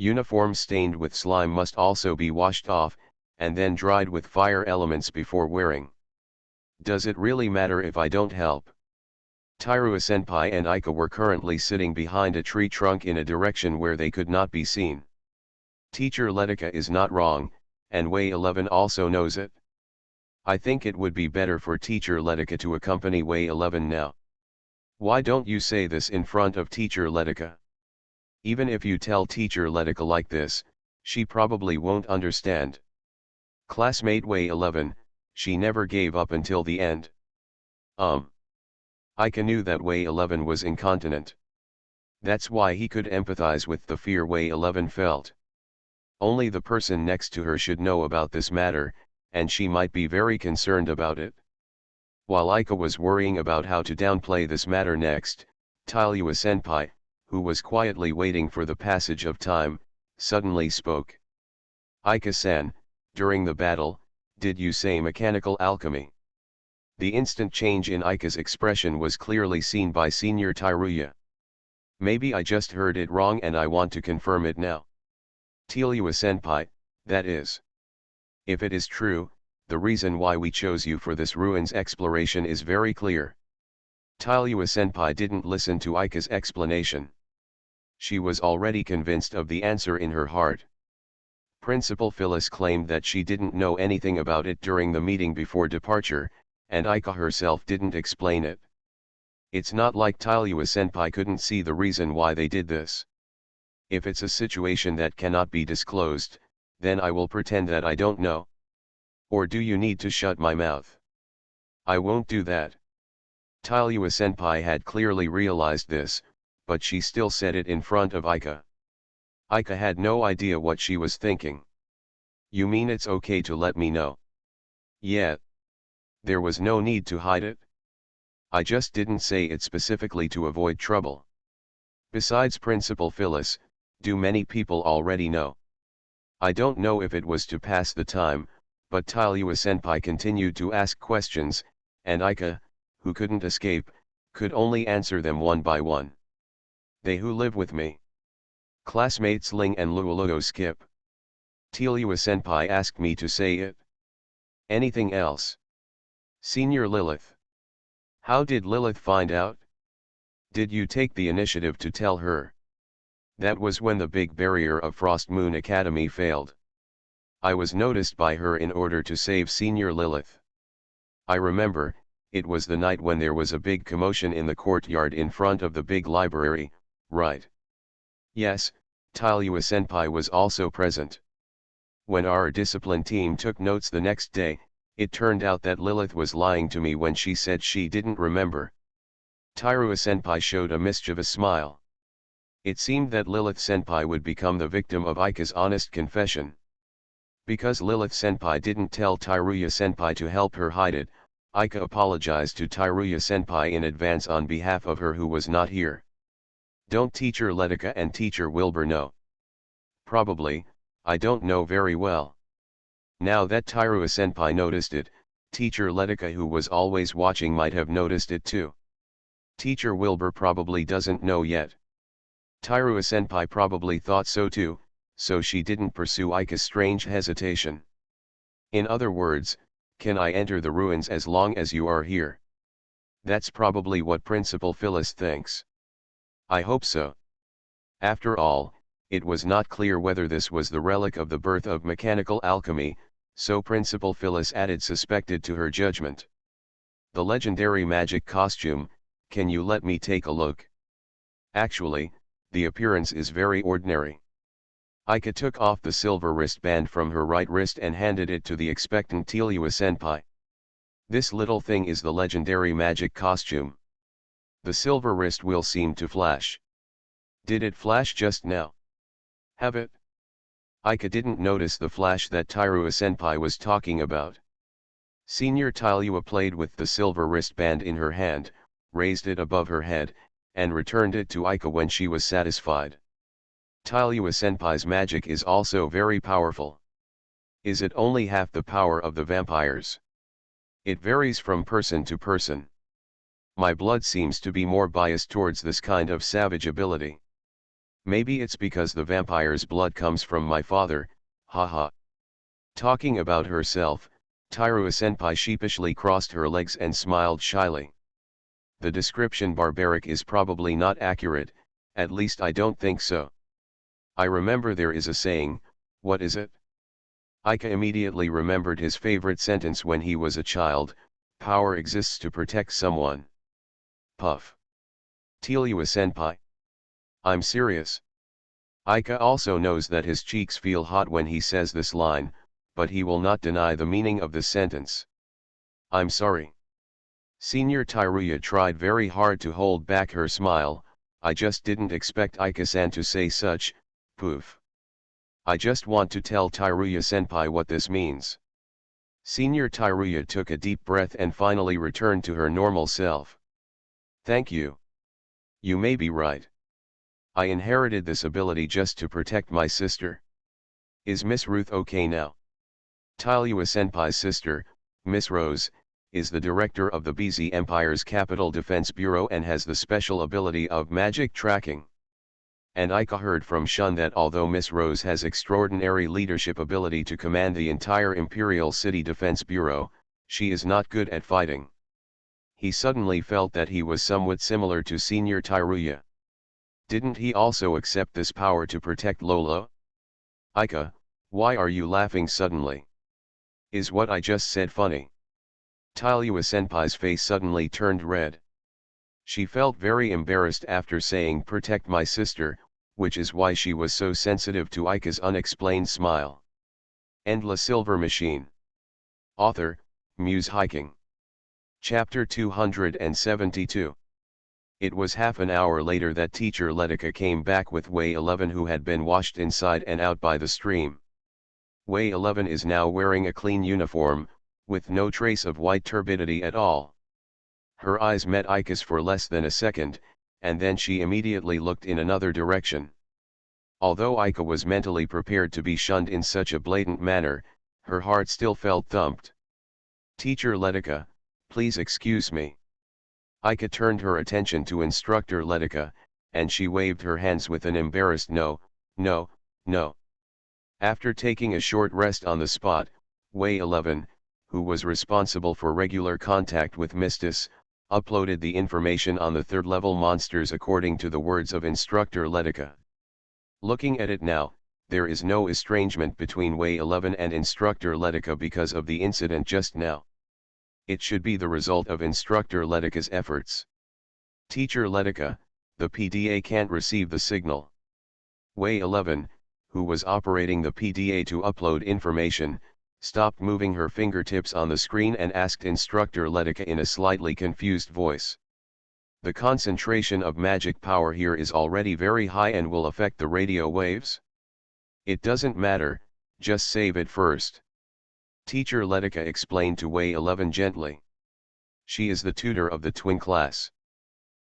Uniform stained with slime must also be washed off, and then dried with fire elements before wearing. Does it really matter if I don't help? Tairua-senpai and Aika were currently sitting behind a tree trunk in a direction where they could not be seen. Teacher Letica is not wrong, and Way 11 also knows it. I think it would be better for Teacher Letica to accompany Way 11 now. Why don't you say this in front of Teacher Letica? Even if you tell Teacher Letica like this, she probably won't understand. Classmate Way 11, she never gave up until the end. Aika knew that Way 11 was incontinent. That's why he could empathize with the fear Way 11 felt. Only the person next to her should know about this matter, and she might be very concerned about it. While Aika was worrying about how to downplay this matter next, Tairua-senpai, who was quietly waiting for the passage of time, suddenly spoke. Aika-san, during the battle, did you say mechanical alchemy? The instant change in Aika's expression was clearly seen by Senior Tairua. Maybe I just heard it wrong and I want to confirm it now. Tairua-senpai, that is. If it is true, the reason why we chose you for this ruins exploration is very clear. Tairua-senpai didn't listen to Aika's explanation. She was already convinced of the answer in her heart. Principal Phyllis claimed that she didn't know anything about it during the meeting before departure, and Aika herself didn't explain it. It's not like Tairua-senpai couldn't see the reason why they did this. If it's a situation that cannot be disclosed, then I will pretend that I don't know. Or do you need to shut my mouth? I won't do that. Tairua-senpai had clearly realized this, but she still said it in front of Aika. Aika had no idea what she was thinking. You mean it's okay to let me know? Yeah. There was no need to hide it. I just didn't say it specifically to avoid trouble. Besides Principal Phyllis, do many people already know? I don't know if it was to pass the time, but Tairua-senpai continued to ask questions, and Aika, who couldn't escape, could only answer them one by one. They who live with me. Classmates Ling and Luoluo Skip. Tairua-senpai asked me to say it. Anything else? Senior Lilith. How did Lilith find out? Did you take the initiative to tell her? That was when the big barrier of Frost Moon Academy failed. I was noticed by her in order to save Senior Lilith. I remember, it was the night when there was a big commotion in the courtyard in front of the big library, right? Yes, Tairua-senpai was also present. When our discipline team took notes the next day, it turned out that Lilith was lying to me when she said she didn't remember. Tairua-senpai showed a mischievous smile. It seemed that Lilith-senpai would become the victim of Aika's honest confession. Because Lilith-senpai didn't tell Tairua-senpai to help her hide it, Aika apologized to Tairua-senpai in advance on behalf of her who was not here. Don't Teacher Letica and Teacher Wilbur know? Probably, I don't know very well. Now that Tairua-senpai noticed it, Teacher Letica who was always watching might have noticed it too. Teacher Wilbur probably doesn't know yet. Tairua-senpai probably thought so too, so she didn't pursue Aika's strange hesitation. In other words, can I enter the ruins as long as you are here? That's probably what Principal Phyllis thinks. I hope so. After all, it was not clear whether this was the relic of the birth of mechanical alchemy, so Principal Phyllis added suspected to her judgment. The legendary magic costume, can you let me take a look? Actually, the appearance is very ordinary. Aika took off the silver wristband from her right wrist and handed it to the expectant Tairua-senpai. This little thing is the legendary magic costume. The silver wrist will seem to flash. Did it flash just now? Have it? Aika didn't notice the flash that Tairua-senpai was talking about. Senior Tairua played with the silver wristband in her hand, raised it above her head, and returned it to Aika when she was satisfied. Tairua-senpai's magic is also very powerful. Is it only half the power of the vampires? It varies from person to person. My blood seems to be more biased towards this kind of savage ability. Maybe it's because the vampire's blood comes from my father, haha. Talking about herself, Tairua-senpai sheepishly crossed her legs and smiled shyly. The description barbaric is probably not accurate, at least I don't think so. I remember there is a saying, what is it? Ika immediately remembered his favorite sentence when he was a child, power exists to protect someone. Puff. Tairua-senpai. I'm serious. Ika also knows that his cheeks feel hot when he says this line, but he will not deny the meaning of the sentence. I'm sorry. Senior Tairua tried very hard to hold back her smile. I just didn't expect Ika-san to say such, poof. I just want to tell Tairua-senpai what this means. Senior Tairua took a deep breath and finally returned to her normal self. Thank you. You may be right. I inherited this ability just to protect my sister. Is Miss Ruth okay now? Tairua-senpai's sister, Miss Rose, is the director of the BZ Empire's Capital Defense Bureau and has the special ability of magic tracking. And Ika heard from Shun that although Miss Rose has extraordinary leadership ability to command the entire Imperial City Defense Bureau, she is not good at fighting. He suddenly felt that he was somewhat similar to Senior Tairua. Didn't he also accept this power to protect Lolo? Ika, why are you laughing suddenly? Is what I just said funny? Tairua-senpai's face suddenly turned red. She felt very embarrassed after saying protect my sister, which is why she was so sensitive to Ika's unexplained smile. And La Silver Machine. Author, Muse Hiking. Chapter 272. It was half an hour later that teacher Letica came back with Way 11 who had been washed inside and out by the stream. Way 11 is now wearing a clean uniform, with no trace of white turbidity at all. Her eyes met Ika's for less than a second, and then she immediately looked in another direction. Although Ika was mentally prepared to be shunned in such a blatant manner, her heart still felt thumped. Teacher Letica, please excuse me. Ika turned her attention to Instructor Letica, and she waved her hands with an embarrassed no, no, no. After taking a short rest on the spot, Way 11, who was responsible for regular contact with Mistis, uploaded the information on the third-level monsters according to the words of Instructor Letica. Looking at it now, there is no estrangement between Way 11 and Instructor Letica because of the incident just now. It should be the result of Instructor Letica's efforts. Teacher Letica, the PDA can't receive the signal. Way 11, who was operating the PDA to upload information, stopped moving her fingertips on the screen and asked Instructor Letica in a slightly confused voice. The concentration of magic power here is already very high and will affect the radio waves? It doesn't matter, just save it first. Teacher Letica explained to Way 11 gently. She is the tutor of the twin class.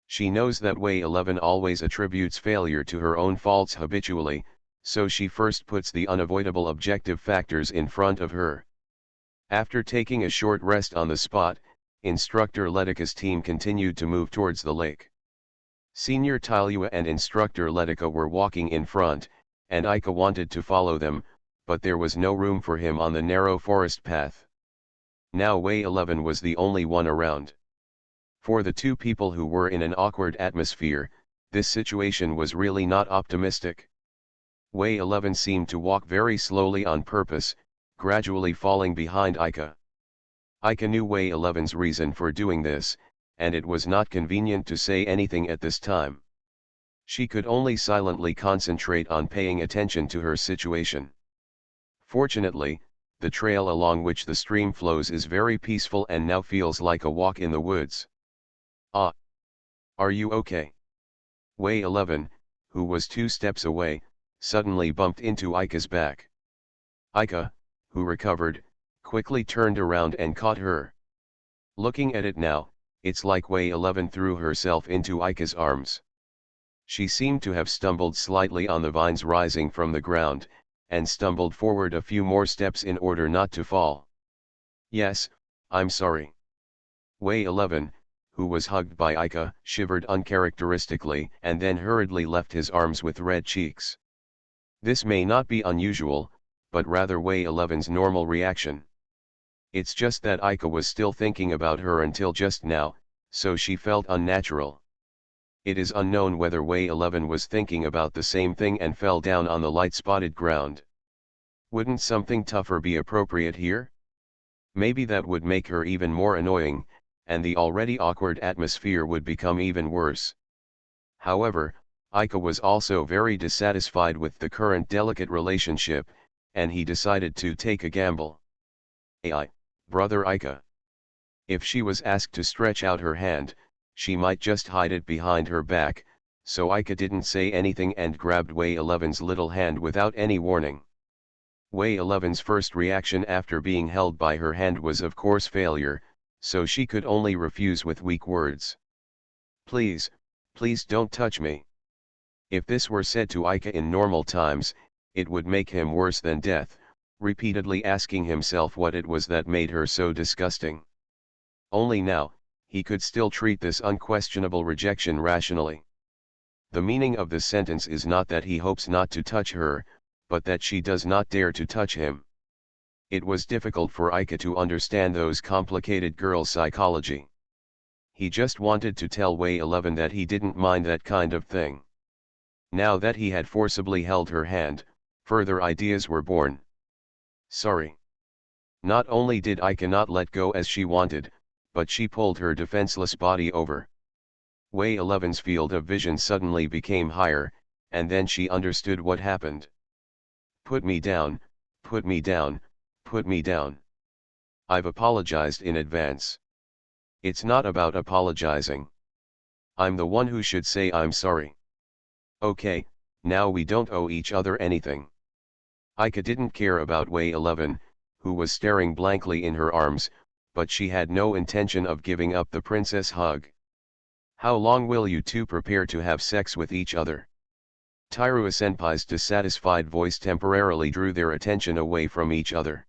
She knows that Way 11 always attributes failure to her own faults habitually, so she first puts the unavoidable objective factors in front of her. After taking a short rest on the spot, Instructor Letica's team continued to move towards the lake. Senior Tairua and Instructor Letica were walking in front, and Ika wanted to follow them, but there was no room for him on the narrow forest path. Now Way 11 was the only one around. For the two people who were in an awkward atmosphere, this situation was really not optimistic. Way 11 seemed to walk very slowly on purpose, gradually falling behind Ika. Ika knew Way 11's reason for doing this, and it was not convenient to say anything at this time. She could only silently concentrate on paying attention to her situation. Fortunately, the trail along which the stream flows is very peaceful and now feels like a walk in the woods. Ah! Are you okay? Way 11, who was 2 steps away, suddenly bumped into Ika's back. Ika, who recovered, quickly turned around and caught her. Looking at it now, it's like Way 11 threw herself into Ika's arms. She seemed to have stumbled slightly on the vines rising from the ground, and stumbled forward a few more steps in order not to fall. Yes, I'm sorry. Way 11, who was hugged by Ika, shivered uncharacteristically and then hurriedly left his arms with red cheeks. This may not be unusual, but rather Way 11's normal reaction. It's just that Ika was still thinking about her until just now, so she felt unnatural. It is unknown whether Way 11 was thinking about the same thing and fell down on the light-spotted ground. Wouldn't something tougher be appropriate here? Maybe that would make her even more annoying, and the already awkward atmosphere would become even worse. However, Ika was also very dissatisfied with the current delicate relationship, and he decided to take a gamble. Ai, brother Ika. If she was asked to stretch out her hand, she might just hide it behind her back, so Ika didn't say anything and grabbed Way 11's little hand without any warning. Way 11's first reaction after being held by her hand was of course failure, so she could only refuse with weak words. Please, please don't touch me. If this were said to Ika in normal times, it would make him worse than death, repeatedly asking himself what it was that made her so disgusting. Only now, he could still treat this unquestionable rejection rationally. The meaning of the sentence is not that he hopes not to touch her, but that she does not dare to touch him. It was difficult for Ika to understand those complicated girls' psychology. He just wanted to tell Way 11 that he didn't mind that kind of thing. Now that he had forcibly held her hand, further ideas were born. Sorry. Not only did Ika not let go as she wanted, but she pulled her defenseless body over. Way 11's field of vision suddenly became higher, and then she understood what happened. Put me down, put me down, put me down. I've apologized in advance. It's not about apologizing. I'm the one who should say I'm sorry. Okay, now we don't owe each other anything. Ika didn't care about Way 11, who was staring blankly in her arms, but she had no intention of giving up the princess hug. How long will you two prepare to have sex with each other? Tairua-senpai's dissatisfied voice temporarily drew their attention away from each other.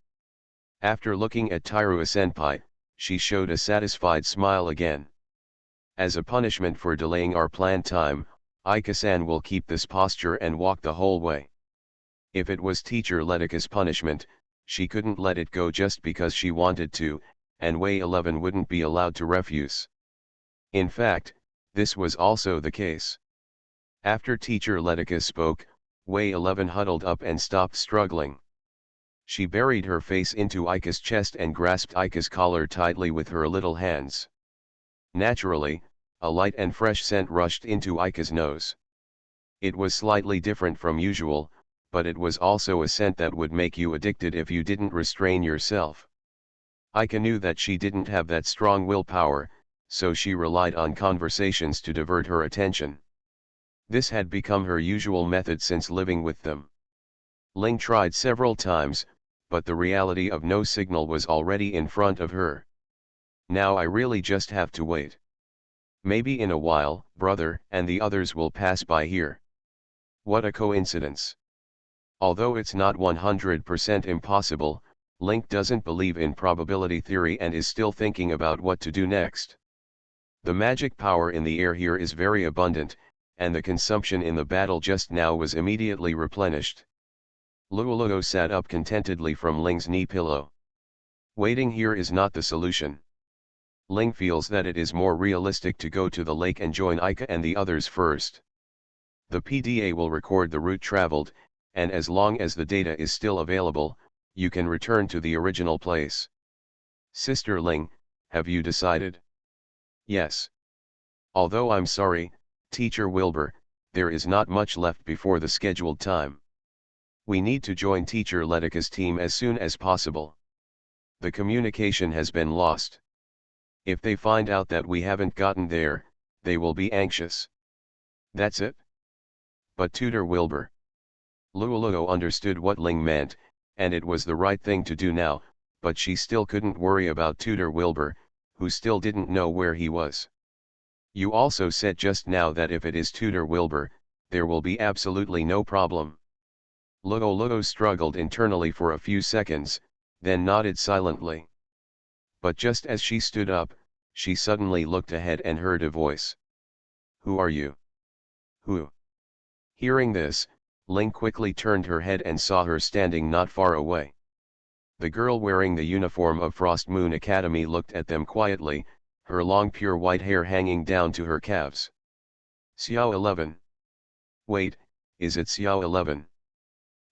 After looking at Tairua-senpai, she showed a satisfied smile again. As a punishment for delaying our planned time, Ika-san will keep this posture and walk the whole way. If it was Teacher Letika's punishment, she couldn't let it go just because she wanted to, and Way 11 wouldn't be allowed to refuse. In fact, this was also the case. After Teacher Letika spoke, Way 11 huddled up and stopped struggling. She buried her face into Ika's chest and grasped Ika's collar tightly with her little hands. Naturally, a light and fresh scent rushed into Ika's nose. It was slightly different from usual, but it was also a scent that would make you addicted if you didn't restrain yourself. Ika knew that she didn't have that strong willpower, so she relied on conversations to divert her attention. This had become her usual method since living with them. Ling tried several times, but the reality of no signal was already in front of her. Now I really just have to wait. Maybe in a while, brother and the others will pass by here. What a coincidence. Although it's not 100% impossible, Link doesn't believe in probability theory and is still thinking about what to do next. The magic power in the air here is very abundant, and the consumption in the battle just now was immediately replenished. Luoluo sat up contentedly from Ling's knee pillow. Waiting here is not the solution. Ling feels that it is more realistic to go to the lake and join Ika and the others first. The PDA will record the route traveled, and as long as the data is still available, you can return to the original place. Sister Ling, have you decided? Yes. Although I'm sorry, Teacher Wilbur, there is not much left before the scheduled time. We need to join Teacher Letika's team as soon as possible. The communication has been lost. If they find out that we haven't gotten there, they will be anxious. That's it? But Tutor Wilbur. Luoluo understood what Ling meant, and it was the right thing to do now, but she still couldn't worry about Tutor Wilbur, who still didn't know where he was. You also said just now that if it is Tutor Wilbur, there will be absolutely no problem. Luoluo struggled internally for a few seconds, then nodded silently. But just as she stood up, She suddenly looked ahead and heard a voice. "Who are you?" "Who?" Hearing this, Ling quickly turned her head and saw her standing not far away. The girl wearing the uniform of Frost Moon Academy looked at them quietly, her long pure white hair hanging down to her calves. "Xiao 11. Wait, is it Xiao 11?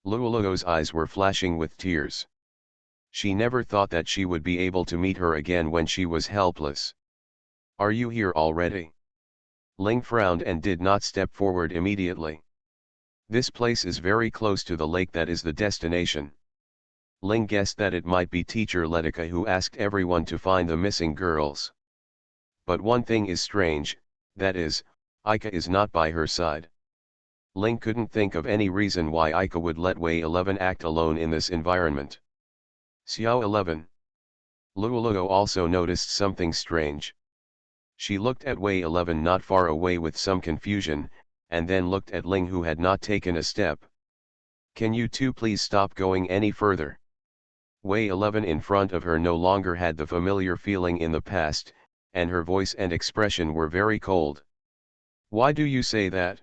Luoluo's eyes were flashing with tears. She never thought that she would be able to meet her again when she was helpless. "Are you here already?" Ling frowned and did not step forward immediately. This place is very close to the lake that is the destination. Ling guessed that it might be teacher Letica who asked everyone to find the missing girls. But one thing is strange, that is, Ika is not by her side. Ling couldn't think of any reason why Ika would let Wei 11 act alone in this environment. "Xiao 11. Luoluo also noticed something strange. She looked at Wei 11 not far away with some confusion, and then looked at Ling who had not taken a step. "Can you two please stop going any further?" Wei 11 in front of her no longer had the familiar feeling in the past, and her voice and expression were very cold. "Why do you say that?"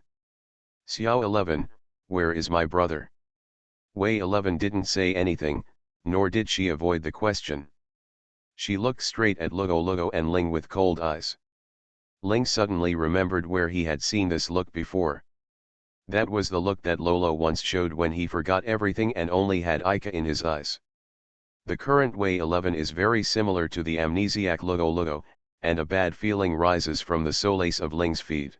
"Xiao 11, where is my brother?" Wei 11 didn't say anything, nor did she avoid the question. She looked straight at Luoluo and Ling with cold eyes. Ling suddenly remembered where he had seen this look before. That was the look that Lolo once showed when he forgot everything and only had Ika in his eyes. The current Wei 11 is very similar to the amnesiac Luoluo, and a bad feeling rises from the solace of Ling's feet.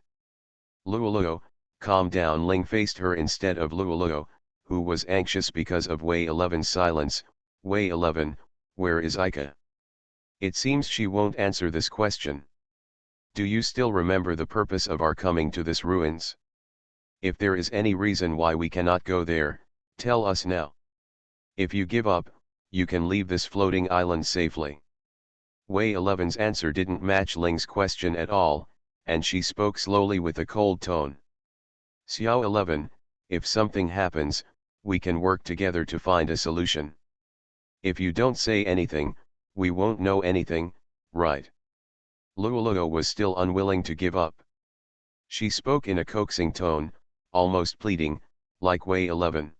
"Luoluo, calm down." Ling faced her instead of Luoluo, who was anxious because of Wei 11's silence. "Wei 11, where is Ika? It seems she won't answer this question. Do you still remember the purpose of our coming to this ruins? If there is any reason why we cannot go there, tell us now. If you give up, you can leave this floating island safely." Wei 11's answer didn't match Ling's question at all, and she spoke slowly with a cold tone. "Xiao 11, if something happens, we can work together to find a solution. If you don't say anything, we won't know anything, right?" Luoluo was still unwilling to give up. She spoke in a coaxing tone, almost pleading, like Wei 11.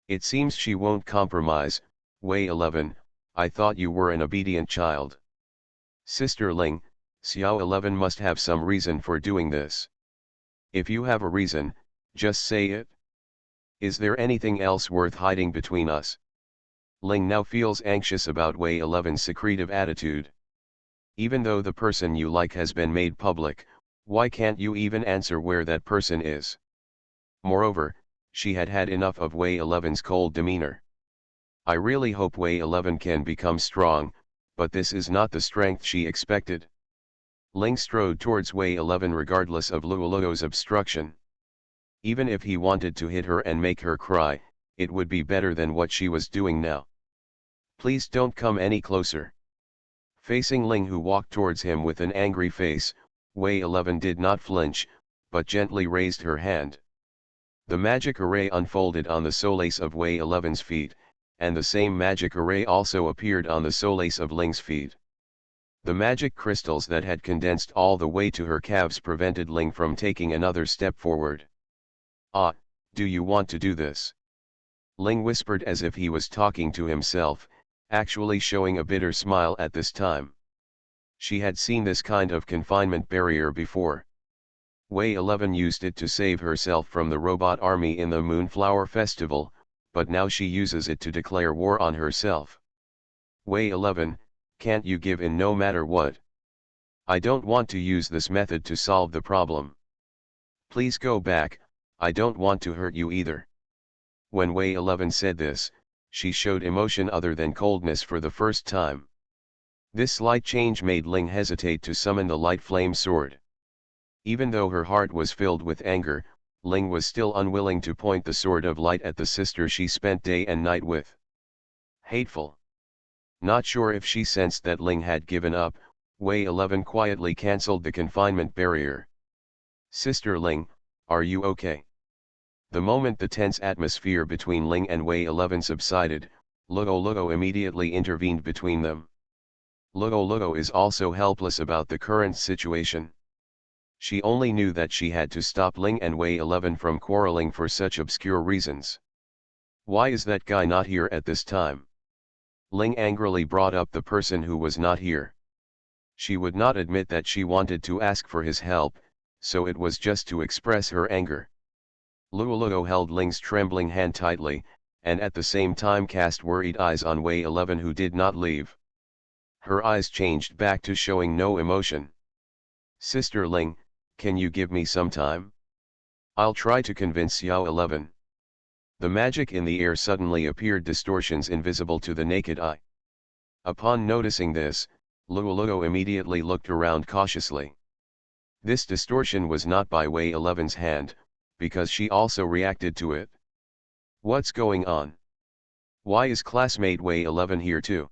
"It seems she won't compromise. Wei 11, I thought you were an obedient child." "Sister Ling, Xiao 11 must have some reason for doing this. If you have a reason, just say it. Is there anything else worth hiding between us?" Ling now feels anxious about Wei 11's secretive attitude. Even though the person you like has been made public, why can't you even answer where that person is? Moreover, she had had enough of Wei 11's cold demeanor. I really hope Wei 11 can become strong, but this is not the strength she expected. Ling strode towards Wei 11 regardless of Luoluo's obstruction. Even if he wanted to hit her and make her cry, it would be better than what she was doing now. "Please don't come any closer." Facing Ling who walked towards him with an angry face, Wei 11 did not flinch, but gently raised her hand. The magic array unfolded on the solace of Wei 11's feet, and the same magic array also appeared on the solace of Ling's feet. The magic crystals that had condensed all the way to her calves prevented Ling from taking another step forward. "Ah, do you want to do this?" Ling whispered as if he was talking to himself, actually showing a bitter smile at this time. She had seen this kind of confinement barrier before. Wei 11 used it to save herself from the robot army in the Moonflower Festival, but now she uses it to declare war on herself. "Wei 11, can't you give in no matter what? I don't want to use this method to solve the problem. Please go back, I don't want to hurt you either." When Wei 11 said this, she showed emotion other than coldness for the first time. This slight change made Ling hesitate to summon the light flame sword. Even though her heart was filled with anger, Ling was still unwilling to point the sword of light at the sister she spent day and night with. Hateful. Not sure if she sensed that Ling had given up, Wei 11 quietly cancelled the confinement barrier. "Sister Ling, are you okay?" The moment the tense atmosphere between Ling and Wei 11 subsided, Luoluo immediately intervened between them. Luo is also helpless about the current situation. She only knew that she had to stop Ling and Wei 11 from quarreling for such obscure reasons. Why is that guy not here at this time? Ling angrily brought up the person who was not here. She would not admit that she wanted to ask for his help, so it was just to express her anger. Luo held Ling's trembling hand tightly, and at the same time cast worried eyes on Wei 11 who did not leave. Her eyes changed back to showing no emotion. Sister Ling, can you give me some time? I'll try to convince Xiao 11. The magic in the air suddenly appeared distortions invisible to the naked eye. Upon noticing this, Luo immediately looked around cautiously. This distortion was not by Wei 11's hand, because she also reacted to it. What's going on? Why is classmate Wei 11 here too?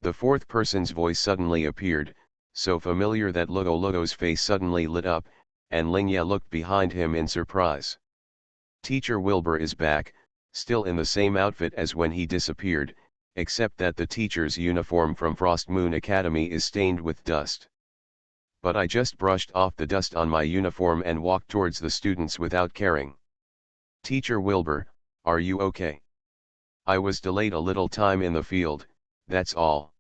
The fourth person's voice suddenly appeared, so familiar that Luo's face suddenly lit up, and Lingya looked behind him in surprise. Teacher Wilbur is back, still in the same outfit as when he disappeared, except that the teacher's uniform from Frost Moon Academy is stained with dust. But I just brushed off the dust on my uniform and walked towards the students without caring. Teacher Wilbur, are you okay? I was delayed a little time in the field, that's all.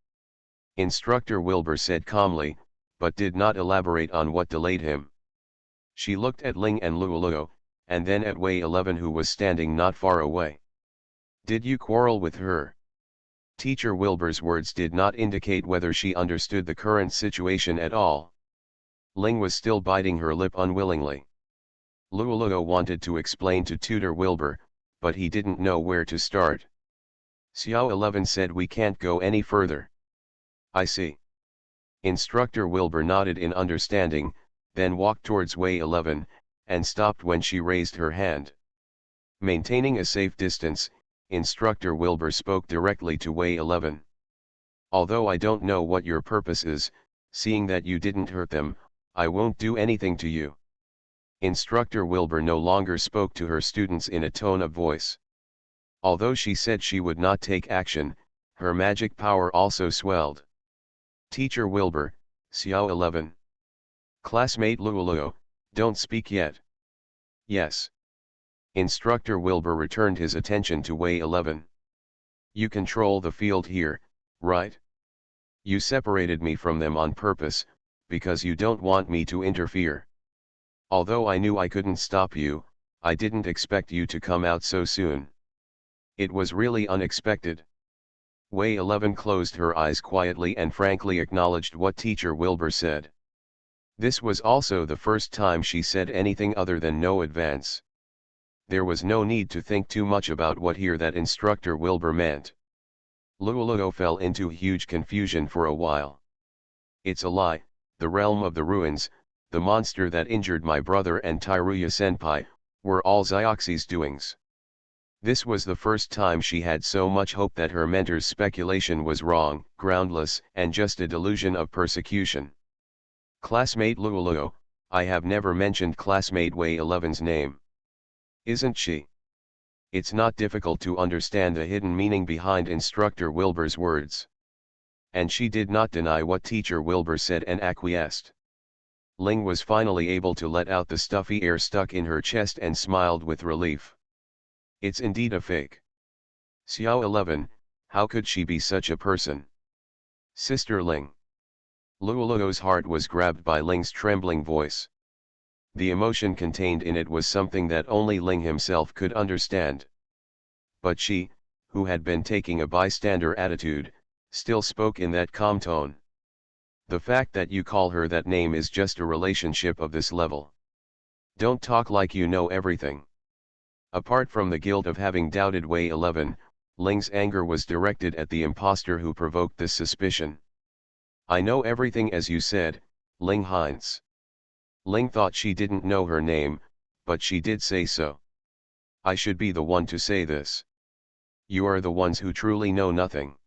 Instructor Wilbur said calmly, but did not elaborate on what delayed him. She looked at Ling and Luo, and then at Wei 11 who was standing not far away. Did you quarrel with her? Teacher Wilbur's words did not indicate whether she understood the current situation at all. Ling was still biting her lip unwillingly. Luo wanted to explain to Tutor Wilbur, but he didn't know where to start. Xiao 11 said we can't go any further. I see. Instructor Wilbur nodded in understanding, then walked towards Wei 11, and stopped when she raised her hand. Maintaining a safe distance, Instructor Wilbur spoke directly to Wei 11. Although I don't know what your purpose is, seeing that you didn't hurt them, I won't do anything to you. Instructor Wilbur no longer spoke to her students in a tone of voice. Although she said she would not take action, her magic power also swelled. Teacher Wilbur, Xiao 11. Classmate Luo, don't speak yet. Yes. Instructor Wilbur returned his attention to Wei 11. You control the field here, right? You separated me from them on purpose, because you don't want me to interfere. Although I knew I couldn't stop you, I didn't expect you to come out so soon. It was really unexpected. Wei 11 closed her eyes quietly and frankly acknowledged what Teacher Wilbur said. This was also the first time she said anything other than no advance. There was no need to think too much about what here that Instructor Wilbur meant. Luo fell into huge confusion for a while. It's a lie, the realm of the ruins, the monster that injured my brother and Tairuya Senpai, were all Xioxi's doings. This was the first time she had so much hope that her mentor's speculation was wrong, groundless, and just a delusion of persecution. Classmate Luo, I have never mentioned classmate Wei 11's name. Isn't she? It's not difficult to understand the hidden meaning behind Instructor Wilbur's words. And she did not deny what Teacher Wilbur said and acquiesced. Ling was finally able to let out the stuffy air stuck in her chest and smiled with relief. It's indeed a fake. Xiao 11, how could she be such a person? Sister Ling. Luo's heart was grabbed by Ling's trembling voice. The emotion contained in it was something that only Ling himself could understand. But she, who had been taking a bystander attitude, still spoke in that calm tone. The fact that you call her that name is just a relationship of this level. Don't talk like you know everything. Apart from the guilt of having doubted Wei 11, Ling's anger was directed at the impostor who provoked this suspicion. I know everything as you said, Ling Heinz. Ling thought she didn't know her name, but she did say so. I should be the one to say this. You are the ones who truly know nothing.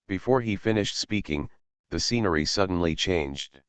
Before he finished speaking, the scenery suddenly changed.